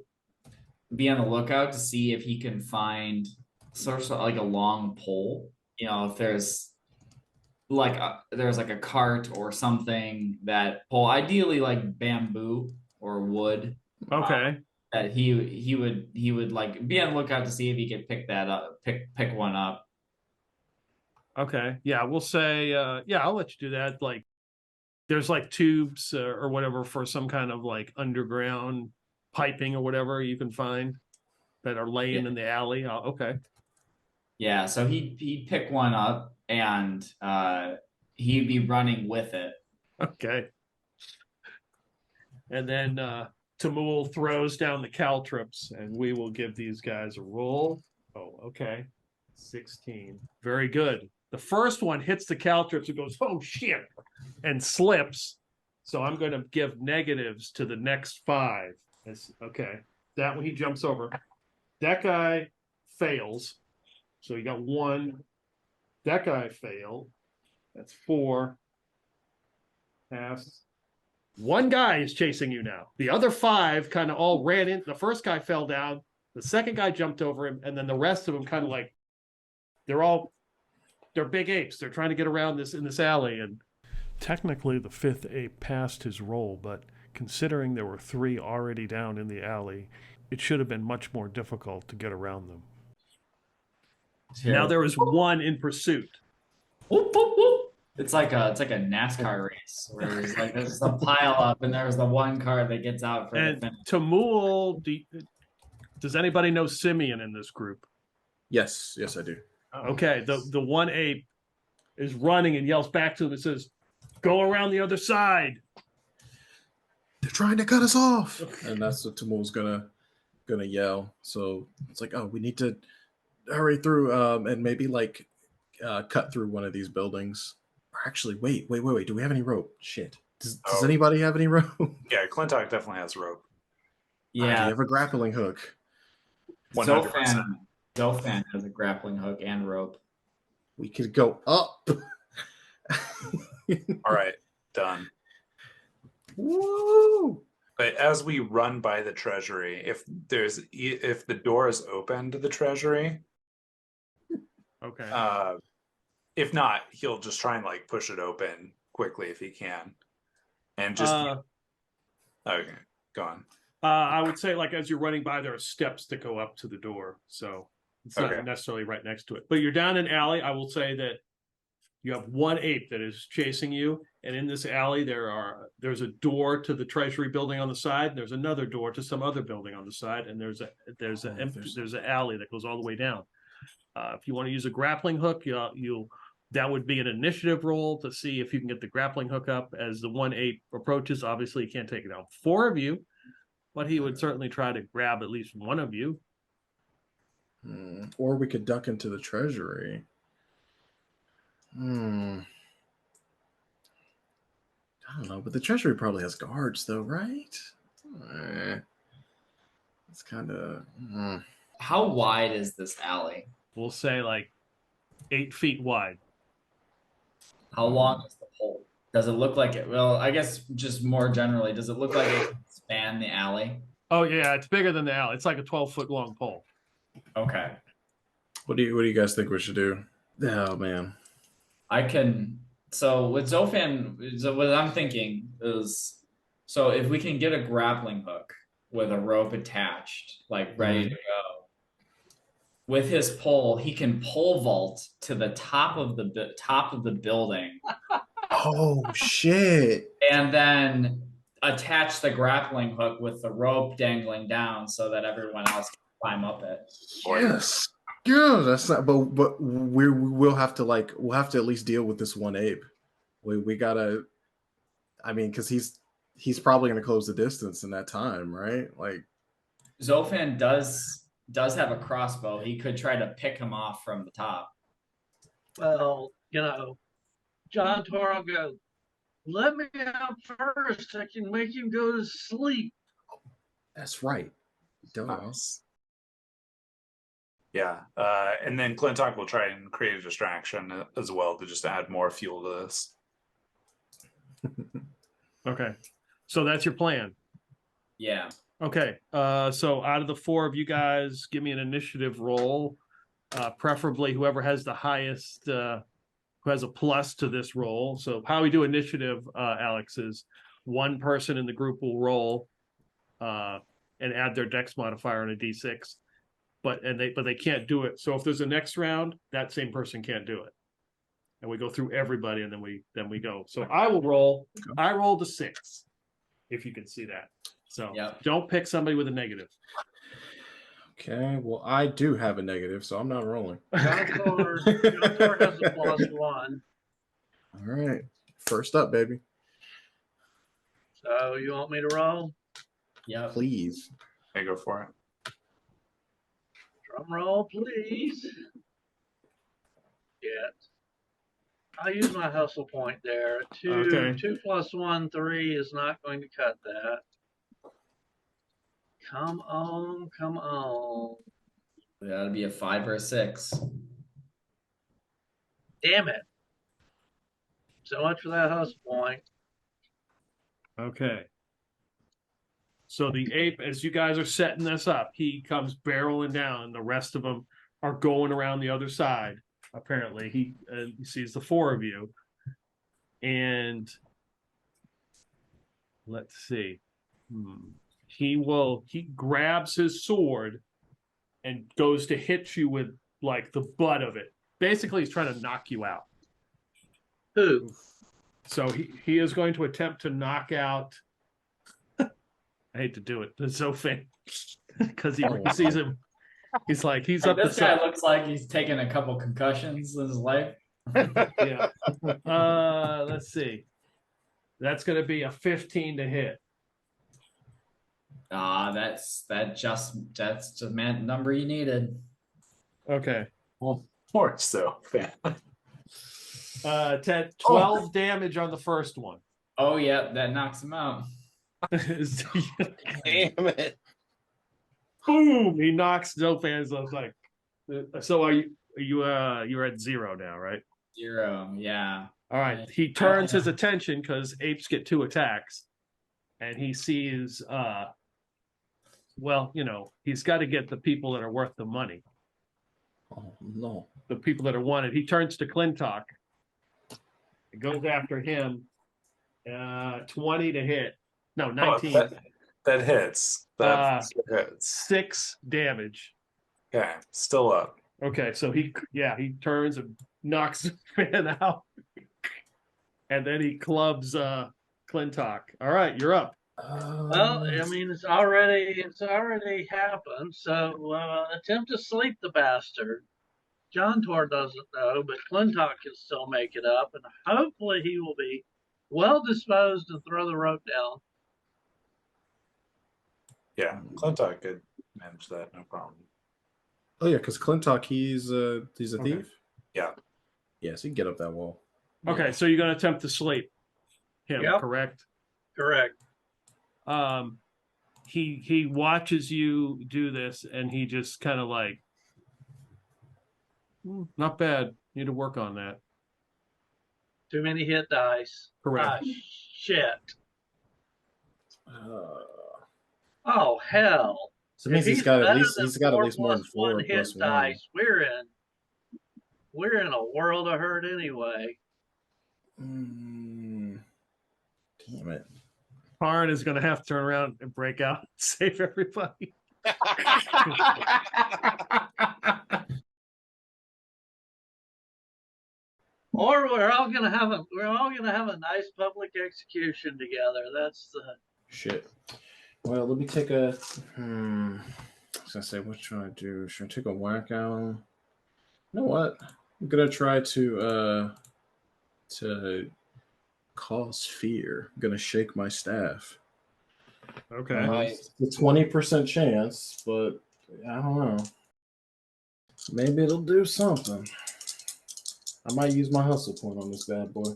be on the lookout to see if he can find sort of like a long pole. You know, if there's like a cart or something that pole, ideally like bamboo or wood. Okay. That he would like be on the lookout to see if he could pick that up, pick one up. Okay. Yeah, we'll say, I'll let you do that. Like, there's like tubes or whatever for some kind of like underground piping or whatever you can find that are laying in the alley. Okay. Yeah, so he'd pick one up and he'd be running with it. Okay. And then Tamul throws down the caltrops, and we will give these guys a roll. Oh, okay. 16. Very good. The first one hits the caltrops and goes, oh shit, and slips. So I'm going to give negatives to the next 5. Okay. That one he jumps over. That guy fails. So you got 1. That guy failed. That's 4. Pass. 1 guy is chasing you now. The other 5 kind of all ran in. The first guy fell down. The second guy jumped over him. And then the rest of them kind of like, they're big apes. They're trying to get around in this alley. And Technically, the 5th ape passed his roll, but considering there were 3 already down in the alley, it should have been much more difficult to get around them. now there is 1 in pursuit. Whoop, whoop, whoop. It's like a NASCAR race where there's a pile up and there's the one car that gets out for the And finish. Tamul, does anybody know Simeon in this group? Yes, I do. Okay, the 1 ape is running and yells back to him and says, go around the other side. They're trying to cut us off. And that's what Tamul's gonna yell. So it's like, oh, we need to hurry through and maybe like cut through one of these buildings. Or actually, wait. Do we have any rope? Shit. Does anybody have any rope? Yeah, Clintock definitely has rope. Do you Yeah, have a grappling hook? 100%. Zofan has a grappling hook and rope. We could go up. All right, done. Woo! But as we run by the treasury, if the door is open to the treasury, Okay. if not, he'll just try and like push it open quickly if he can, and just okay, go on. I would say, like, as you're running by, there are steps that go up to the door. So it's Okay. not necessarily right next to it. But you're down an alley. I will say that you have 1 ape that is chasing you. And in this alley, there's a door to the treasury building on the side. And there's another door to some other building on the side. And there's an alley that goes all the way down. If you want to use a grappling hook, that would be an initiative roll to see if you can get the grappling hook up as the 1 ape approaches. Obviously, you can't take it out 4 of you, but he would certainly try to grab at least 1 of you. Or we could duck into the treasury. I don't know, but the treasury probably has guards, though, right? It's kind of. How wide is this alley? We'll say like 8 feet wide. How long is the pole? Does it look like it? Well, I guess just more generally, does it look like it can span the alley? Oh yeah, it's bigger than the alley. It's like a 12-foot long pole. Okay. What do you guys think we should do? Oh man. So with Zofan, what I'm thinking is, so if we can get a grappling hook with a rope attached, like ready to go, with his pole, he can pole vault to the top of the building. Oh shit! And then attach the grappling hook with the rope dangling down so that everyone else can climb up it. Yes. Yeah, that's not. But we'll have to at least deal with this 1 ape. We gotta. I mean, because he's probably gonna close the distance in that time, right? Like Zofan does have a crossbow. He could try to pick him off from the top. Well, John Toro goes, let me out first. I can make him go to sleep. that's right. Dumbass. Yeah, and then Clintock will try and create a distraction as well to just add more fuel to this. Okay. So that's your plan. Yeah. Okay. So out of the 4 of you guys, give me an initiative roll. Preferably whoever has the highest, who has a plus to this roll. So how we do initiative, Alex, is 1 person in the group will roll and add their dex modifier on a d6. But they can't do it. So if there's a next round, that same person can't do it. and we go through everybody, and then we go. So I will roll. I rolled a 6, if you can see that. So Yep. don't pick somebody with a negative. Okay, well, I do have a negative, so I'm not rolling. John Tor has a +1. All right, first up, baby. So you want me to roll? Yep. Please. I go for it. Drum roll, please. Yet. I'll use my hustle point there. 2 Okay. 2 + 1, 3 is not going to cut that. Come on, come on. That'll be a 5 or a 6. Damn it. So much for that hustle point. Okay. So the ape, as you guys are setting this up, he comes barreling down, and the rest of them are going around the other side. Apparently, he sees the 4 of you, and let's see. He grabs his sword and goes to hit you with like the butt of it. Basically, he's trying to knock you out. Who? So he is going to attempt to knock out. I hate to do it, the Zofan, because he sees him. He's like, he's up This the guy side. looks like he's taken a couple concussions in his life. Yeah. Let's see. That's going to be a 15 to hit. That's the number you needed. Okay. Well, more so, fan. 12 damage on the first one. Oh yeah, that knocks him out. Damn it. Boom! He knocks Zofan's off. Like, so you're at 0 now, right? 0, yeah. All right. He turns his attention because apes get 2 attacks, and he sees well, he's got to get the people that are worth the money. Oh no. The people that are wanted. He turns to Clintock. It goes after him. 20 to hit. No, 19. That hits. That hits. 6 damage. Okay, still up. Okay, so he turns and knocks the fan out. And then he clubs Clintock. All right, you're up. Well, I mean, it's already happened. So attempt to sleep the bastard. John Tor doesn't know, but Clintock can still make it up, and hopefully he will be well disposed and throw the rope down. Yeah, Clintock could manage that, no problem. Oh yeah, because Clintock, he's a thief. Yeah. Yes, he can get up that wall. Okay, so you're going to attempt to sleep him, Yep. correct? Correct. He watches you do this, and he just kind of like, not bad. Need to work on that. Too many hit dice. Correct. Ah, shit. Oh hell. So it means If he's got better at least than he's got at least more than 4 1 hit plus 1. dice, we're in a world of hurt anyway. Damn it. Karn is going to have to turn around and break out and save everybody. Or we're all gonna have a nice public execution together. That's the Shit. Well, let me take a. I was gonna say, what should I do? Should I take a whack out? You know what? I'm gonna try to cause fear. I'm gonna shake my staff. Okay. It's a 20% chance, but I don't know. Maybe it'll do something. I might use my hustle point on this bad boy.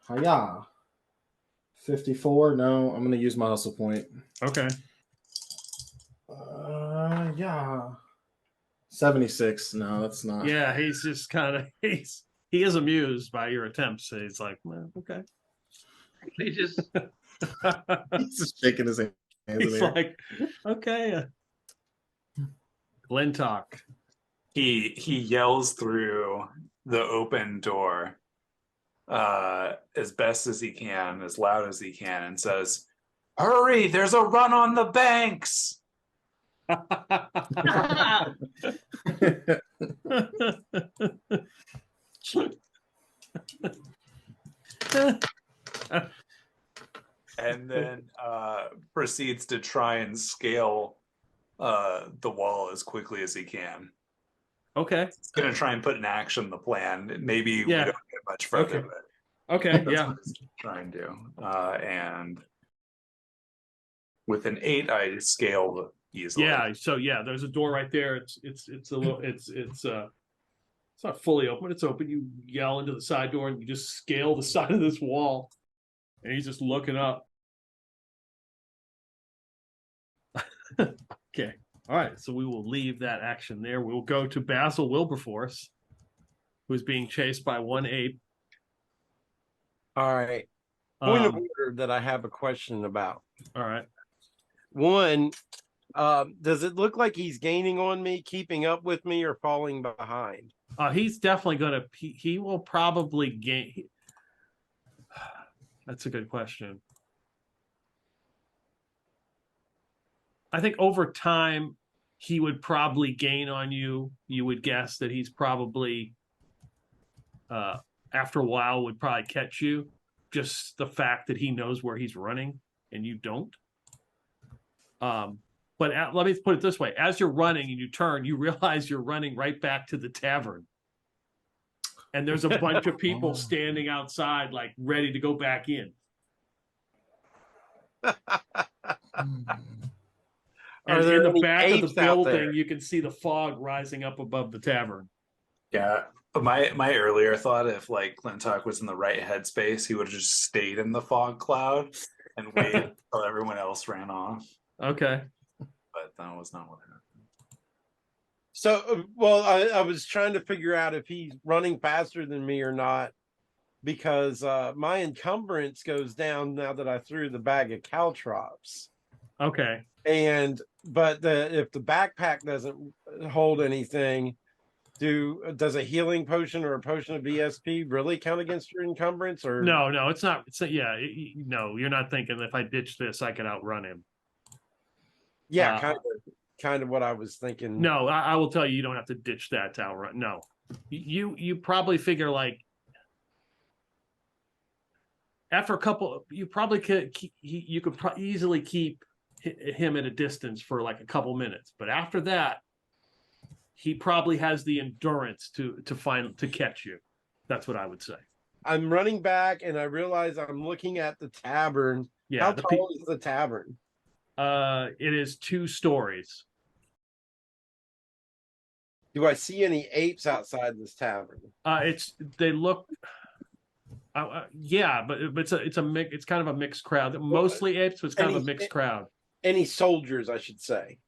Hiya. 54. No, I'm gonna use my hustle point. Okay. Yeah. 76. No, that's not. Yeah, he's just kind of he is amused by your attempts. So he's like, well, okay. he just He's just shaking his hands in He's the air. like, okay. Glentalk. He yells through the open door as best as he can, as loud as he can, and says, "Hurry, there's a run on the banks." And then proceeds to try and scale the wall as quickly as he can. Okay. He's gonna try and put in action the plan. Maybe we Yeah. don't get much further, Okay. but Okay. that's Yeah. what he's trying to do. And with an 8, I scaled easily. Yeah. So yeah, there's a door right there. It's a little it's not fully open. It's open. You yell into the side door and you just scale the side of this wall, and he's just looking up. Okay. All right. So we will leave that action there. We'll go to Basil Wilberforce, who's being chased by 1/8. All right. Point of order that I have a question about. All right. One, does it look like he's gaining on me, keeping up with me, or falling behind? He's definitely gonna. He will probably gain. That's a good question. I think over time, he would probably gain on you. You would guess that he's probably, after a while, would probably catch you. Just the fact that he knows where he's running and you don't. But let me put it this way: as you're running and you turn, you realize you're running right back to the tavern, and there's a bunch of people standing outside, like ready to go back in. And in the back of the building, you can see the fog rising up above the tavern. Yeah. My earlier thought, if like Clintock was in the right headspace, he would have just stayed in the fog cloud and waited until everyone else ran off. Okay. But that was not what happened. So, well, I was trying to figure out if he's running faster than me or not, because my encumbrance goes down now that I threw the bag of caltrops. Okay. But if the backpack doesn't hold anything, does a healing potion or a potion of BSP really count against your encumbrance? Or no, it's not. No, you're not thinking if I ditch this, I could outrun him. Yeah, kind of what I was thinking. No, I will tell you, you don't have to ditch that to outrun. No, you probably figure like after a couple, you probably could. You could easily keep him at a distance for like a couple minutes, but after that, he probably has the endurance to catch you. That's what I would say. I'm running back and I realize I'm looking at the tavern. Yeah. How tall is the tavern? It is 2 stories. Do I see any apes outside this tavern? They look. Yeah, but it's a mix. It's kind of a mixed crowd. Mostly apes, but it's kind of a mixed crowd. Any soldiers, I should say.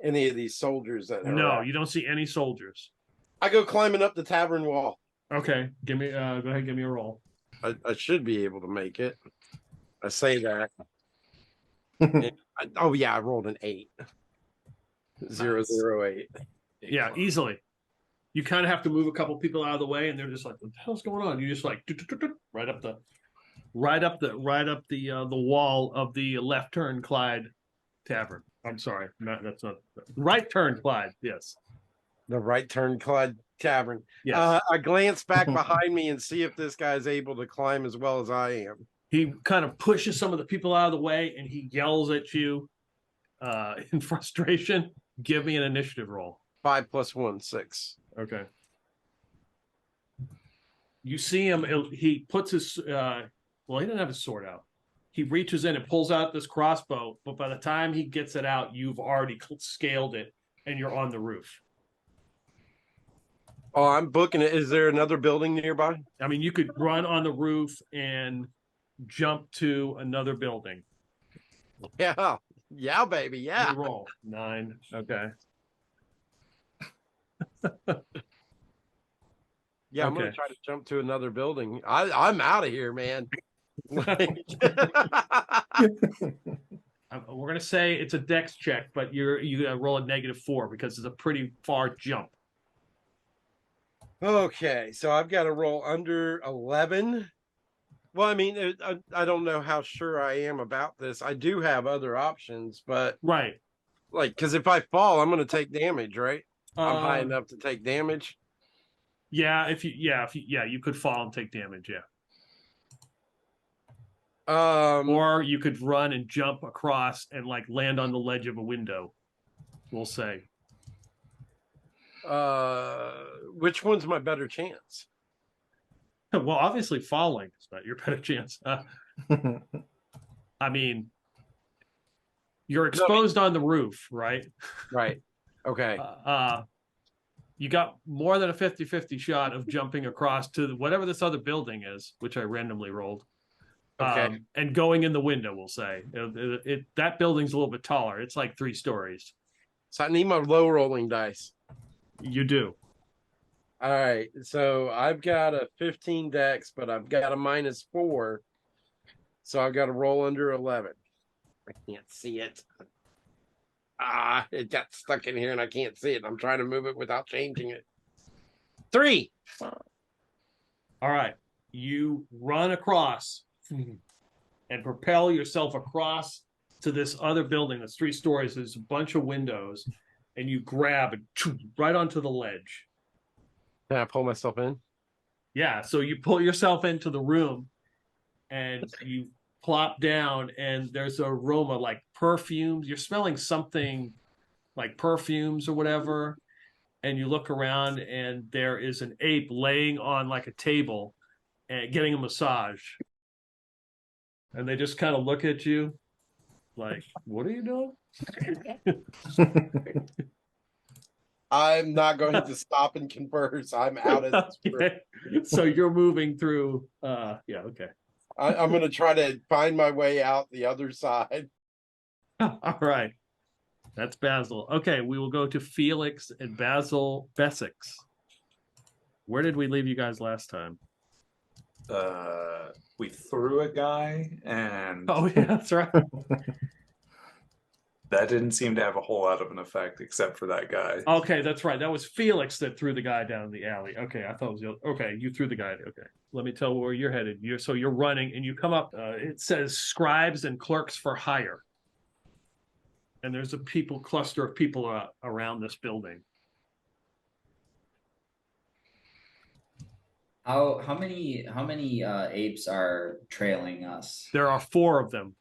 Any of these soldiers that no, you don't see any soldiers. I go climbing up the tavern wall. Okay, give me go ahead, give me a roll. I should be able to make it. I say that. Oh yeah, I rolled an 8. 008. Yeah, easily. You kind of have to move a couple people out of the way, and they're just like, "What the hell's going on?" You just like right up the wall of the left turn Clyde Tavern. I'm sorry, that's not right turn Clyde. Yes, the right turn Clyde Tavern. Yes. I glance back behind me and see if this guy's able to climb as well as I am. He kind of pushes some of the people out of the way, and he yells at you in frustration. Give me an initiative roll. 5 + 1, 6. Okay. You see him. He puts his. He didn't have his sword out. He reaches in and pulls out this crossbow, but by the time he gets it out, you've already scaled it, and you're on the roof. Oh, I'm booking it. Is there another building nearby? I mean, you could run on the roof and jump to another building. Yeah, baby, yeah. You roll 9. Okay. Yeah, I'm gonna try to jump to another building. I'm out of here, man. We're gonna say it's a dex check, but you roll a -4 because it's a pretty far jump. Okay, so I've got to roll under 11. Well, I mean, I don't know how sure I am about this. I do have other options, but right, like, because if I fall, I'm going to take damage, right? I'm high enough to take damage. Yeah, you could fall and take damage. Yeah, Um, or you could run and jump across and like land on the ledge of a window. We'll say. which one's my better chance? Well, obviously, falling is not your better chance. I mean, you're exposed on the roof, right? Right. Okay. You got more than a 50-50 shot of jumping across to whatever this other building is, which I randomly rolled. Okay. And going in the window, we'll say. That building's a little bit taller. It's like 3 stories. So I need my low rolling dice. You do. All right. So I've got a 15 dex, but I've got a -4. So I've got to roll under 11. I can't see it. It got stuck in here and I can't see it. I'm trying to move it without changing it. 3. All right. You run across and propel yourself across to this other building that's 3 stories. There's a bunch of windows, and you grab it right onto the ledge. Can I pull myself in? Yeah, so you pull yourself into the room, and you plop down, and there's an aroma like perfumes. You're smelling something like perfumes or whatever, and you look around, and there is an ape laying on like a table and getting a massage. And they just kind of look at you like, what are you doing? I'm not going to stop and converse. I'm out of this room. Yeah. So you're moving through. Yeah, okay. I'm going to try to find my way out the other side. All right. That's Basil. Okay, we will go to Felix and Basil Bessex. Where did we leave you guys last time? We threw a guy, and Oh, yeah, that's right. that didn't seem to have a whole lot of an effect, except for that guy. Okay, that's right. That was Felix that threw the guy down the alley. Okay, I thought it was the other. Okay, you threw the guy. Okay, let me tell where you're headed. You're running, and you come up. It says scribes and clerks for hire, and there's a cluster of people around this building. How many apes are trailing us? There are 4 of them.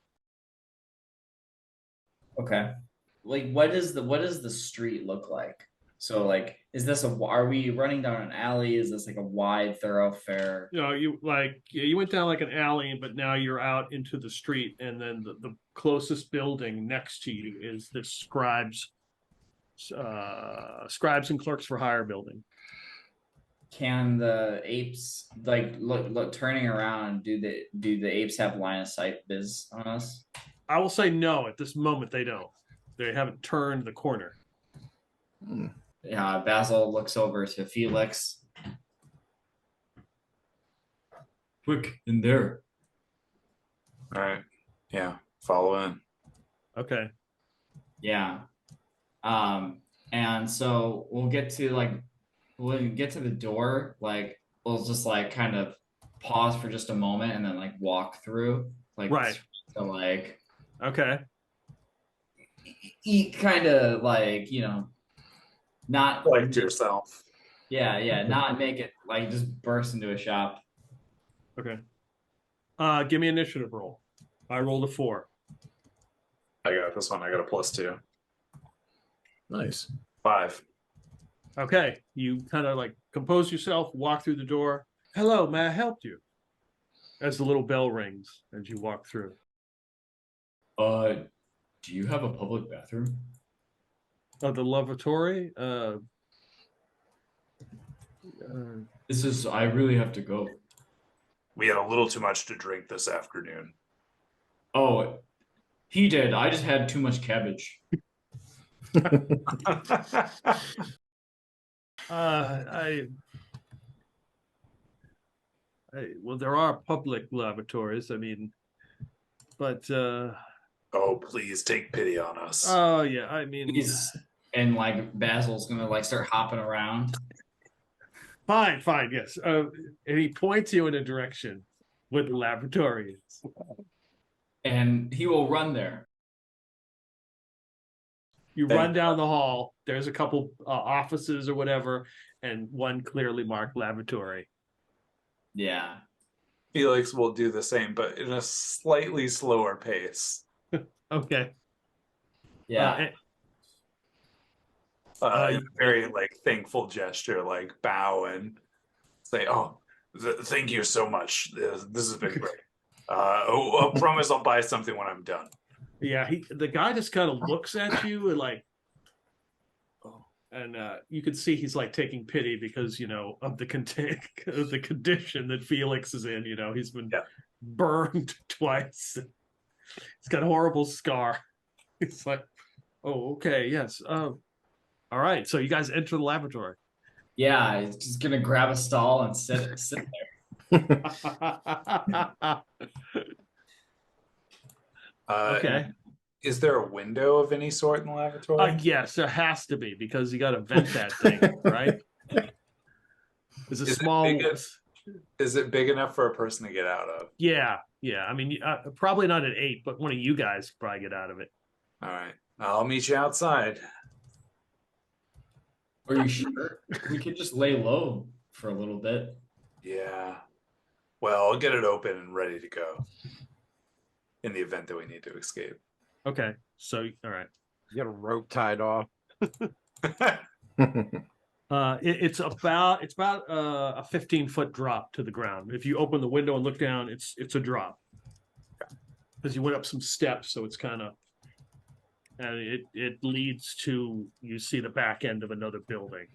Okay. Like what does the street look like? So like are we running down an alley? Is this like a wide thoroughfare? You went down like an alley, but now you're out into the street, and then the closest building next to you is the scribes and clerks for hire building. Can the apes look turning around? Do the apes have line of sight viz on us? I will say no. At this moment, they don't. They haven't turned the corner. Basil looks over to Felix. Quick, in there. All right. Yeah. Follow in. Okay. Yeah. And so we'll get to the door, like we'll just like kind of pause for just a moment and then like walk through. Like right. So like okay. Eat kind of like, not like to yourself. Yeah, not make it like just burst into a shop. Okay. Give me an initiative roll. I rolled a 4. I got this one. I got a +2. Nice. 5. Okay. You kind of like compose yourself, walk through the door. Hello, may I help you? As the little bell rings as you walk through. Do you have a public bathroom? The lavatory? I really have to go. We had a little too much to drink this afternoon. Oh, he did. I just had too much cabbage. Well, there are public lavatories. I mean, but oh, please take pity on us. Oh yeah, I mean, and like Basil's gonna like start hopping around. Fine, yes. And he points you in a direction where the laboratory is, and he will run there. You run down the hall. There's a couple offices or whatever, and one clearly marked lavatory. Yeah. Felix will do the same, but in a slightly slower pace. Okay. Yeah. Uh, In a very like thankful gesture, like bow and say, "Oh, thank you so much. This has been great. I promise I'll buy something when I'm done." Yeah, the guy just kind of looks at you and like, oh, and you can see he's like taking pity because of the of the condition that Felix is in. He's been burned twice. He's got a horrible scar. It's like, oh, okay, yes. All right. So you guys enter the laboratory. Yeah, he's just gonna grab a stall and sit there. Okay. Is there a window of any sort in the lavatory? Yes, there has to be because you got to vent that thing, right? There's a Is small. Is it big enough for a person to get out of? Yeah. I mean, probably not an 8, but one of you guys could probably get out of it. All right, I'll meet you outside. Are you sure? We could just lay low for a little bit. Yeah. Well, I'll get it open and ready to go in the event that we need to escape. Okay. So, all right. You got a rope tied off. It's about a 15-foot drop to the ground. If you open the window and look down, it's a drop because you went up some steps, so it's kind of, and it leads to, you see the back end of another building.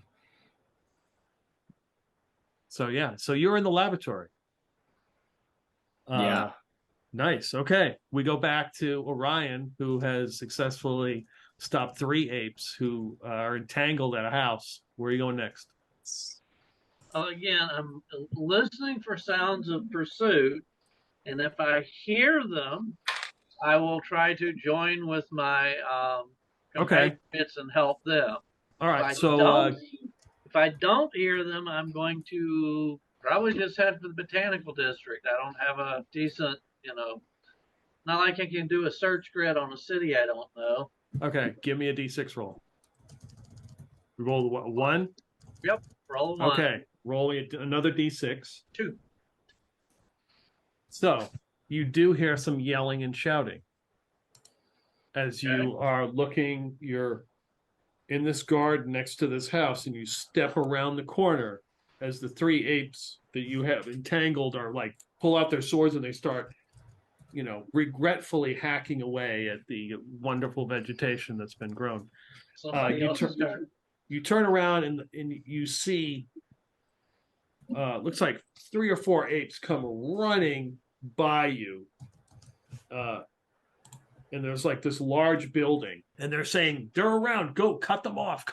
So yeah, so you're in the laboratory. Yeah. Nice. Okay, we go back to Orion, who has successfully stopped 3 apes who are entangled at a house. Where are you going next? Again, I'm listening for sounds of pursuit, and if I hear them, I will try to join with my compatriots and help them. All right. If I don't hear them, I'm going to probably just head for the botanical district. I don't have a decent, not like I can do a search grid on a city I don't know. Okay, give me a d6 roll. We roll the 1? Yep, roll 1. Okay, roll another d6. 2. So, you do hear some yelling and shouting. As you are looking, you're in this garden next to this house, and you step around the corner as the 3 apes that you have entangled are like, pull out their swords and they start, regretfully hacking away at the wonderful vegetation that's been grown. You turn around and you see, looks like 3 or 4 apes come running by you. And there's like this large building, and they're saying, they're around, go, cut them off.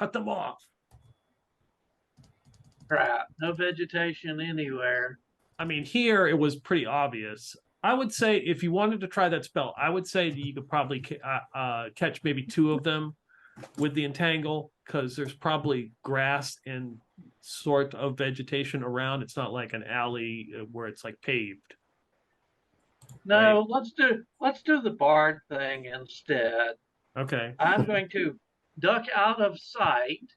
Crap, no vegetation anywhere. I mean, here it was pretty obvious. I would say if you wanted to try that spell, I would say that you could probably catch maybe 2 of them with the entangle, because there's probably grass and sort of vegetation around. It's not like an alley where it's like paved. No, right? let's do the bard thing instead. Okay. I'm going to duck out of sight,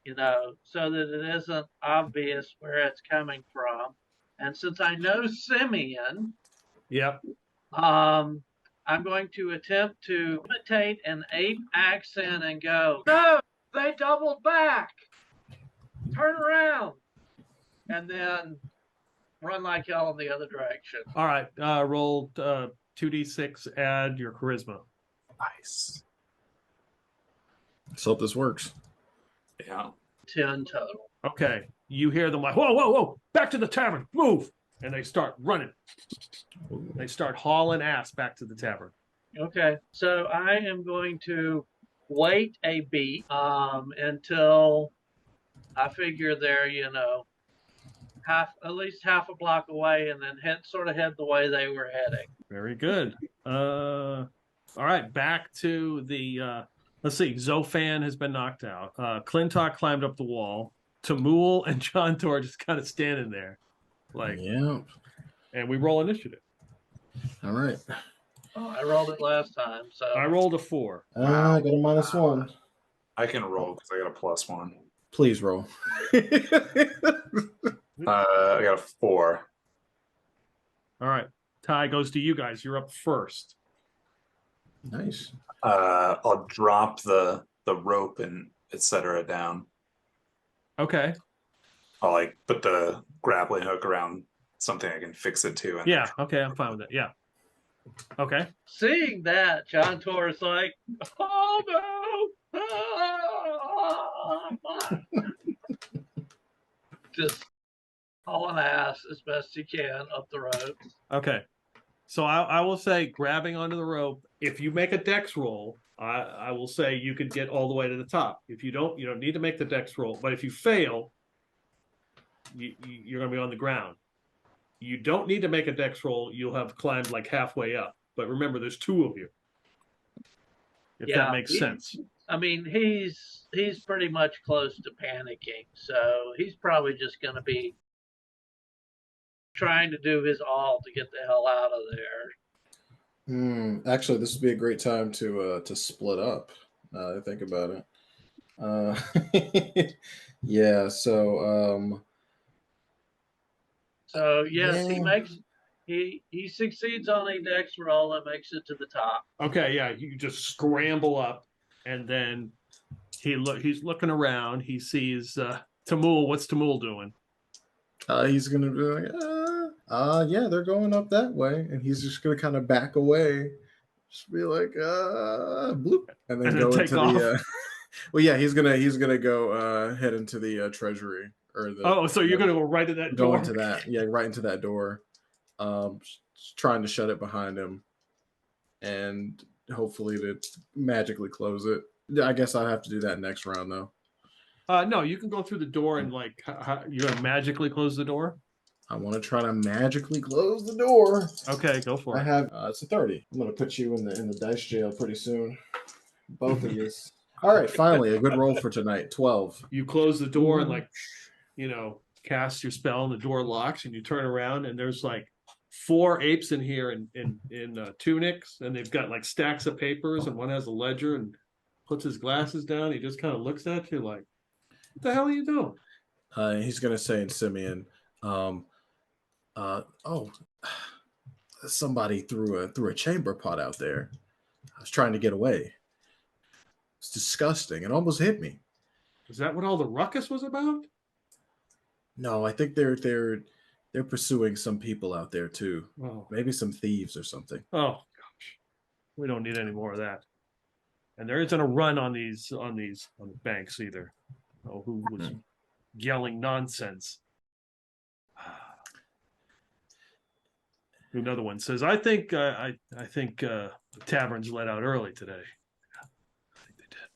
so that it isn't obvious where it's coming from. And since I know Simeon, yep. I'm going to attempt to imitate an ape accent and go, "No, they doubled back. Turn around." And then run like hell in the other direction. All right. Roll 2d6, add your charisma. Nice. Let's hope this works. Yeah. 10 total. Okay. You hear them like, whoa, back to the tavern, move. And they start running. They start hauling ass back to the tavern. Okay. So I am going to wait a beat until I figure they're, at least half a block away, and then head the way they were heading. Very good. All right, back to the let's see. Zofan has been knocked out. Clintock climbed up the wall. Tamul and John Tor just kind of standing there. Like, yeah. And we roll initiative. All right. Oh, I rolled it last time, so I rolled a 4. I got a -1. I can roll because I got a +1. Please roll. I got a 4. All right. Tie goes to you guys. You're up first. Nice. I'll drop the rope and etc. down. Okay. I'll like put the grappling hook around something I can fix it to. And Yeah. Okay. I'm fine with that. Yeah. Okay. Seeing that, John Tor's like, oh no! Just hauling ass as best he can up the rope. Okay. So I will say grabbing onto the rope, if you make a dex roll, I will say you could get all the way to the top. If you don't need to make the dex roll. But if you fail, you're going to be on the ground. You don't need to make a dex roll. You'll have climbed like halfway up. But remember, there's 2 of you. If that makes sense. I mean, he's pretty much close to panicking, so he's probably just going to be trying to do his all to get the hell out of there. Actually, this would be a great time to split up. Now that I think about it. Yeah. So. So yes, Yeah. he succeeds on a dex roll and makes it to the top. Okay, yeah, you just scramble up, and then he's looking around. He sees Tamul. What's Tamul doing? He's gonna be like, yeah, they're going up that way, and he's just gonna kind of back away, just be like, bloop, and then go into the. Well, yeah, he's gonna go head into the treasury or the. Oh, so you're gonna go right to that door? Go into that, yeah, right into that door. Trying to shut it behind him, and hopefully to magically close it. I guess I'll have to do that next round, though. No, you can go through the door and you're gonna magically close the door. I want to try to magically close the door. Okay, go for it. I have it's a 30. I'm gonna put you in the dice jail pretty soon. Both of you. All right, finally a good roll for tonight. 12. You close the door and cast your spell, and the door locks, and you turn around, and there's 4 apes in here in tunics, and they've got stacks of papers, and one has a ledger, and puts his glasses down. He just kind of looks at you like, "What the hell are you doing?" He's gonna say in Simeon, somebody threw a chamber pot out there. I was trying to get away. It's disgusting. It almost hit me. Is that what all the ruckus was about? No, I think they're pursuing some people out there too. Oh. Maybe some thieves or something. Oh gosh, we don't need any more of that. And there isn't a run on the banks either. Oh, who was yelling nonsense? Another one says, "I think the Tavern's let out early today." I think they did.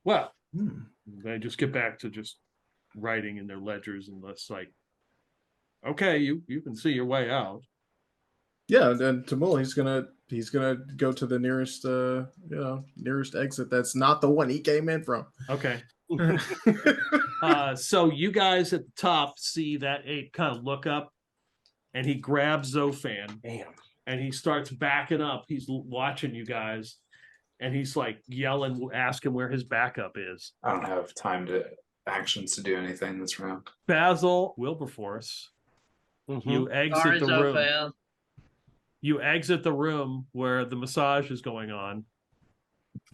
Well, they just get back to just writing in their ledgers, and it's okay, you can see your way out. Yeah, and Tamul, he's gonna go to the nearest nearest exit that's not the one he came in from. Okay. So you guys at the top see that ape kind of look up, and he grabs Zofan. Damn. And he starts backing up. He's watching you guys, and he's yelling, asking where his backup is. I don't have actions to do anything this round. Basil Wilberforce, you exit the room. You exit the room where the massage is going on,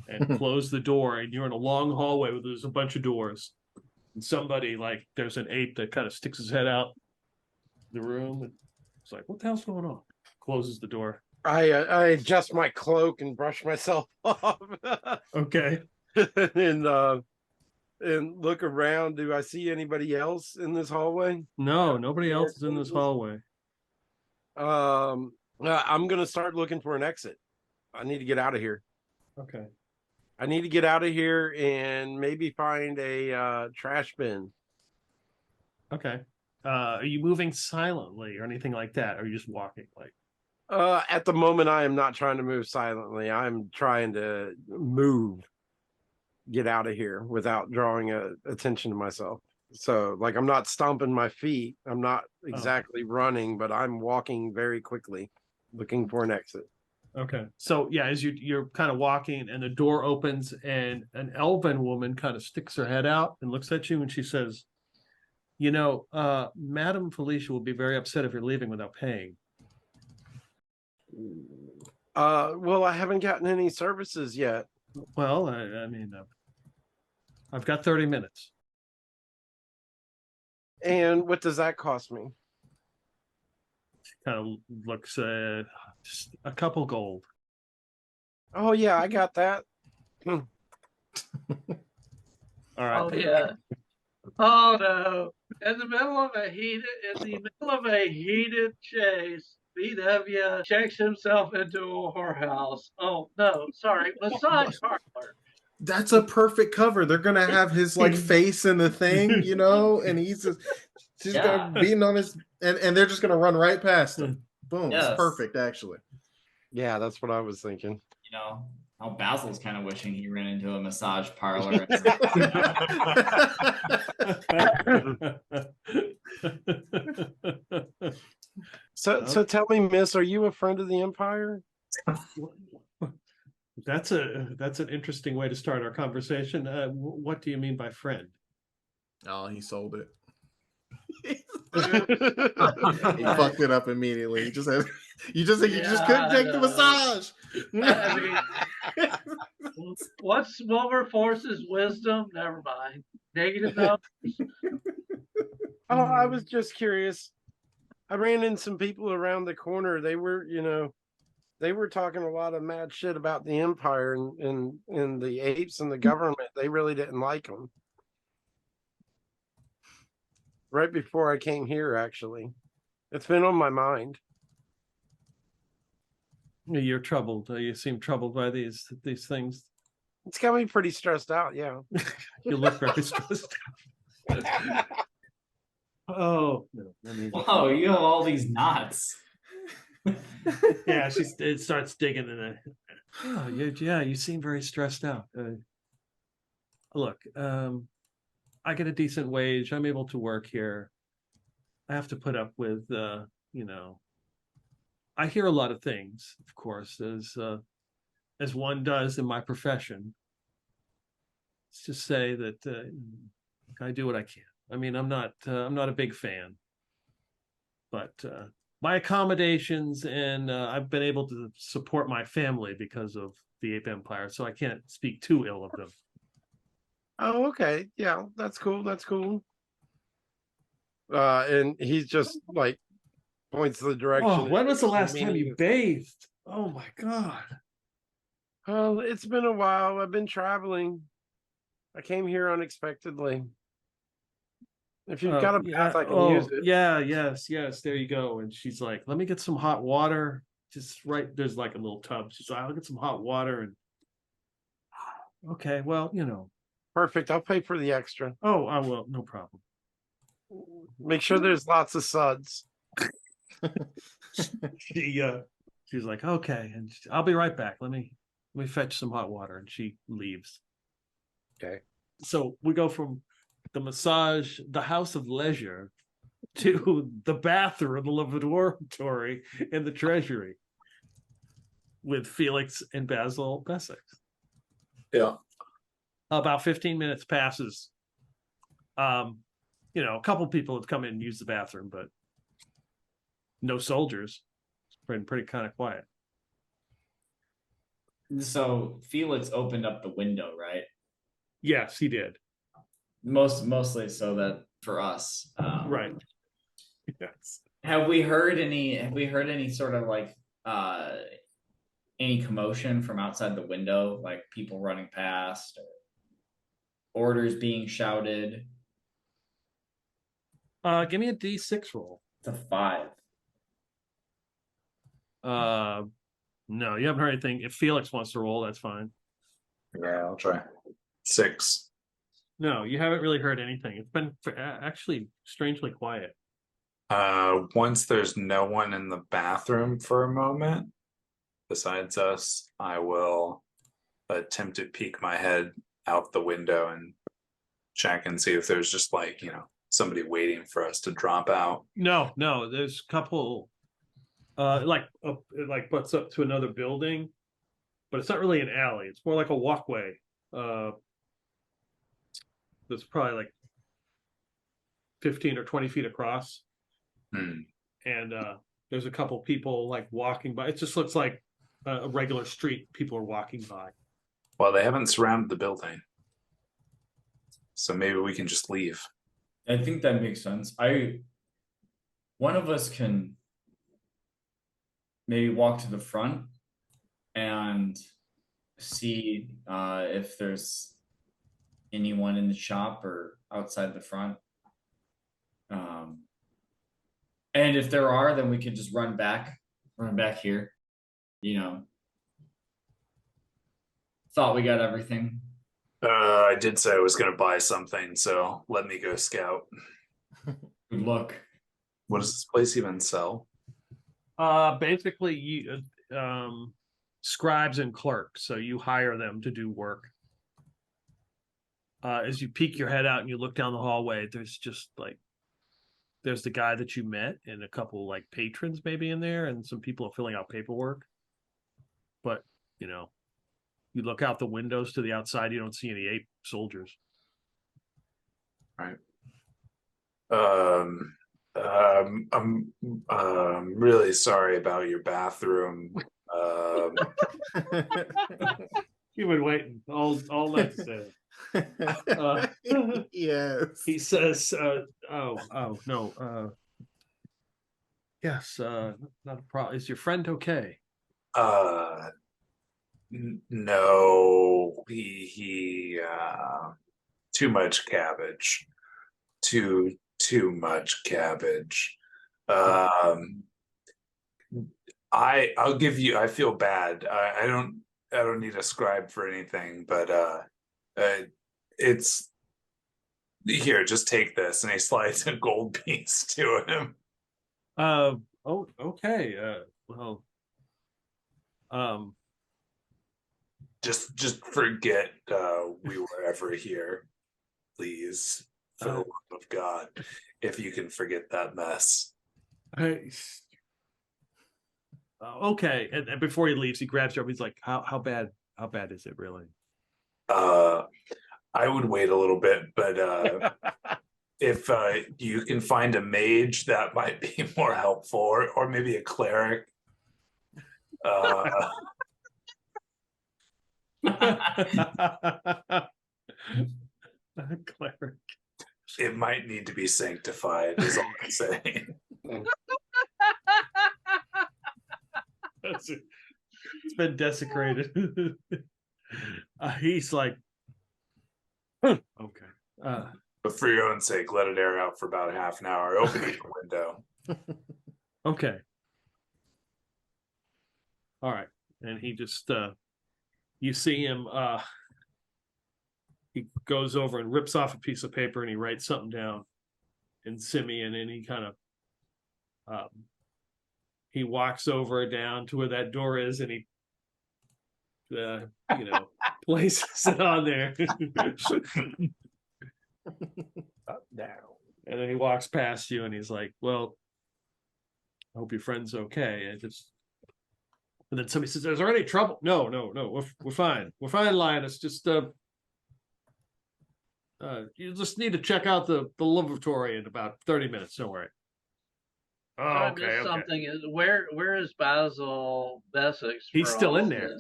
and close the door. And you're in a long hallway where there's a bunch of doors. And somebody there's an ape that kind of sticks his head out the room, and it's like, "What the hell's going on?" Closes the door. I adjust my cloak and brush myself off. Okay. And look around. Do I see anybody else in this hallway? No, nobody else is in this hallway. I'm gonna start looking for an exit. I need to get out of here. Okay. I need to get out of here and maybe find a trash bin. Okay. Are you moving silently or anything like that? Or are you just walking At the moment, I am not trying to move silently. I'm trying to get out of here without drawing attention to myself. So I'm not stomping my feet. I'm not exactly running, but I'm walking very quickly, looking for an exit. Okay. So yeah, as you're kind of walking and the door opens and an elven woman kind of sticks her head out and looks at you and she says, Madam Felicia will be very upset if you're leaving without paying. Well, I haven't gotten any services yet. Well, I mean, I've got 30 minutes. And what does that cost me? Kind of looks just a couple gold. Oh yeah, I got that. All right. Oh yeah. Oh no! In the middle of a heated chase, BW checks himself into a whorehouse. Oh no! Sorry, massage parlor. That's a perfect cover. They're gonna have his like face in the thing, and he's just gonna beating on his and they're just gonna run right past him. Boom. Yes. It's perfect actually. Yeah, that's what I was thinking. How Basil's kind of wishing he ran into a massage parlor. So tell me, Miss, are you a friend of the Empire? That's an interesting way to start our conversation. What do you mean by friend? Oh, he sold it. He fucked it up immediately. He just said, you just couldn't take the massage. I mean, what's Wilberforce's wisdom? Never mind. Negative numbers. Oh, I was just curious. I ran into some people around the corner. They were, they were talking a lot of mad shit about the Empire and the apes and the government. They really didn't like them. Right before I came here, actually. It's been on my mind. You're troubled. You seem troubled by these things. It's got me pretty stressed out, yeah. You look very stressed out. Oh, no. Whoa, you have all these knots. Yeah, it starts digging in it. Oh, you seem very stressed out. Look, I get a decent wage. I'm able to work here. I have to put up with, I hear a lot of things, of course, as one does in my profession. Let's just say that I do what I can. I mean, I'm not a big fan, but my accommodations and I've been able to support my family because of the Ape Empire, so I can't speak too ill of them. Oh, okay. Yeah, that's cool. That's cool. And he's just like points the direction. Oh, when was the last time you bathed? Oh my God. Oh, it's been a while. I've been traveling. I came here unexpectedly. If you've got a bath, I can use it. Yeah, yes. There you go. And she's like, let me get some hot water. Just right there's like a little tub. She's like, I'll get some hot water. And okay, well, Perfect. I'll pay for the extra. Oh, I will. No problem. Make sure there's lots of suds. She's like, okay, and I'll be right back. Let me fetch some hot water, and she leaves. Okay. So we go from the massage, the house of leisure, to the bathroom, the laboratory, and the treasury with Felix and Basil Bessex. Yeah. About 15 minutes passes. A couple people have come in and used the bathroom, but no soldiers. It's been pretty kind of quiet. So Felix opened up the window, right? Yes, he did. Mostly so that for us, right. Yes. Have we heard any sort of like any commotion from outside the window, like people running past or orders being shouted? Give me a D6 roll. It's a 5. No, you haven't heard anything. If Felix wants to roll, that's fine. Yeah, I'll try. 6. No, you haven't really heard anything. It's been actually strangely quiet. Once there's no one in the bathroom for a moment besides us, I will attempt to peek my head out the window and check and see if there's just like, somebody waiting for us to drop out. No, there's a couple Like butts up to another building, but it's not really an alley. It's more like a walkway. That's probably like 15 or 20 feet across. Hmm. And there's a couple people like walking by. It just looks like a regular street people are walking by. Well, they haven't surrounded the building, so maybe we can just leave. I think that makes sense. One of us can maybe walk to the front and see if there's anyone in the shop or outside the front. And if there are, then we can just run back here. You know, thought we got everything. I did say I was going to buy something, so let me go scout. Good luck. What does this place even sell? Basically, you scribes and clerks. So you hire them to do work. As you peek your head out and you look down the hallway, there's the guy that you met and a couple like patrons maybe in there, and some people are filling out paperwork. But you look out the windows to the outside, you don't see any ape soldiers. Right. I'm really sorry about your bathroom. You've been waiting all night to say that. Yes. He says, oh no, yes, not a problem. Is your friend okay? No, he too much cabbage. Too much cabbage. I'll give you, I feel bad. I don't need a scribe for anything, but it's here, just take this, and he slides a gold piece to him. Oh, okay. Well, just forget we were ever here, please, for the love of God, if you can forget that mess. Okay. And before he leaves, he grabs you up. He's like, how bad is it really? I would wait a little bit, but if you can find a mage, that might be more helpful, or maybe a cleric. A cleric. It might need to be sanctified, is all I'm saying. It's been desecrated. He's like, okay. But for your own sake, let it air out for about half an hour. Open the window. Okay. All right. And he just, you see him, he goes over and rips off a piece of paper and he writes something down in Simeon, and he kind of, he walks over down to where that door is, and he, places it on there. Up down. And then he walks past you and he's like, well, I hope your friend's okay. And then somebody says, is there any trouble? No, we're fine. We're fine, Linus. Just you just need to check out the lavatory in about 30 minutes. Don't worry. Oh, I okay, missed okay. something. Where is Basil Bessex? He's still in there.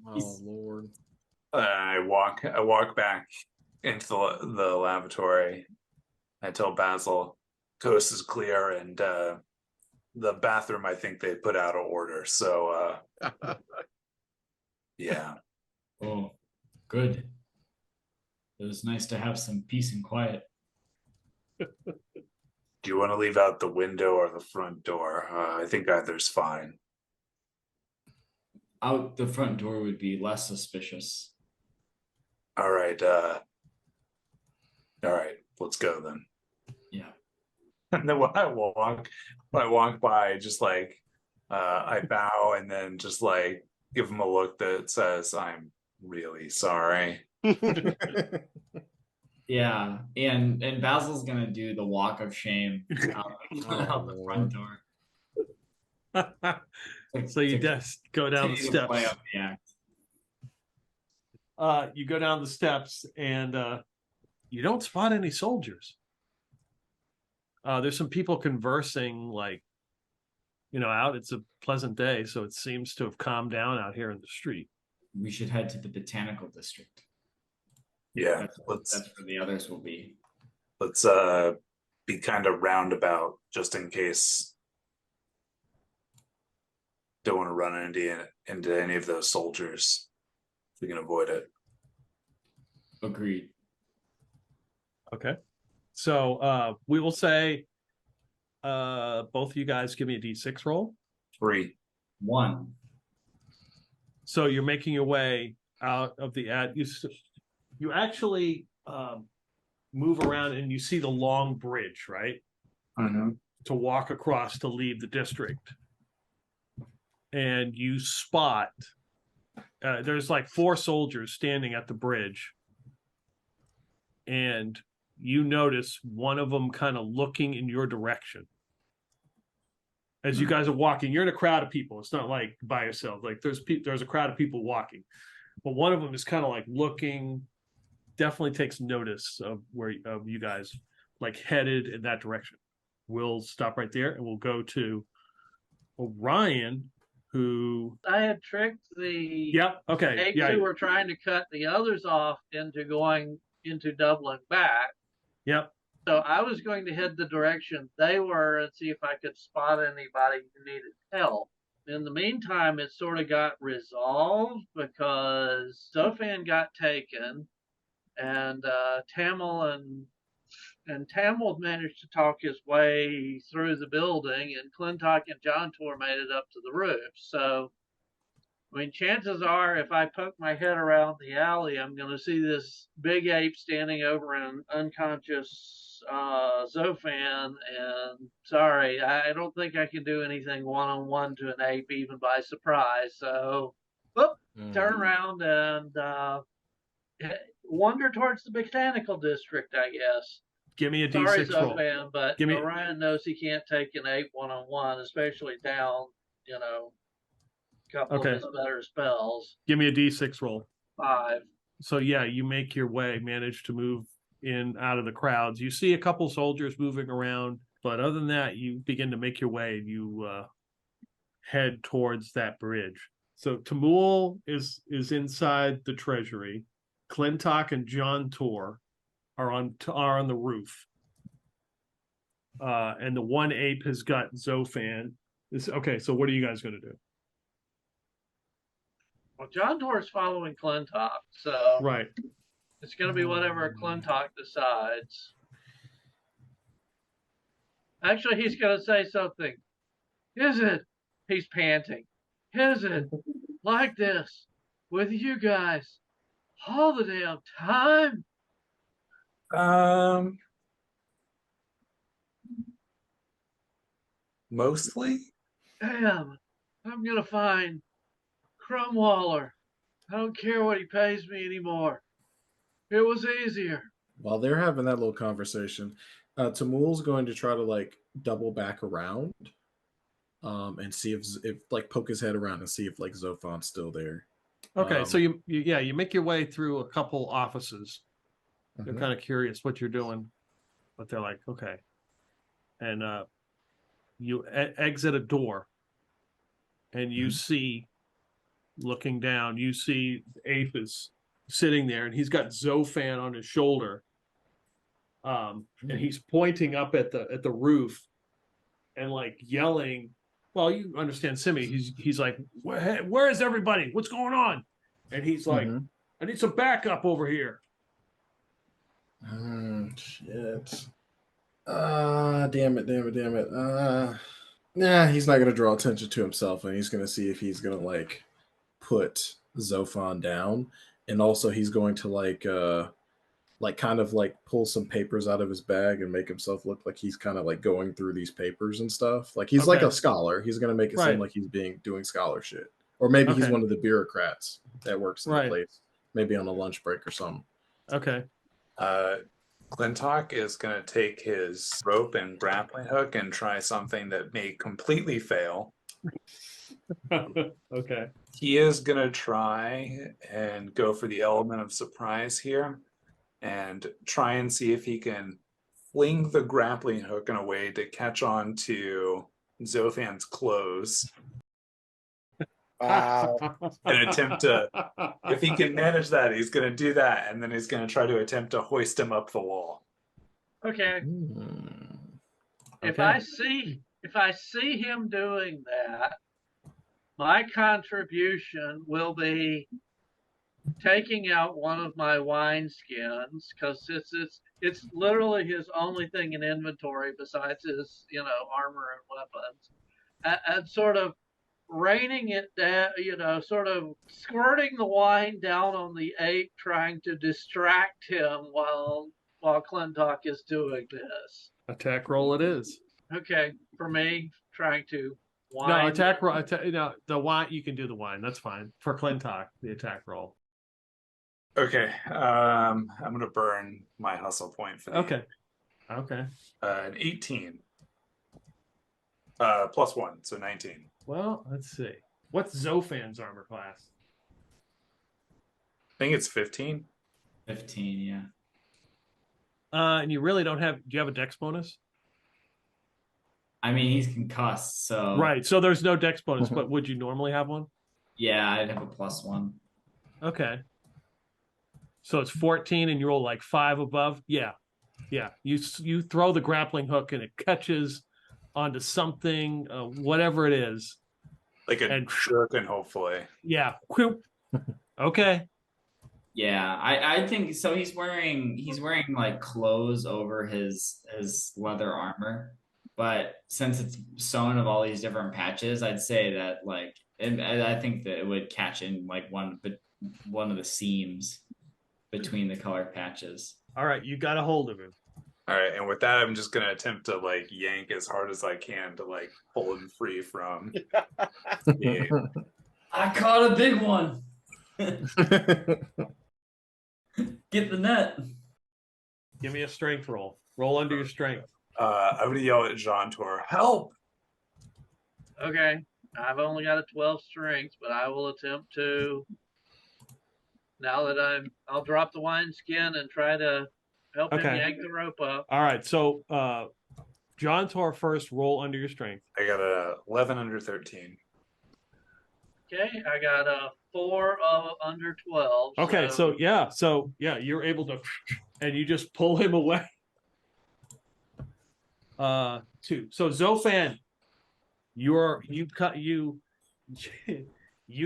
Oh Lord. I walk back into the lavatory. I tell Basil, coast is clear, and the bathroom, I think they put out of order. So yeah. Oh, good. It was nice to have some peace and quiet. Do you want to leave out the window or the front door? I think either's fine. Out the front door would be less suspicious. All right, let's go then. Yeah. And then when I walk by, just like I bow and then just like give him a look that says, I'm really sorry. Yeah, and Basil's gonna do the walk of shame out the front door. So you just go down the Continue to play steps. up the act. You go down the steps and you don't spot any soldiers. There's some people conversing, like, out. It's a pleasant day, so it seems to have calmed down out here in the street. We should head to the botanical district. Yeah, That's where the others will be. let's be kind of roundabout just in case. Don't want to run into any of those soldiers. If we can avoid it. Agreed. Okay. So we will say both of you guys give me a D6 roll. 3. 1. So you're making your way out of the ad. You actually move around and you see the long bridge, right? Mm-hmm. To walk across to leave the district. And you spot there's like 4 soldiers standing at the bridge. And you notice one of them kind of looking in your direction. As you guys are walking, you're in a crowd of people. It's not like by yourself. Like there's a crowd of people walking. But one of them is kind of like looking, definitely takes notice of you guys like headed in that direction. We'll stop right there and we'll go to Orion, who I had tricked the apes who were trying to cut the others off into going into doubling back. Yep. So I was going to head the direction they were and see if I could spot anybody who needed help. In the meantime, it sort of got resolved because Zofan got taken, and Tamil managed to talk his way through the building, and Clintock and John Tor made it up to the roof. So, I mean, chances are if I poke my head around the alley, I'm going to see this big ape standing over an unconscious Zofan. And sorry, I don't think I can do anything one-on-one to an ape, even by surprise. So, turn around and wander towards the botanical district, I guess. Give me a D6 Sorry, roll. Zofan, but Orion knows he can't take an ape one-on-one, especially down, a couple of his better spells. Give me a D6 roll. 5. So yeah, you make your way, manage to move in out of the crowds. You see a couple soldiers moving around, but other than that, you begin to make your way. You head towards that bridge. So Tamul is inside the treasury. Clintock and John Tor are on the roof. And the one ape has got Zofan. Okay, so what are you guys going to do? Well, John Tor's following Clintock, so right. It's going to be whatever Clintock decides. Actually, he's going to say something. Is it? He's panting. Is it like this with you guys all the damn time? Mostly. Damn, I'm going to find Crumwaller. I don't care what he pays me anymore. It was easier. While they're having that little conversation, Tamul's going to try to like double back around, and see if like poke his head around and see if like Zofan's still there. Okay, so you make your way through a couple offices. They're kind of curious what you're doing, but they're like, okay, and you exit a door, and you see, looking down, you see Ape is sitting there, and he's got Zofan on his shoulder, and he's pointing up at the roof, and like yelling. Well, you understand Simi. He's like, where is everybody? What's going on? And he's like, I need some backup over here. Shit. Damn it. Nah, he's not gonna draw attention to himself, and he's gonna see if he's gonna like put Zofan down, and also he's going to like kind of like pull some papers out of his bag and make himself look like he's kind of like going through these papers and stuff. Like he's like a scholar. He's gonna make it seem like he's doing scholar shit, or maybe he's one of the bureaucrats that works in the place, maybe on a lunch break or something. Okay. Clintock is going to take his rope and grappling hook and try something that may completely fail. Okay. He is gonna try and go for the element of surprise here, and try and see if he can fling the grappling hook in a way to catch on to Zophan's clothes Wow. and attempt to. If he can manage that, he's gonna do that, and then he's gonna try to attempt to hoist him up the wall. Okay. Hmm. If Okay. I see him doing that, my contribution will be taking out one of my wine skins because it's literally his only thing in inventory besides his armor and weapons, and sort of raining it down, sort of squirting the wine down on the ape, trying to distract him while Clintock is doing this. Attack roll it is. Okay, for me, trying to No, wine. attack roll. No, the wine. You can do the wine. That's fine. For Clintock, the attack roll. Okay, I'm gonna burn my hustle point for the Okay. Okay. an 18. +1, so 19. Well, let's see. What's Zophan's armor class? I think it's 15. 15, yeah. And you really don't have. Do you have a dex bonus? I mean, he's concussed, so Right. So there's no dex bonus, but would you normally have one? yeah, I'd have a +1. Okay. So it's 14 and you roll like 5 above. Yeah. Yeah. You throw the grappling hook and it catches onto something, whatever it is. Like a And- shuriken, hopefully. Yeah. Okay. Yeah, I think so. He's wearing like clothes over his leather armor, but since it's sewn of all these different patches, I'd say that like I think that it would catch in like one of the seams between the color patches. All right. You got a hold of him. All right, and with that, I'm just gonna attempt to like yank as hard as I can to like pull him free from. I caught a big one. Get the net. Give me a strength roll. Roll under your strength. I'm gonna yell at Jean Tor, help! Okay, I've only got a 12 strength, but I will attempt to. Now that I'll drop the wine skin and try to help him Okay. yank the rope up. All right. So John Tor first, roll under your strength. I got a 11 under 13. Okay, I got a 4 under 12. Okay, so yeah, you're able to, and you just pull him away. 2. So Zophan, you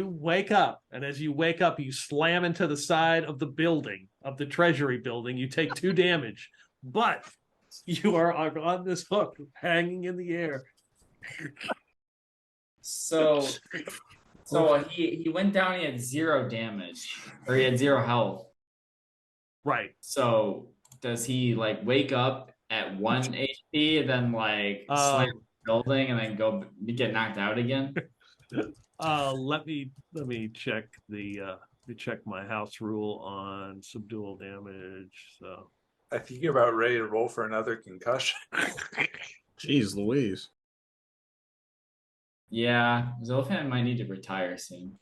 wake up, and as you wake up, you slam into the side of the building, of the treasury building. You take 2 damage, but you are on this hook, hanging in the air. So he went down. He had 0 damage, or he had 0 health. Right. So does he like wake up at 1 HP, and then like slam the building, and then go get knocked out again? Let me check check my house rule on subdual damage. So I think you're about ready to roll for another concussion. Jeez Louise. Yeah, Zolfan might need to retire soon.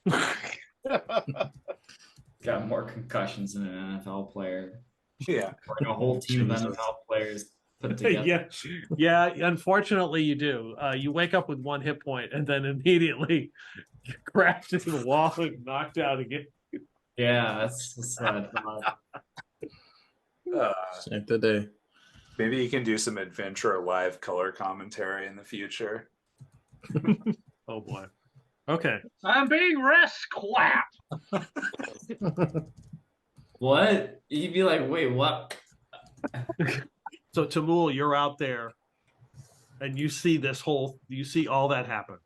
Got more concussions than an NFL player. Yeah. Or a whole team of Jesus. NFL players put together. yeah. Unfortunately, you do. You wake up with 1 hit point, and then immediately you crash into the wall and knocked out again. Yeah, that's sad. Save the day. Maybe you can do some adventure live color commentary in the future. Oh boy. Okay. I'm being resclapped. What? You'd be like, wait, what? So Tamul, you're out there, and you see all that happen.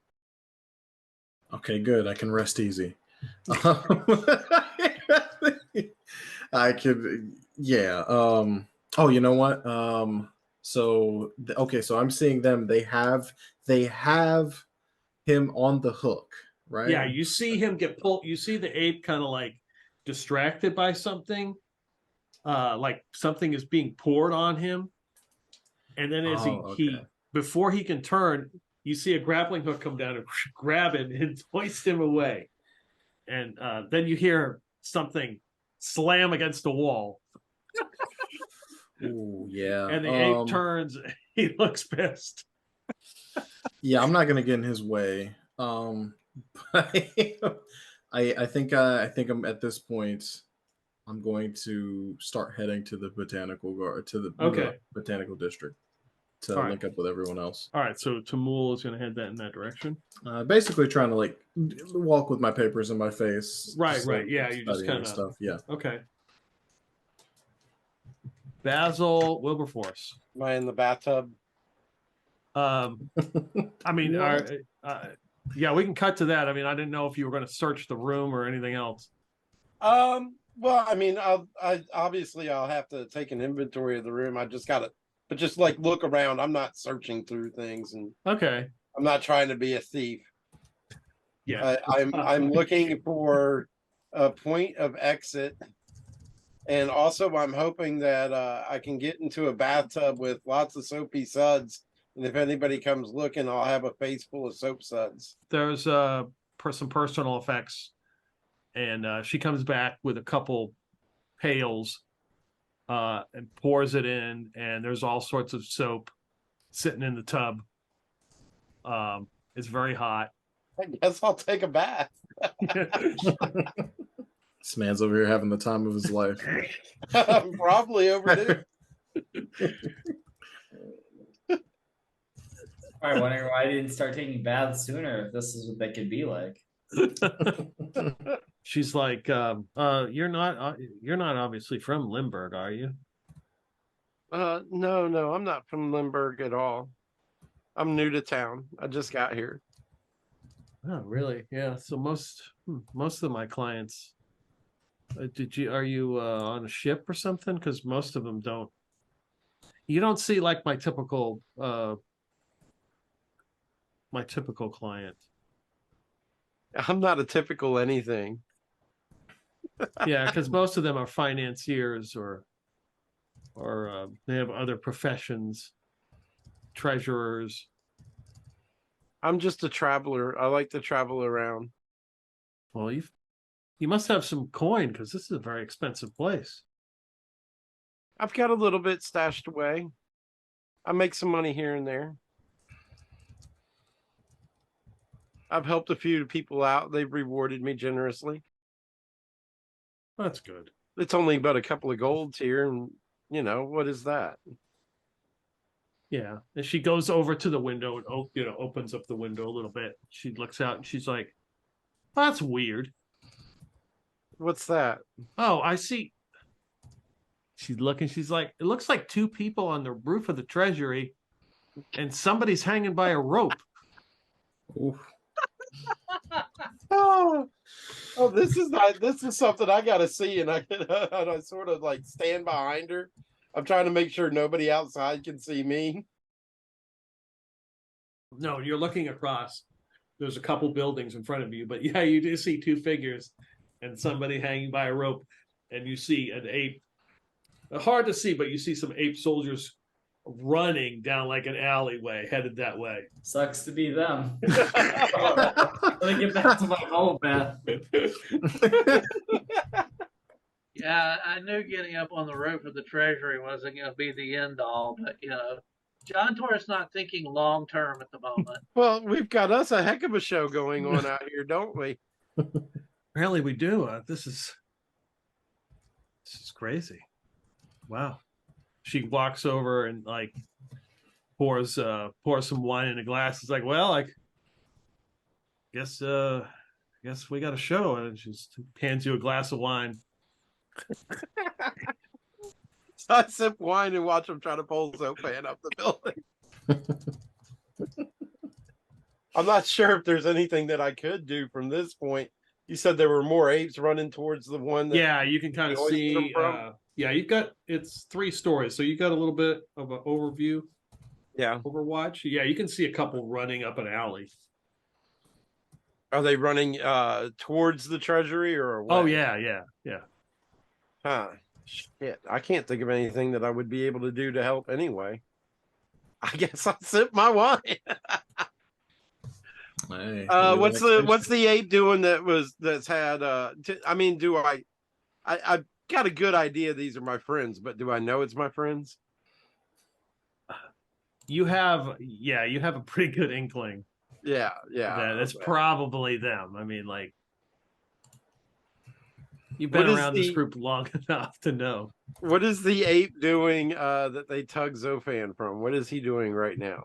Okay, good. I can rest easy. I could, yeah. Oh, you know what? So I'm seeing them. They have him on the hook, right? Yeah, you see him get pulled. You see the ape kind of like distracted by something, like something is being poured on him, and then as he before he can turn, you see a grappling hook come down and grab him and hoist him away. And then you hear something slam against the wall. Ooh, yeah. And the ape turns. He looks pissed. Yeah, I'm not gonna get in his way. But I think I'm at this point. I'm going to start heading to the botanical district to link up with everyone else. All right, so Tamul is going to head that in that direction. Basically, trying to like walk with my papers in my face. Right. Yeah, you just kind of stuff. Yeah. Okay. Basil Wilberforce. Am I in the bathtub? I mean, yeah, we can cut to that. I mean, I didn't know if you were going to search the room or anything else. Well, I mean, I'll have to take an inventory of the room. I just gotta, but just like look around. I'm not searching through things, and okay, I'm not trying to be a thief. Yeah, I'm looking for a point of exit, and also I'm hoping that I can get into a bathtub with lots of soapy suds, and if anybody comes looking, I'll have a face full of soap suds. There's some personal effects. And she comes back with a couple pails and pours it in, and there's all sorts of soap sitting in the tub. It's very hot. I guess I'll take a bath. This man's over here having the time of his life. Probably overdue. I wondering why I didn't start taking baths sooner if this is what they could be like. She's like, you're not obviously from Limburg, are you? No, I'm not from Limburg at all. I'm new to town. I just got here. Oh, really? Yeah. So most of my clients, are you on a ship or something? Because most of them don't. You don't see like my typical client. I'm not a typical anything. Yeah, because most of them are financiers or they have other professions, treasurers. I'm just a traveler. I like to travel around. Well, you must have some coin because this is a very expensive place. I've got a little bit stashed away. I make some money here and there. I've helped a few people out. They've rewarded me generously. That's good. It's only but a couple of golds here, and what is that? Yeah, and she goes over to the window and opens up the window a little bit. She looks out and she's like, "That's weird." What's that? Oh, I see. She's looking. She's like, "It looks like two people on the roof of the treasury, and somebody's hanging by a rope." Oof. Oh, this is something I gotta see, and I sort of like stand behind her. I'm trying to make sure nobody outside can see me. No, you're looking across. There's a couple buildings in front of you, but yeah, you do see two figures and somebody hanging by a rope, and you see an ape. Hard to see, but you see some ape soldiers running down like an alleyway, headed that way. Sucks to be them. Let me get back to my home, man. Yeah, I knew getting up on the roof of the treasury wasn't going to be the end all, but John Torres not thinking long term at the moment. Well, we've got us a heck of a show going on out here, don't we? Apparently we do. This is crazy. Wow. She walks over and like pours some wine in a glass. It's like, well, I guess we got a show, and she hands you a glass of wine. So I sip wine and watch them try to pull Zofan up the building. I'm not sure if there's anything that I could do from this point. You said there were more apes running towards the one that Yeah, you can kind of see yeah, it's 3 stories, so you got a little bit of an overview. Yeah. Overwatch. Yeah, you can see a couple running up an alley. Are they running towards the treasury or away? Oh yeah. Huh. Shit. I can't think of anything that I would be able to do to help anyway. I guess I'll sip my wine. Hey, What's the ape doing that's had I mean, I've got a good idea these are my friends, but do I know it's my friends? You have a pretty good inkling Yeah, that it's okay. probably them. I mean, like, you've What been is around this the- group long enough to know. What is the ape doing that they tug Zofan from? What is he doing right now?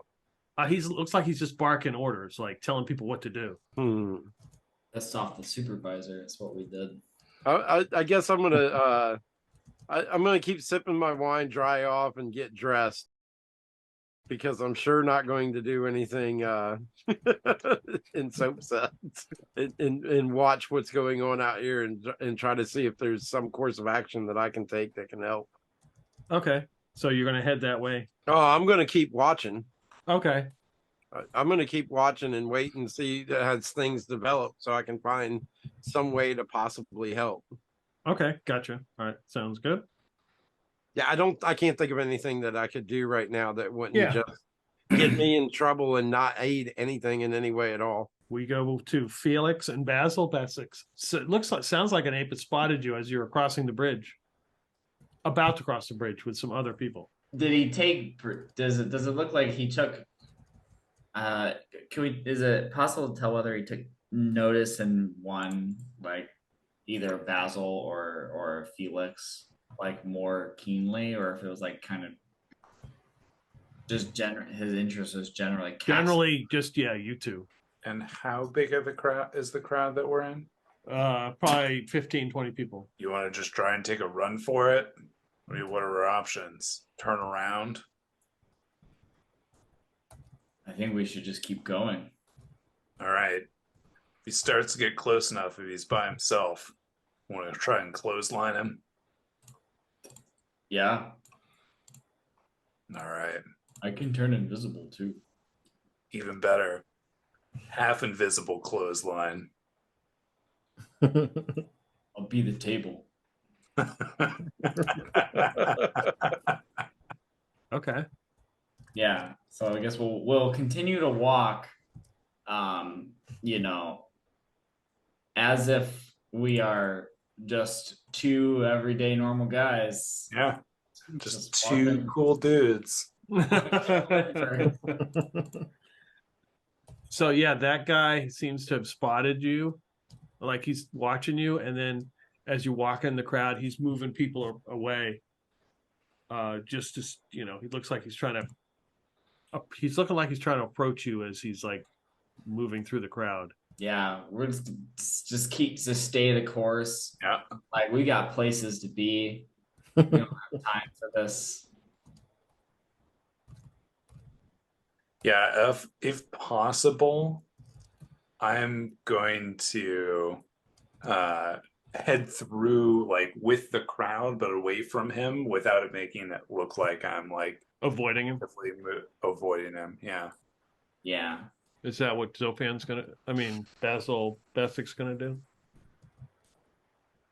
He's looks like he's just barking orders, like telling people what to do. That's off the supervisor. That's what we did. I guess I'm gonna I'm gonna keep sipping my wine, dry off, and get dressed because I'm sure not going to do anything in soap sets and watch what's going on out here and try to see if there's some course of action that I can take that can help. Okay, so you're gonna head that way. Oh, I'm gonna keep watching. Okay, I'm going to keep watching and wait and see as things develop so I can find some way to possibly help. okay, gotcha. All right, sounds good. Yeah, I can't think of anything that I could do right now that wouldn't Yeah. just get me in trouble and not aid anything in any way at all. We go to Felix and Basil. So it sounds like an ape had spotted you as you were crossing the bridge, about to cross the bridge with some other people. Did he take? Does it look like he took? Is it possible to tell whether he took notice and one, like either Basil or Felix, like more keenly, or if it was like kind of just his interest was generally Just you two. And how big of a crowd is the crowd that we're in? Probably 15, 20 people. You want to just try and take a run for it? I mean, what are our options? Turn around? I think we should just keep going. All right. If he starts to get close enough, if he's by himself, want to try and clothesline him? Yeah. All right. I can turn invisible too. Even better. Half invisible clothesline. I'll be the table. Okay. Yeah. So I guess we'll continue to walk, as if we are just two everyday normal guys. Yeah. Just two walking. cool dudes. So yeah, that guy seems to have spotted you, like he's watching you, and then as you walk in the crowd, he's moving people away. Just to, he looks like he's he's looking like he's trying to approach you as he's like moving through the crowd. Yeah, we're just stay the course. Yeah. Like we got places to be. We don't have time for this. Yeah, if possible, I'm going to head through like with the crowd, but away from him without it making it look like I'm like Avoiding him. Avoiding him. Yeah. Yeah. Is that what Basic's gonna do?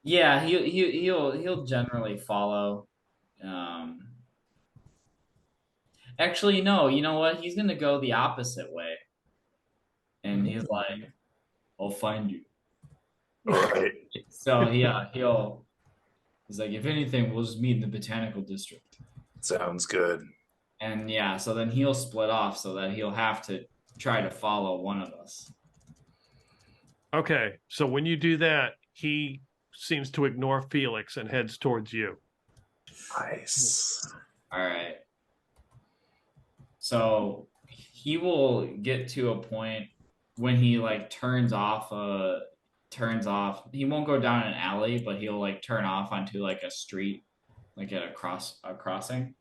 Yeah, he'll generally follow. Actually, no, you know what? He's gonna go the opposite way. And he's like, I'll find you. All right. So he's like, if anything, we'll just meet in the botanical district. Sounds good. And yeah, so then he'll split off so that he'll have to try to follow one of us. Okay, so when you do that, he seems to ignore Felix and heads towards you. Nice. All right. So he will get to a point when he like turns off. He won't go down an alley, but he'll like turn off onto like a street, like at a crossing,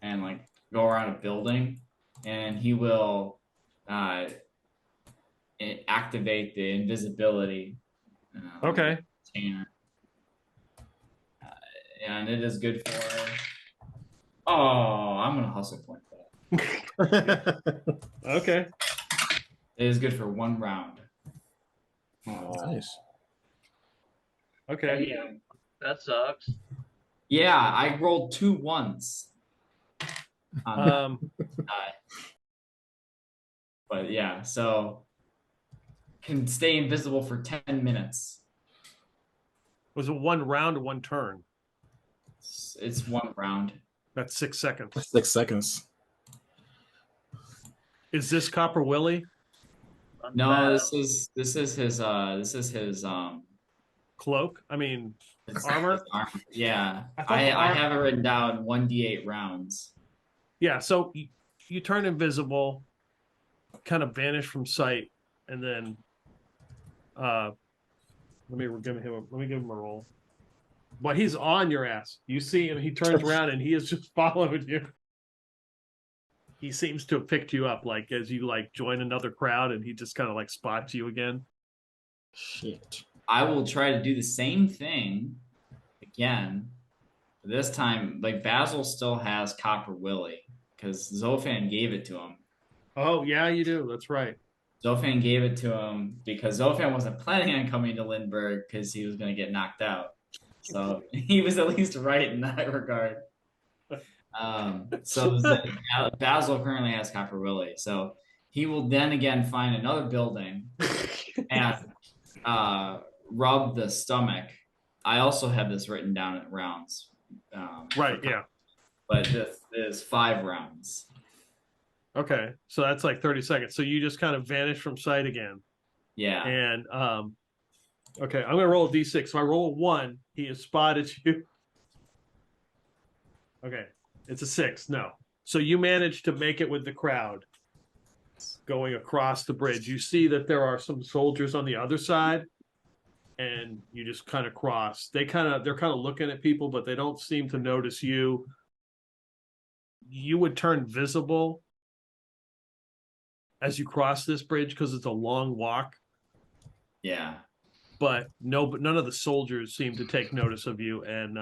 and like go around a building, and he will activate the invisibility. Okay. Container. And it is good for. Oh, I'm gonna hustle point that. Okay. It is good for 1 round. Nice. Okay. Yeah, that sucks. Yeah, I rolled 2 ones. On that. But yeah, so can stay invisible for 10 minutes. Was it 1 round or 1 turn? It's 1 round. That's 6 seconds. 6 seconds. Is this Copper Willie? No, this is his Cloak? I mean, his armor? Yeah. I thought I have it written down 1d8 rounds. Yeah, so you turn invisible, kind of vanish from sight, and then let me give him a roll. But he's on your ass. You see him, he turns around and he is just following you. He seems to have picked you up, like as you like join another crowd, and he just kind of like spots you again. Shit. I will try to do the same thing again. This time, like Basil still has Copper Willie because Zofan gave it to him. Oh yeah, you do. That's right. Zofan gave it to him because Zofan wasn't planning on coming to Lindbergh because he was going to get knocked out. So he was at least right in that regard. So Basil currently has Copper Willie. So he will then again find another building and rub the stomach. I also have this written down at rounds. Right, yeah. But this is 5 rounds. Okay, so that's like 30 seconds. So you just kind of vanish from sight again. Yeah. And okay, I'm gonna roll a d6. So I roll a 1. He has spotted you. Okay, it's a 6. No. So you manage to make it with the crowd going across the bridge. You see that there are some soldiers on the other side, and you just kind of cross. They're kind of looking at people, but they don't seem to notice you. You would turn visible as you cross this bridge because it's a long walk. Yeah. But none of the soldiers seem to take notice of you, and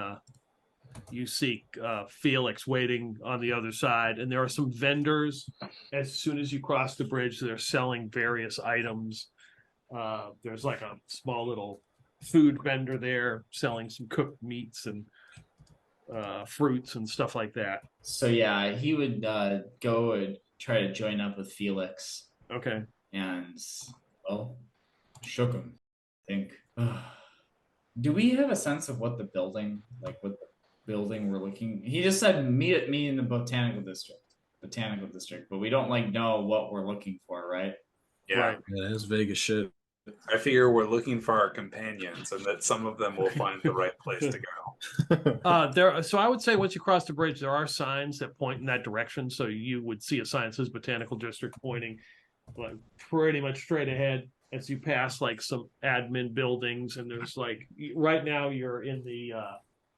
you see Felix waiting on the other side, and there are some vendors. As soon as you cross the bridge, they're selling various items. There's like a small little food vendor there selling some cooked meats and fruits and stuff like that. So yeah, he would go and try to join up with Felix. Okay. And well, shook him. I think. Do we have a sense of what the building we're looking? He just said meet me in the botanical district, but we don't like know what we're looking for, right? Yeah. Right. Yeah, that's Vegas shit. I figure we're looking for our companions and that some of them will find the right place to go. So I would say once you cross the bridge, there are signs that point in that direction. So you would see a sign that says Botanical District pointing like pretty much straight ahead as you pass like some admin buildings. And there's like right now you're in the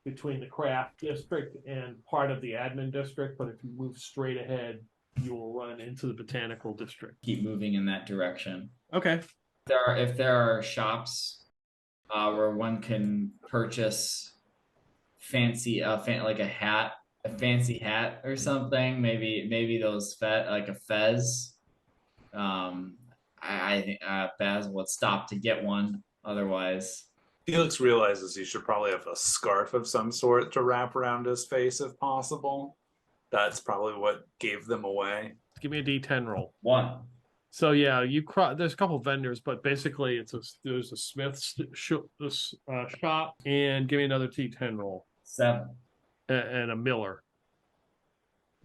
between the craft district and part of the admin district. But if you move straight ahead, you will run into the Botanical District. Keep moving in that direction. Okay. If there are shops where one can purchase fancy like a fancy hat or something, maybe those like a fez. I think Basil would stop to get one otherwise. Felix realizes he should probably have a scarf of some sort to wrap around his face if possible. That's probably what gave them away. Give me a D10 roll. 1. So yeah, there's a couple vendors, but basically there's a smith's shop, and give me another D10 roll. 7. And a miller.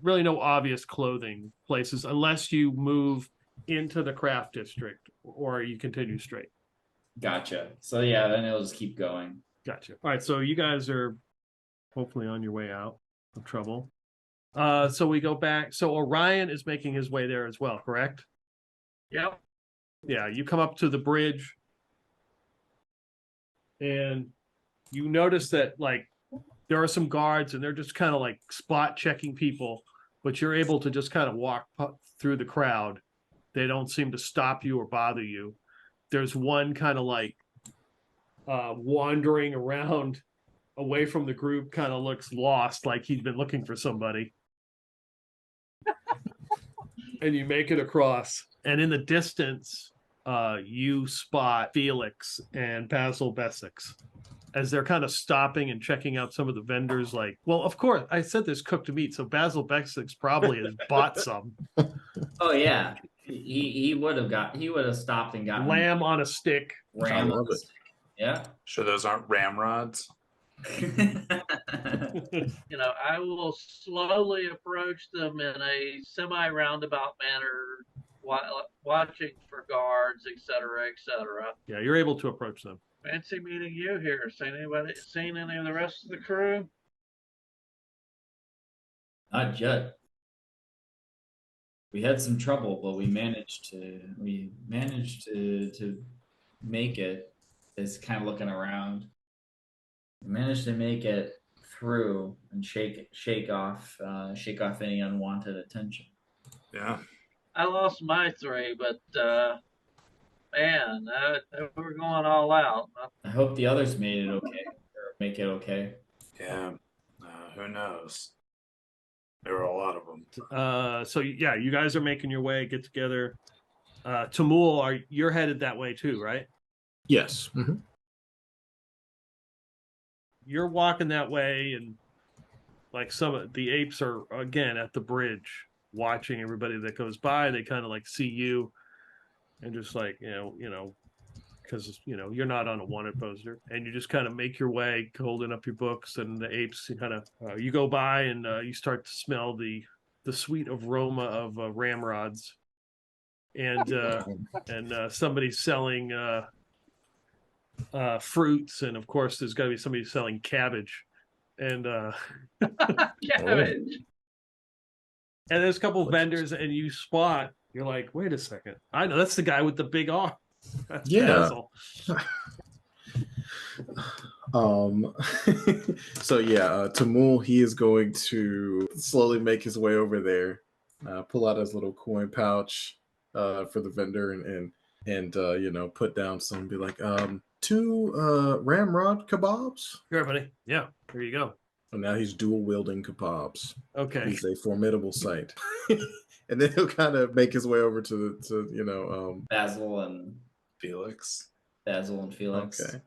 Really no obvious clothing places unless you move into the craft district or you continue straight. Gotcha. So yeah, then it'll just keep going. Gotcha. All right, so you guys are hopefully on your way out of trouble. So we go back. So Orion is making his way there as well, correct? Yep. Yeah, you come up to the bridge and you notice that like there are some guards and they're just kind of like spot checking people, but you're able to just kind of walk through the crowd. They don't seem to stop you or bother you. There's one kind of like wandering around away from the group, kind of looks lost, like he'd been looking for somebody. And you make it across. And in the distance, you spot Felix and Basil Besix as they're kind of stopping and checking out some of the vendors. Like, well, of course, I said there's cooked meat, so Basil Besix probably has bought some. Oh yeah. He would have stopped and gotten Lamb on a stick. ram I on love the it. stick. Yeah. Sure, those aren't ramrods. I will slowly approach them in a semi-roundabout manner, watching for guards, etc., etc. Yeah, you're able to approach them. Fancy meeting you here. Seen any of the rest of the crew? Not yet. We had some trouble, but we managed to make it. It's kind of looking around. We managed to make it through and shake off any unwanted attention. Yeah. I lost my 3, but man, we're going all out. I hope the others made it okay or make it okay. Yeah. Who knows? There were a lot of them. So yeah, you guys are making your way, get together. Tamul, you're headed that way too, right? Yes. Mm-hmm. You're walking that way, and like some of the apes are again at the bridge watching everybody that goes by. They kind of like see you and just like, because you're not on a wanted poster, and you just kind of make your way holding up your books, and the apes kind of you go by, and you start to smell the sweet aroma of ramrods, and somebody selling fruits, and of course there's got to be somebody selling cabbage, and Cabbage. and there's a couple of vendors, and you're like, wait a second, I know that's the guy with the big arm. That's Yeah. Basil. So yeah, Tamul, he is going to slowly make his way over there, pull out his little coin pouch for the vendor, and put down some, be like, 2 ramrod kebabs. Sure, buddy. Yeah, there you go. And now he's dual wielding kebabs. Okay. He's a formidable sight. And then he'll kind of make his way over to Basil and Felix. Felix. Okay.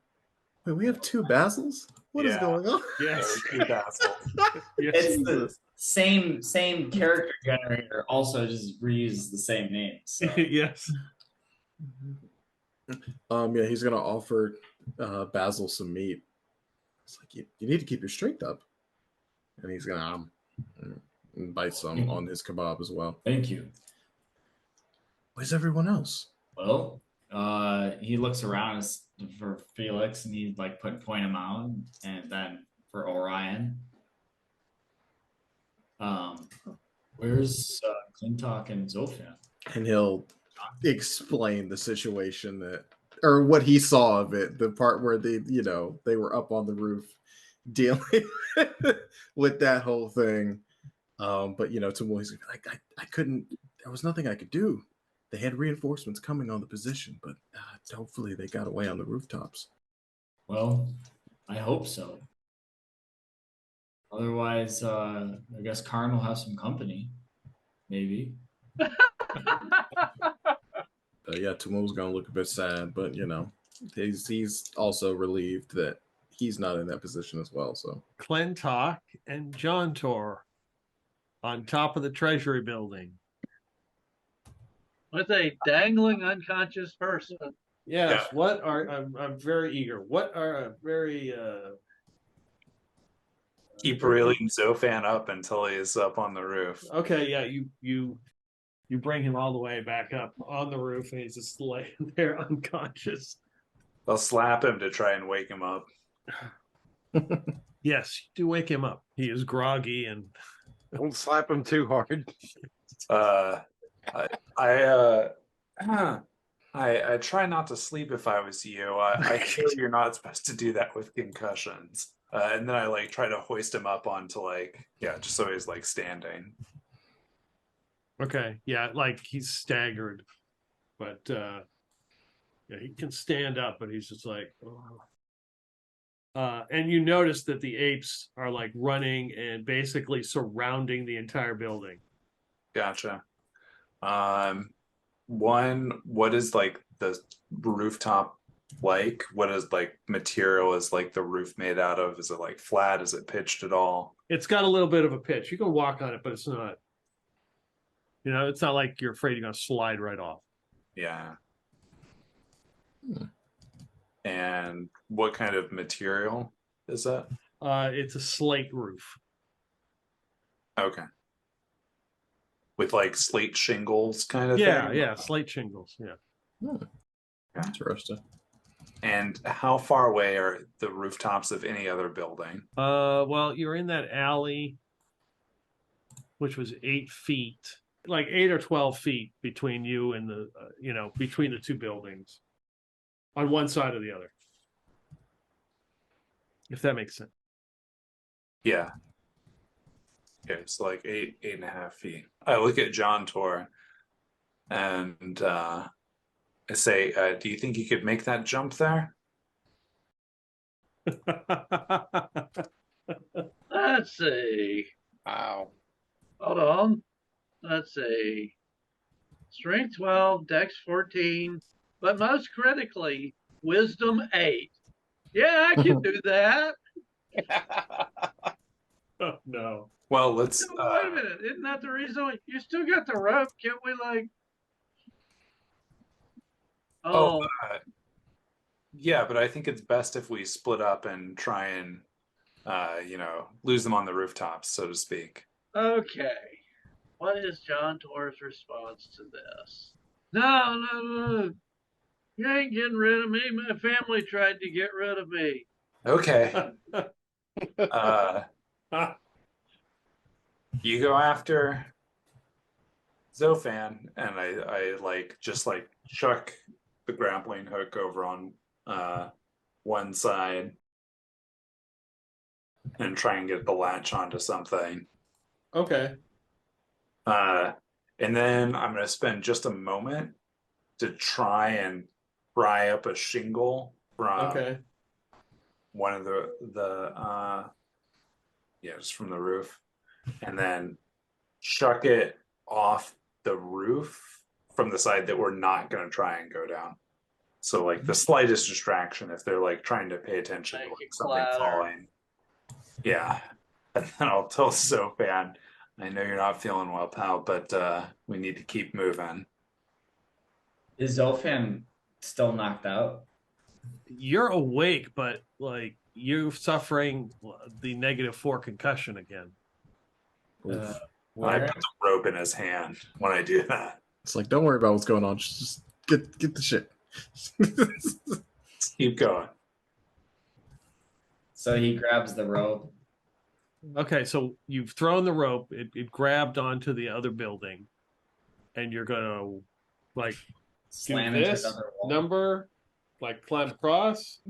Wait, we have 2 Basils? What is Yeah. going on? Yes. Basil. Yes. It's the same character generator, also just reuses the same name. So. Yes. Yeah, he's gonna offer Basil some meat. It's like you need to keep your strength up, and he's gonna bite some on his kebab as well. Thank you. Where's everyone else? Well, he looks around for Felix, and he's like point him out, and then for Orion. Where's Clintock and Zofan? And he'll explain the situation or what he saw of it, the part where they were up on the roof dealing with that whole thing. But Tamul, he's like, I couldn't, there was nothing I could do. They had reinforcements coming on the position, but hopefully they got away on the rooftops. Well, I hope so. Otherwise, I guess Karn will have some company. Maybe. Yeah, Tamul's gonna look a bit sad, but he's also relieved that he's not in that position as well. So Clintock and John Tor on top of the Treasury building. With a dangling unconscious person. Yes. Yeah. I'm very eager. What are a very Keep reeling Zofan up until he's up on the roof. okay, yeah, you bring him all the way back up on the roof, and he's just laying there unconscious. I'll slap him to try and wake him up. Yes, do wake him up. He is groggy, and Don't slap him too hard. I try not to sleep if I was you. I hear you're not supposed to do that with concussions. And then I try to hoist him up onto just so he's standing. okay, yeah, he's staggered, but yeah, he can stand up, but he's just like, oh. And you notice that the apes are running and basically surrounding the entire building. Gotcha. What is the rooftop like? What is material is the roof made out of? Is it flat? Is it pitched at all? It's got a little bit of a pitch. You can walk on it, but it's not. You know, it's not like you're afraid you're going to slide right off. Yeah. Hmm. And what kind of material is that? It's a slate roof. Okay. With like slate shingles kind of Yeah, thing? yeah, slate shingles. Yeah. Hmm. Interesting. And how far away are the rooftops of any other building? Well, you're in that alley, which was 8 feet, like 8 or 12 feet between you and the, between the two buildings, on one side or the other. If that makes sense. Yeah. Okay, it's like 8.5 feet. I look at John Tor and I say, do you think you could make that jump there? Let's see. Wow. Hold on. Let's see. Strength 12, Dex 14, but most critically, Wisdom 8. Yeah, I can do that. Oh, no. Well, let's. No, wait a minute. Isn't that the reason? You still got the rope. Can't we, like. Oh, Yeah, but I think it's best if we split up and try and, lose them on the rooftops, so to speak. okay. What is John Tor's response to this? No. You ain't getting rid of me. My family tried to get rid of me. Okay. You go after Zofan, and I like just like chuck the grappling hook over on one side and try and get the latch onto something. Okay. And then I'm gonna spend just a moment to try and pry up a shingle from one of just from the roof, and then chuck it off the roof from the side that we're not going to try and go down. So like the slightest distraction, if they're like trying to pay attention to like something falling. Yeah. And then I'll tell Zofan, I know you're not feeling well, pal, but we need to keep moving. Is Zofan still knocked out? You're awake, but like you're suffering the -4 concussion again. I Where? put the rope in his hand when I do that. It's like, don't worry about what's going on. Just get the shit. Keep going. So he grabs the rope. Okay, so you've thrown the rope. It grabbed onto the other building, and you're gonna like Slam do into this another wall. number, like climb across.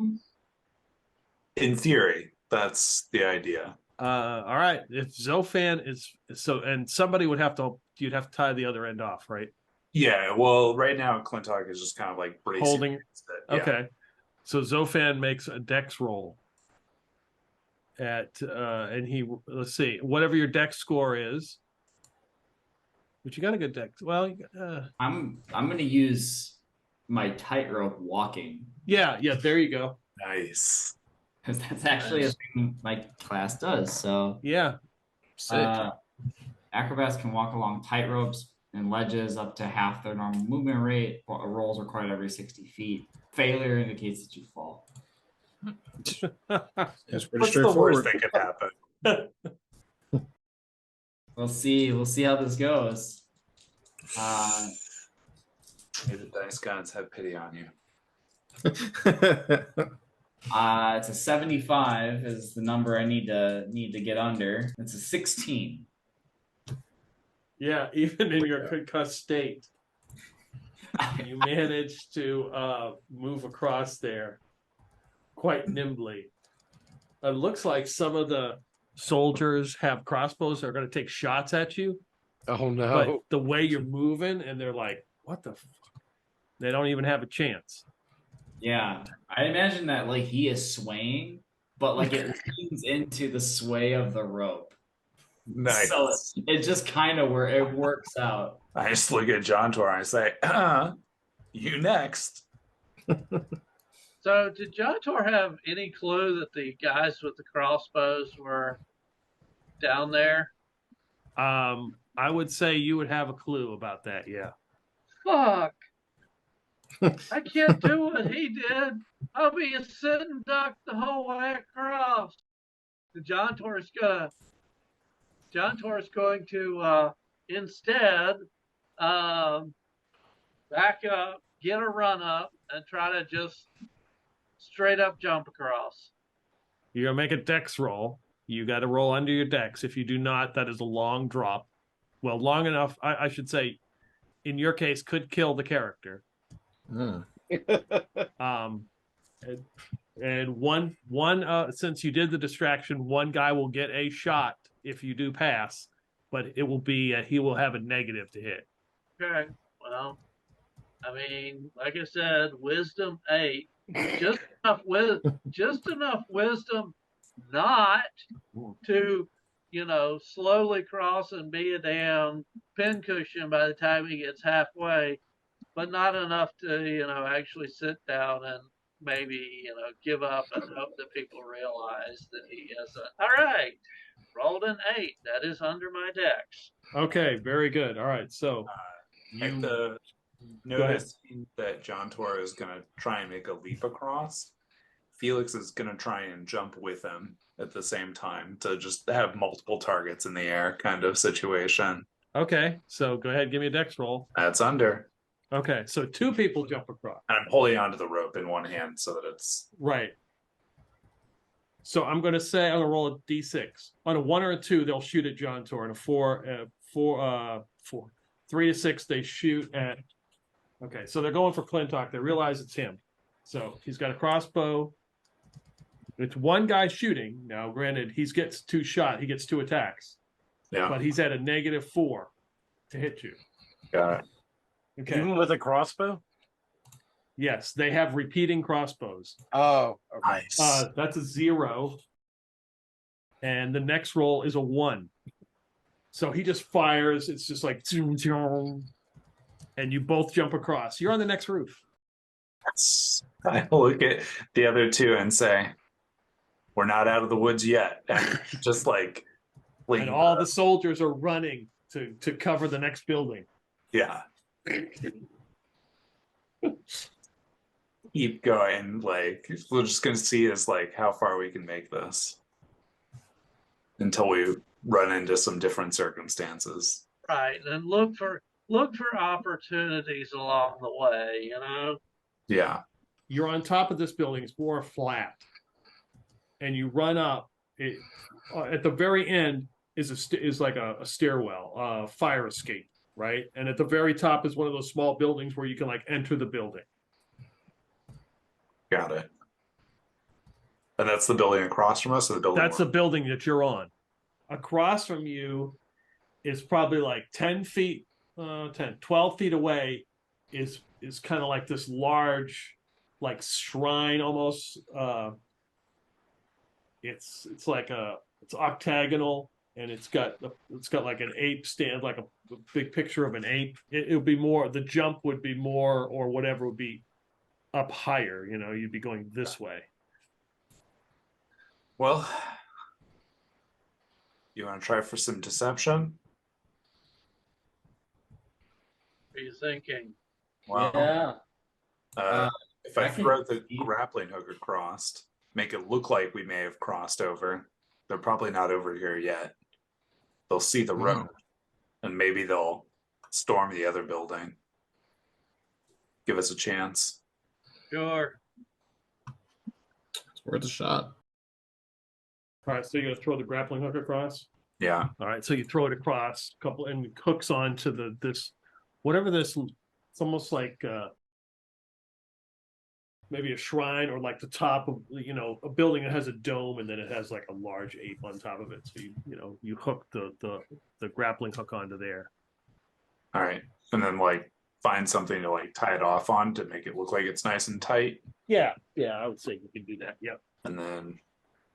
In theory, that's the idea. All right. If Zofan is so, and somebody you'd have to tie the other end off, right? Yeah, well, right now Clintock is just kind of like bracing Holding. against it. Yeah. Okay. So Zofan makes a dex roll and let's see, whatever your dex score is. But you got a good dex. Well, I'm gonna use my tightrope walking. Yeah, there you go. Nice. Because that's actually a thing my class does. So yeah. Acrobats can walk along tightropes and ledges up to half their normal movement rate. Rolls required every 60 feet. Failure indicates that you fall. It's pretty What's the worst straightforward. that could happen? We'll see how this goes. May the dice gods have pity on you. It's a 75 is the number I need to get under. It's a 16. Yeah, even in your concussed state, you managed to move across there quite nimbly. It looks like some of the soldiers have crossbows that are going to take shots at you. Oh no! But the way you're moving, and they're like, "What the?" They don't even have a chance. Yeah, I imagine that like he is swaying, but like it leans into the sway of the rope. Nice. So it just kind of works out. I just look at John Tor and I say, you next. So did John Tor have any clue that the guys with the crossbows were down there? I would say you would have a clue about that. Yeah. Fuck. I can't do what he did. I'll be a sitting duck the whole way across. John Torres going to instead back up, get a run up, and try to just straight up jump across. You're gonna make a dex roll. You got to roll under your dex. If you do not, that is a long drop. Well, long enough, I should say, in your case, could kill the character. And one since you did the distraction, one guy will get a shot if you do pass, but it will be he will have a negative to hit. Okay, well, I mean, like I said, wisdom 8, just enough wisdom not to, slowly cross and be a damn pincushion by the time he gets halfway, but not enough to, actually sit down and maybe, give up and hope that people realize that he isn't. All right, rolled an 8. That is under my dex. Okay, very good. All right, so At the noticing that John Tor is going to try and make a leap across, Felix is going to try and jump with him at the same time to just have multiple targets in the air kind of situation. Okay, so go ahead, give me a dex roll. That's under. Okay, so 2 people jump across. And I'm holding onto the rope in one hand so that it's right. So I'm going to say I'm going to roll a d6. On a 1 or a 2, they'll shoot at John Tor. On a 4, 3 to 6, they shoot at. Okay, so they're going for Clintock. They realize it's him. So he's got a crossbow. It's one guy shooting. Now, granted, he gets 2 shots. He gets 2 attacks. Yeah. But he's at a -4 to hit you. Got it. Okay. Even with a crossbow? Yes, they have repeating crossbows. Oh, okay. Nice. That's a 0. And the next roll is a 1. So he just fires. It's just like, and you both jump across. You're on the next roof. I look at the other 2 and say, we're not out of the woods yet. Just like, and all the soldiers are running to cover the next building. Yeah. Keep going. Like, we're just going to see is like how far we can make this until we run into some different circumstances. Right, and look for opportunities along the way, Yeah. You're on top of this building. It's more flat, and you run up. At the very end is like a stairwell, fire escape, right? And at the very top is one of those small buildings where you can like enter the building. Got it. And that's the building across from us, or the building? That's the building that you're on. Across from you is probably like 12 feet away is kind of like this large, like shrine almost. It's octagonal, and it's got like an ape stand, like a big picture of an ape. It would be more, the jump would be more, or whatever would be up higher, you'd be going this way. Well, you want to try for some deception? What are you thinking? Wow. Yeah. If I I can throw the see- grappling hook across, make it look like we may have crossed over. They're probably not over here yet. They'll see the road, and maybe they'll storm the other building. Give us a chance. Sure. It's worth a shot. All right, so you're gonna throw the grappling hook across. Yeah. All right, so you throw it across, and it hooks onto this, whatever this. It's almost like maybe a shrine, or like the top of a building that has a dome, and then it has like a large ape on top of it. So you hook the grappling hook onto there. All right. And then like find something to like tie it off on to make it look like it's nice and tight. Yeah, I would say you can do that. Yep. And then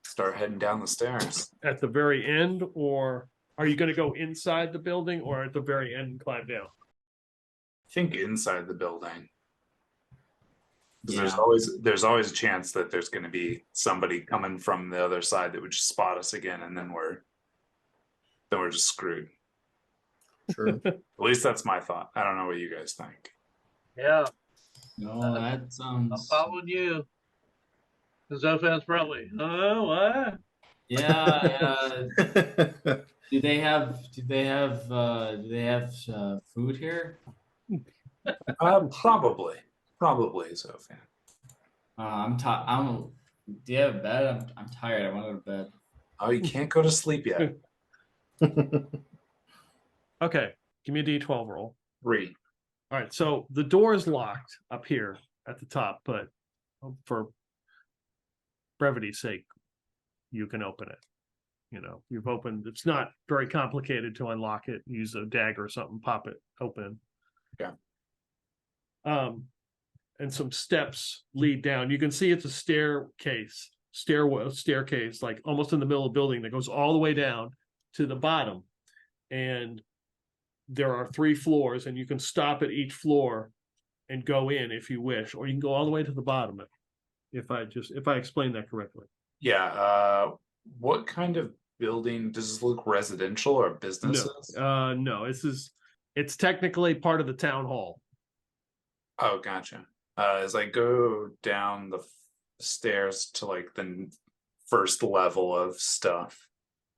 start heading down the stairs. At the very end, or are you going to go inside the building, or at the very end and climb down? I think inside the building. Yeah. There's always a chance that there's going to be somebody coming from the other side that would just spot us again, and then we're just screwed. True. At least that's my thought. I don't know what you guys think. Yeah, No, that I'm sounds. following you. The Zophan's probably, oh, what? Yeah. Do they have food here? Probably so, fan. I'm tired. I'm. Do you have a bed? I'm tired. I want to go to bed. Oh, you can't go to sleep yet. Okay, give me a D12 roll. 3. All right, so the door is locked up here at the top, but for brevity's sake, you can open it. You know, you've opened. It's not very complicated to unlock it. Use a dagger or something, pop it open. Yeah. And some steps lead down. You can see it's a staircase, like almost in the middle of the building that goes all the way down to the bottom. And there are 3 floors, and you can stop at each floor and go in if you wish, or you can go all the way to the bottom. If I explain that correctly. Yeah. What kind of building does this look? Residential or businesses? No. It's technically part of the town hall. Oh, gotcha. As I go down the stairs to like the first level of stuff,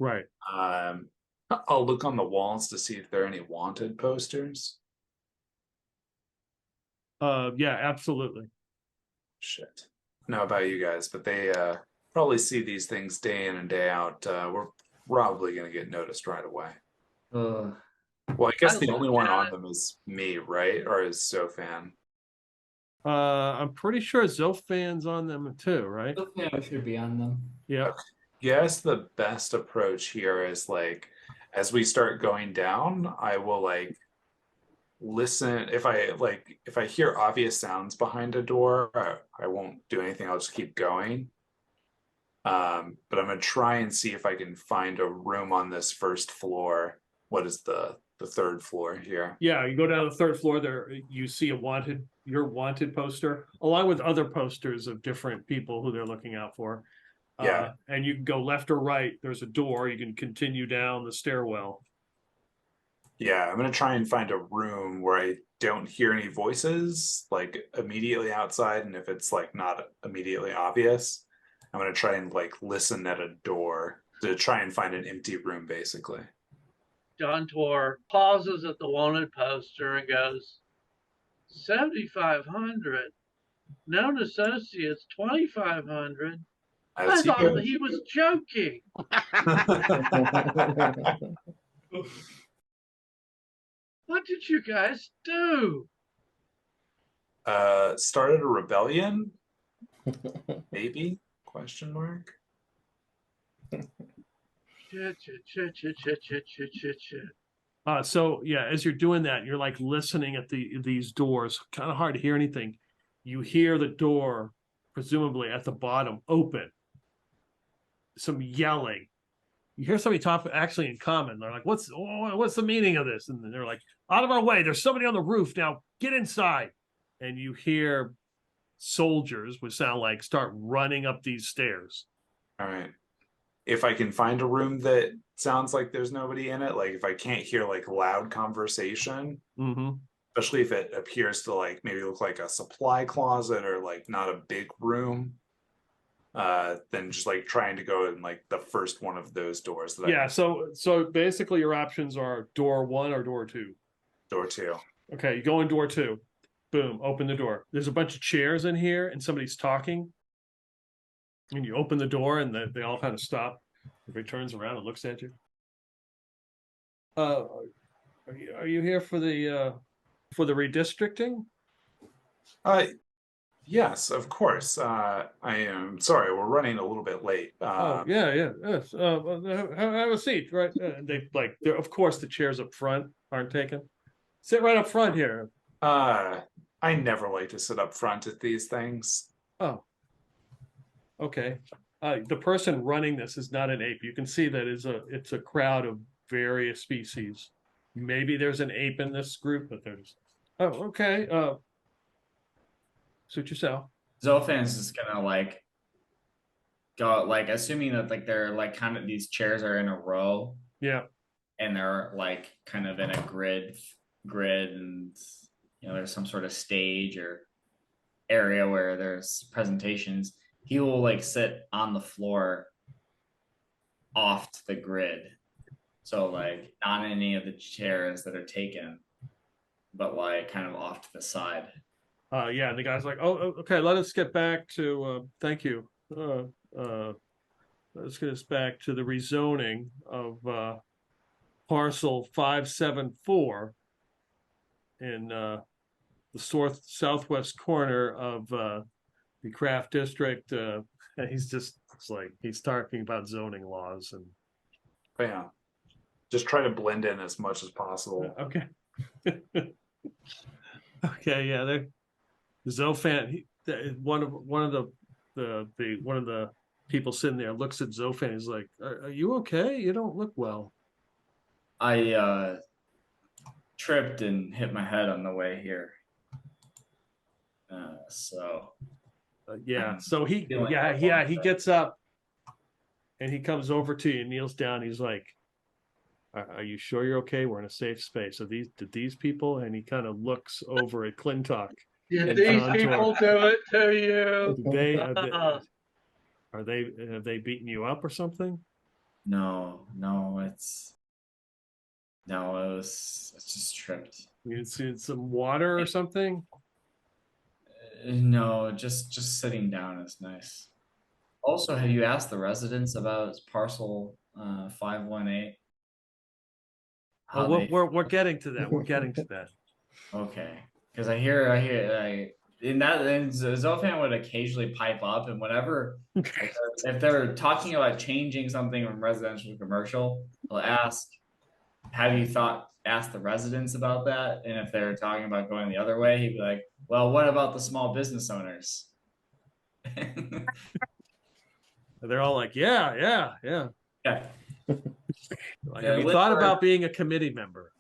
Right. I'll look on the walls to see if there are any wanted posters. Yeah, absolutely. Shit. I don't know about you guys, but they probably see these things day in and day out. We're probably going to get noticed right away. Well, I guess the only one on them is me, right? Or is Sofan? I'm pretty sure Zophan's on them too, right? Yeah, I should be on them. Yeah. Okay. Yes, the best approach here is like, as we start going down, I will like listen. If I hear obvious sounds behind a door, I won't do anything. I'll just keep going. But I'm gonna try and see if I can find a room on this first floor. What is the third floor here? Yeah, you go down the 3rd floor there, you see your wanted poster, along with other posters of different people who they're looking out for. Yeah. And you can go left or right. There's a door. You can continue down the stairwell. Yeah, I'm gonna try and find a room where I don't hear any voices, like immediately outside, and if it's like not immediately obvious, I'm gonna try and like listen at a door to try and find an empty room, basically. John Tor pauses at the wanted poster and goes, 7,500. Known associates, 2,500. I thought he was joking. What did you guys do? Started a rebellion? Maybe? Question mark. So yeah, as you're doing that, you're like listening at these doors. Kind of hard to hear anything. You hear the door, presumably at the bottom, open. Some yelling. You hear somebody talk actually in common. They're like, what's the meaning of this? And they're like, out of our way, there's somebody on the roof now, get inside. And you hear soldiers, which sound like, start running up these stairs. All right. If I can find a room that sounds like there's nobody in it, like if I can't hear like loud conversation, especially if it appears to like maybe look like a supply closet or like not a big room, then just like trying to go in like the first one of those doors. So basically your options are door 1 or door 2. Door 2. Okay, you go in door 2. Boom, open the door. There's a bunch of chairs in here and somebody's talking. And you open the door and they all kind of stop. Everybody turns around and looks at you. Are you here for the redistricting? Yes, of course. I am sorry, we're running a little bit late. Yes. Have a seat, right? They're of course the chairs up front aren't taken. Sit right up front here. I never like to sit up front at these things. Oh. Okay. The person running this is not an ape. You can see that it's a crowd of various species. Maybe there's an ape in this group, but there's. Oh, okay. Suit yourself. Zolfan's just gonna like go, like assuming that like they're like kind of these chairs are in a row. Yeah. and they're like kind of in a grid, and there's some sort of stage or area where there's presentations. He will like sit on the floor off to the grid, so like not any of the chairs that are taken, but like kind of off to the side. Yeah, and the guy's like, "Oh, okay, let us get back to thank you. Let's get us back to the rezoning of parcel 574 in the southwest corner of the Craft District." And he's talking about zoning laws and. Yeah. Just try to blend in as much as possible. Okay. Okay, yeah, they're Zofan. One of the people sitting there looks at Zofan. He's like, "Are you okay? You don't look well." I tripped and hit my head on the way here. Yeah. So he gets up and he comes over to you and kneels down. He's like, "Are you sure you're okay? We're in a safe space. So did these people?" And he kind of looks over at Clintock. Did these people do it to you? Have they beaten you up or something? No, it's just tripped. You seen some water or something? No, just sitting down is nice. Also, have you asked the residents about parcel 518? We're getting to that. We're getting to that. Okay, because I hear Zofan would occasionally pipe up, and whenever if they're talking about changing something from residential to commercial, they'll ask, "Have you asked the residents about that?" And if they're talking about going the other way, he'd be like, "Well, what about the small business owners?" They're all like, yeah. Yeah. Like, have you thought about being a committee member?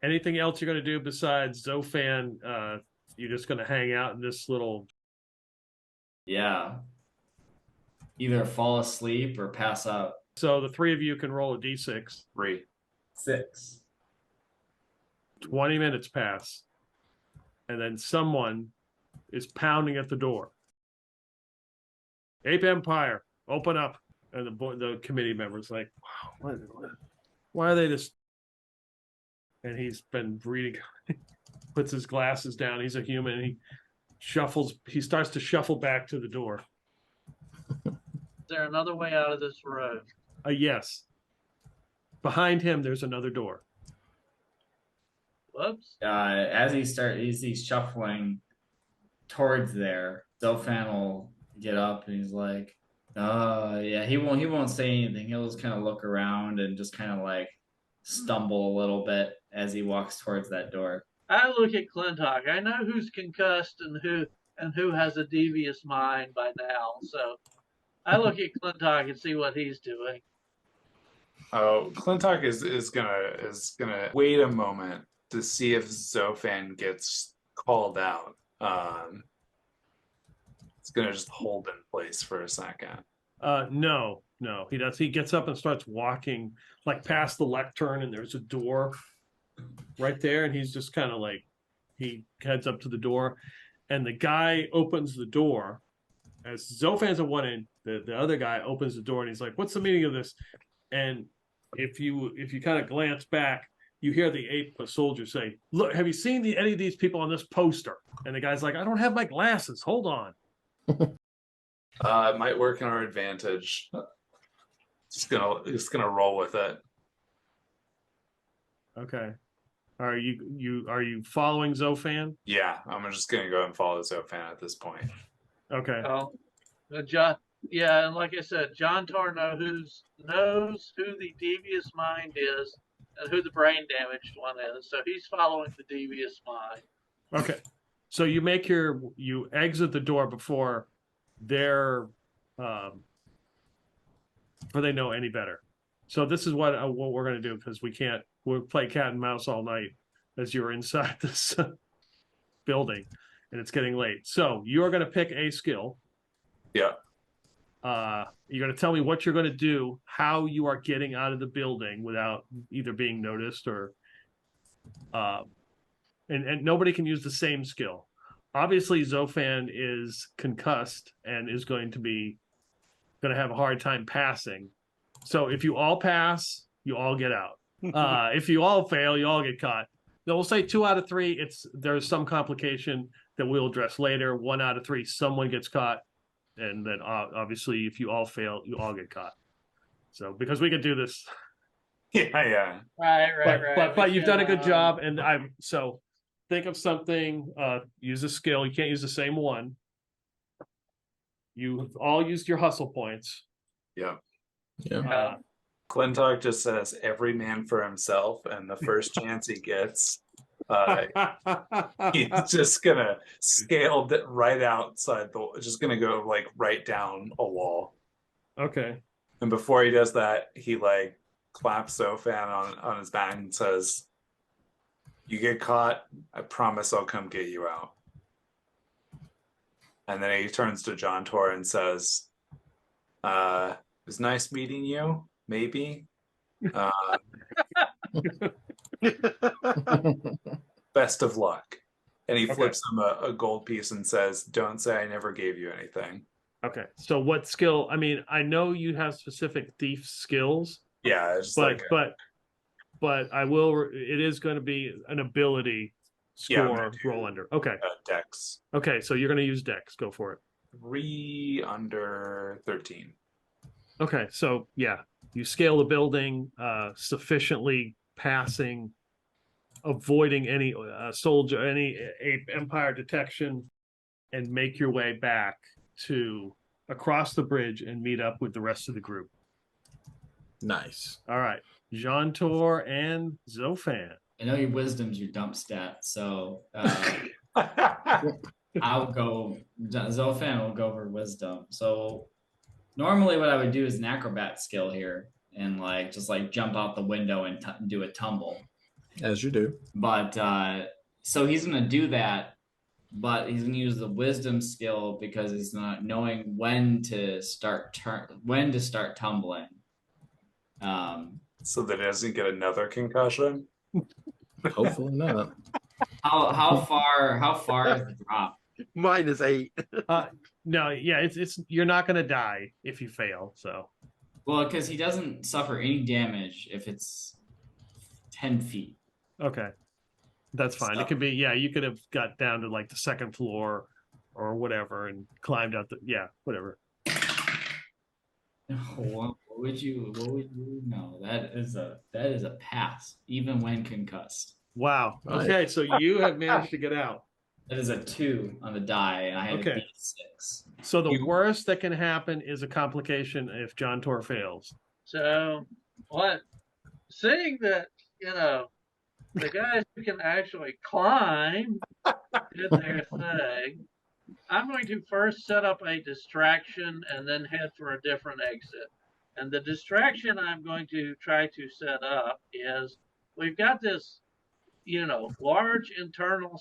Anything else you're going to do besides Zofan? You're just going to hang out in this little... Yeah. Either fall asleep or pass out. So the three of you can roll a d6. 3. 6. 20 minutes pass. And then someone is pounding at the door. Ape Empire, open up. And the committee member's like, wow, why are they just... And he's been reading, puts his glasses down. He's a human. And he starts to shuffle back to the door. Is there another way out of this road? Yes. Behind him, there's another door. Whoops. As he's shuffling towards there, Zofan will get up and he's like, yeah, he won't say anything. He'll just kind of look around and just kind of like stumble a little bit as he walks towards that door. I look at Clintock. I know who's concussed and who has a devious mind by now. So I look at Clintock and see what he's doing. Oh, Clintock is gonna wait a moment to see if Zofan gets called out. It's gonna just hold in place for a second. No, he does. He gets up and starts walking like past the lectern, and there's a door right there, and he's just kind of like, he heads up to the door, and the guy opens the door. As Zofan's at one end, the other guy opens the door, and he's like, "What's the meaning of this?" And if you kind of glance back, you hear the ape soldier say, "Look, have you seen any of these people on this poster?" And the guy's like, "I don't have my glasses. Hold on." It might work in our advantage. Just gonna roll with it. Okay. Are you following Zofan? Yeah, I'm just gonna go and follow Zofan at this point. Okay. Oh, John. Yeah, and like I said, John Tarno knows who the devious mind is and who the brain damaged one is. So he's following the devious mind. Okay. So you exit the door before before they know any better. So this is what we're going to do, because we'll play cat and mouse all night as you're inside this building and it's getting late. So you're going to pick a skill. Yeah. You're going to tell me what you're going to do, how you are getting out of the building without either being noticed or, and nobody can use the same skill. Obviously, Zofan is concussed and is going to have a hard time passing. So if you all pass, you all get out. If you all fail, you all get caught. No, we'll say 2 out of 3. There's some complication that we'll address later. 1 out of 3, someone gets caught, and then obviously, if you all fail, you all get caught. So because we could do this, Yeah. Right. but you've done a good job, and so think of something. Use a skill. You can't use the same one. You've all used your hustle points. Yeah. Yeah. Clintock just says every man for himself, and the first chance he gets, he's just gonna scale right outside just gonna go like right down a wall. Okay. And before he does that, he like claps Zofan on his back and says, "You get caught, I promise I'll come get you out." And then he turns to John Tor and says, "It was nice meeting you. Maybe. Best of luck." And he flips him a gold piece and says, "Don't say I never gave you anything." Okay. So what skill? I mean, I know you have specific thief skills. Yeah, it's but I will. It is going to be an ability score roll under. Okay. Dex. Okay, so you're going to use Dex. Go for it. 3 under 13. Okay, so yeah, you scale the building, sufficiently passing, avoiding any Empire detection, and make your way back to across the bridge and meet up with the rest of the group. Nice. All right, Jean Tor and Zofan. I know your wisdom's your dump stat, so I'll go. Zofan will go for wisdom. So normally, what I would do is an acrobat skill here, and just jump out the window and do a tumble. As you do. But so he's gonna do that, but he's gonna use the wisdom skill because he's not knowing when to start tumbling. So that he doesn't get another concussion. Hopefully not. How far is the drop? Mine is 8. No, yeah, it's you're not going to die if you fail. So, well, because he doesn't suffer any damage if it's 10 feet. Okay, that's fine. So, it could be you could have got down to the second floor or whatever and climbed out whatever. What would you know? That is a pass, even when concussed. Wow. Right. Okay, so you have managed to get out. That is a 2 on the die, and I had to beat 6. So the worst that can happen is a complication if John Tor fails. So, seeing that, the guys who can actually climb did their thing, I'm going to first set up a distraction and then head for a different exit. And the distraction I'm going to try to set up is we've got this, large internal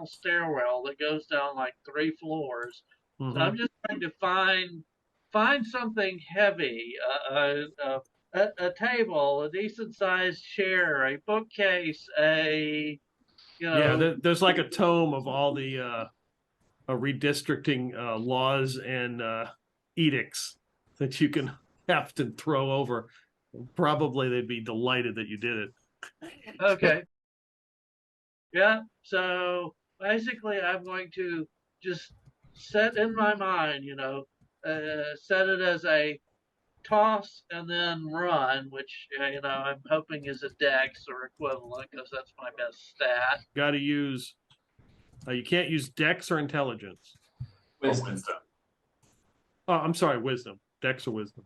stairwell that goes down 3 floors. Mm-hmm. So I'm just trying to find something heavy, a table, a decent sized chair, a bookcase, there's a tome of all the redistricting laws and edicts that you can have to throw over. Probably they'd be delighted that you did it. Okay. Yeah, so basically I'm going to just set in my mind, set it as a toss and then run, which, I'm hoping is a dex or equivalent because that's my best stat. Got to use, you can't use dex or intelligence. Wisdom. Oh, I'm sorry, wisdom. Dex or wisdom.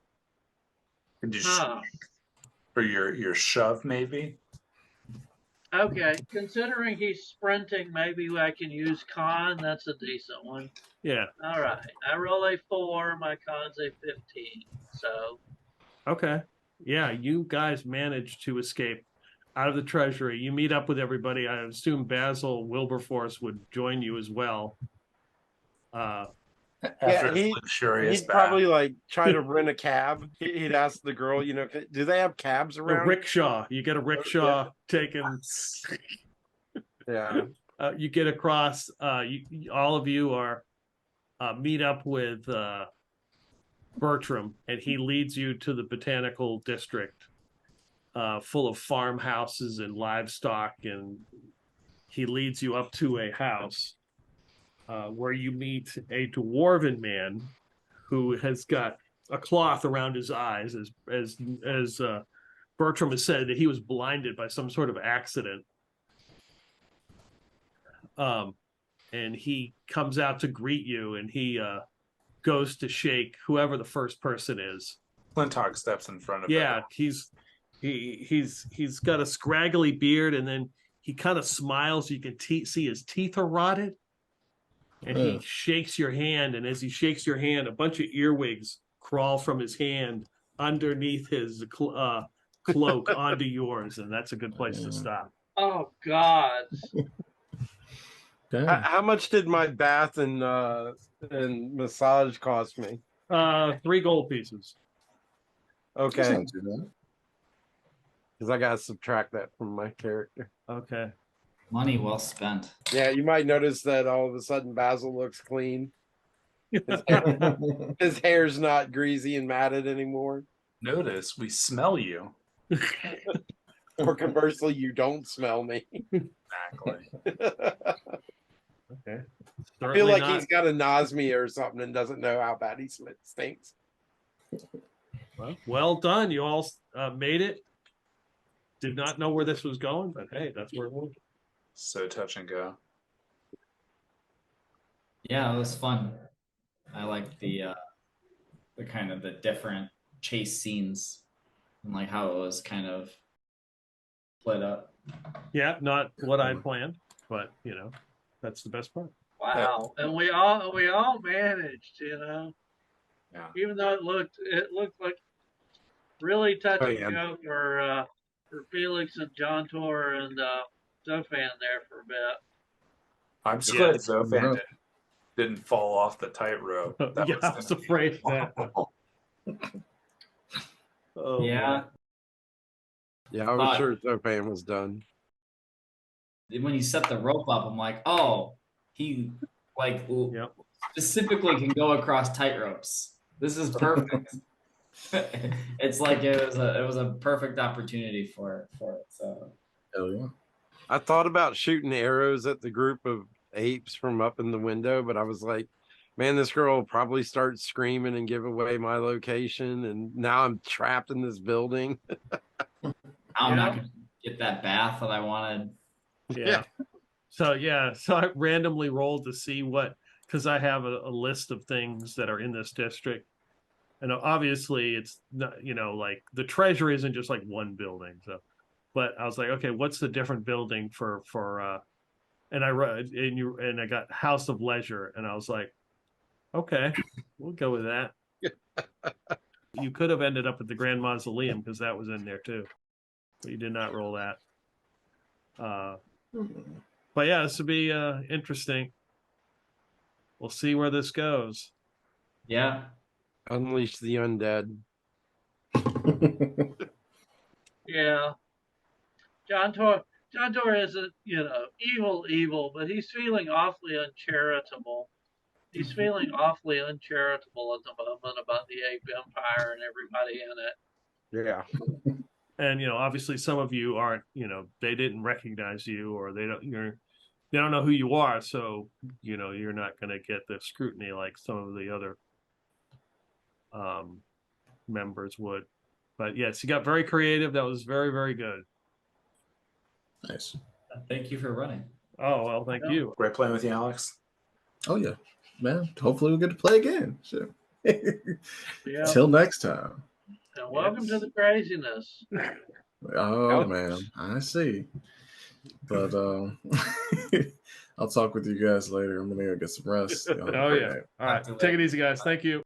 For your shove, maybe? Okay, considering he's sprinting, maybe I can use con. That's a decent one. Yeah. All right. I roll a 4. My con's a 15. So. Okay. Yeah, you guys managed to escape out of the treasury. You meet up with everybody. I assume Basil Wilberforce would join you as well. After he- his luxurious He'd bath. probably like try to rent a cab. He'd ask the girl, do they have cabs A around? rickshaw. You get a rickshaw taken. Yeah. You get across. All of you are meet up with Bertram, and he leads you to the botanical district, full of farmhouses and livestock, and he leads you up to a house where you meet a dwarven man who has got a cloth around his eyes, as Bertram has said that he was blinded by some sort of accident. And he comes out to greet you, and he goes to shake whoever the first person is. Flinthog steps in front of Yeah, him. he's got a scraggly beard, and then he kind of smiles. You can see his teeth are rotted, and he shakes your hand. And as he shakes your hand, a bunch of earwigs crawl from his hand underneath his cloak onto yours, and that's a good place to stop. Oh God. How much did my bath and massage cost me? 3 gold pieces. Okay. Because I gotta subtract that from my character. Okay. Money well spent. Yeah, you might notice that all of a sudden Basil looks clean. His hair's not greasy and matted anymore. Notice we smell you. Or conversely, you don't smell me. Exactly. Okay. I feel like he's got a nausea or something and doesn't know how bad he stinks. Well done. You all made it. Did not know where this was going, but hey, that's where it went. So touch and go. Yeah, it was fun. I liked the kind of the different chase scenes and like how it was kind of split up. Yeah, not what I planned, but that's the best part. Wow. And we all managed, Yeah. even though it looked like really touch and yeah. go for Felix and John Tor and Zofan there for a bit. I'm just glad Zofan didn't fall off the tightrope. Yeah, I was afraid of that. Oh, Yeah. Yeah, I was sure Zofan was done. When you set the rope up, I'm like, oh, he like specifically can go across tight ropes. This is perfect. It's like it was a perfect opportunity for it. So Hell yeah. I thought about shooting arrows at the group of apes from up in the window, but I was like, man, this girl will probably start screaming and give away my location, and now I'm trapped in this building. I'm not gonna get that bath that I wanted. Yeah. So I randomly rolled to see because I have a list of things that are in this district. And obviously it's not, like the treasure isn't just like one building. So, but I was like, okay, what's the different building for and I read and I got House of Leisure, and I was like, okay, we'll go with that. You could have ended up at the Grand Mausoleum because that was in there too, but you did not roll that. But yeah, this would be interesting. We'll see where this goes. Yeah. Unleash the undead. Yeah. John Tor isn't, evil, but he's feeling awfully uncharitable. He's feeling awfully uncharitable at the moment about the Ape Empire and everybody in it. Yeah. And obviously some of you aren't, they didn't recognize you, or they don't know who you are, so you're not going to get the scrutiny like some of the other members would. But yes, you got very creative. That was very, very good. Nice. Thank you for running. Oh well, thank you. Great playing with you, Alex. Oh yeah, man. Hopefully we'll get to play again. Sure. Yeah. Till next time. And welcome to the craziness. Oh man, I see. But I'll talk with you guys later. I'm gonna go get some rest. Oh yeah. All right. Take it easy, guys. Thank you.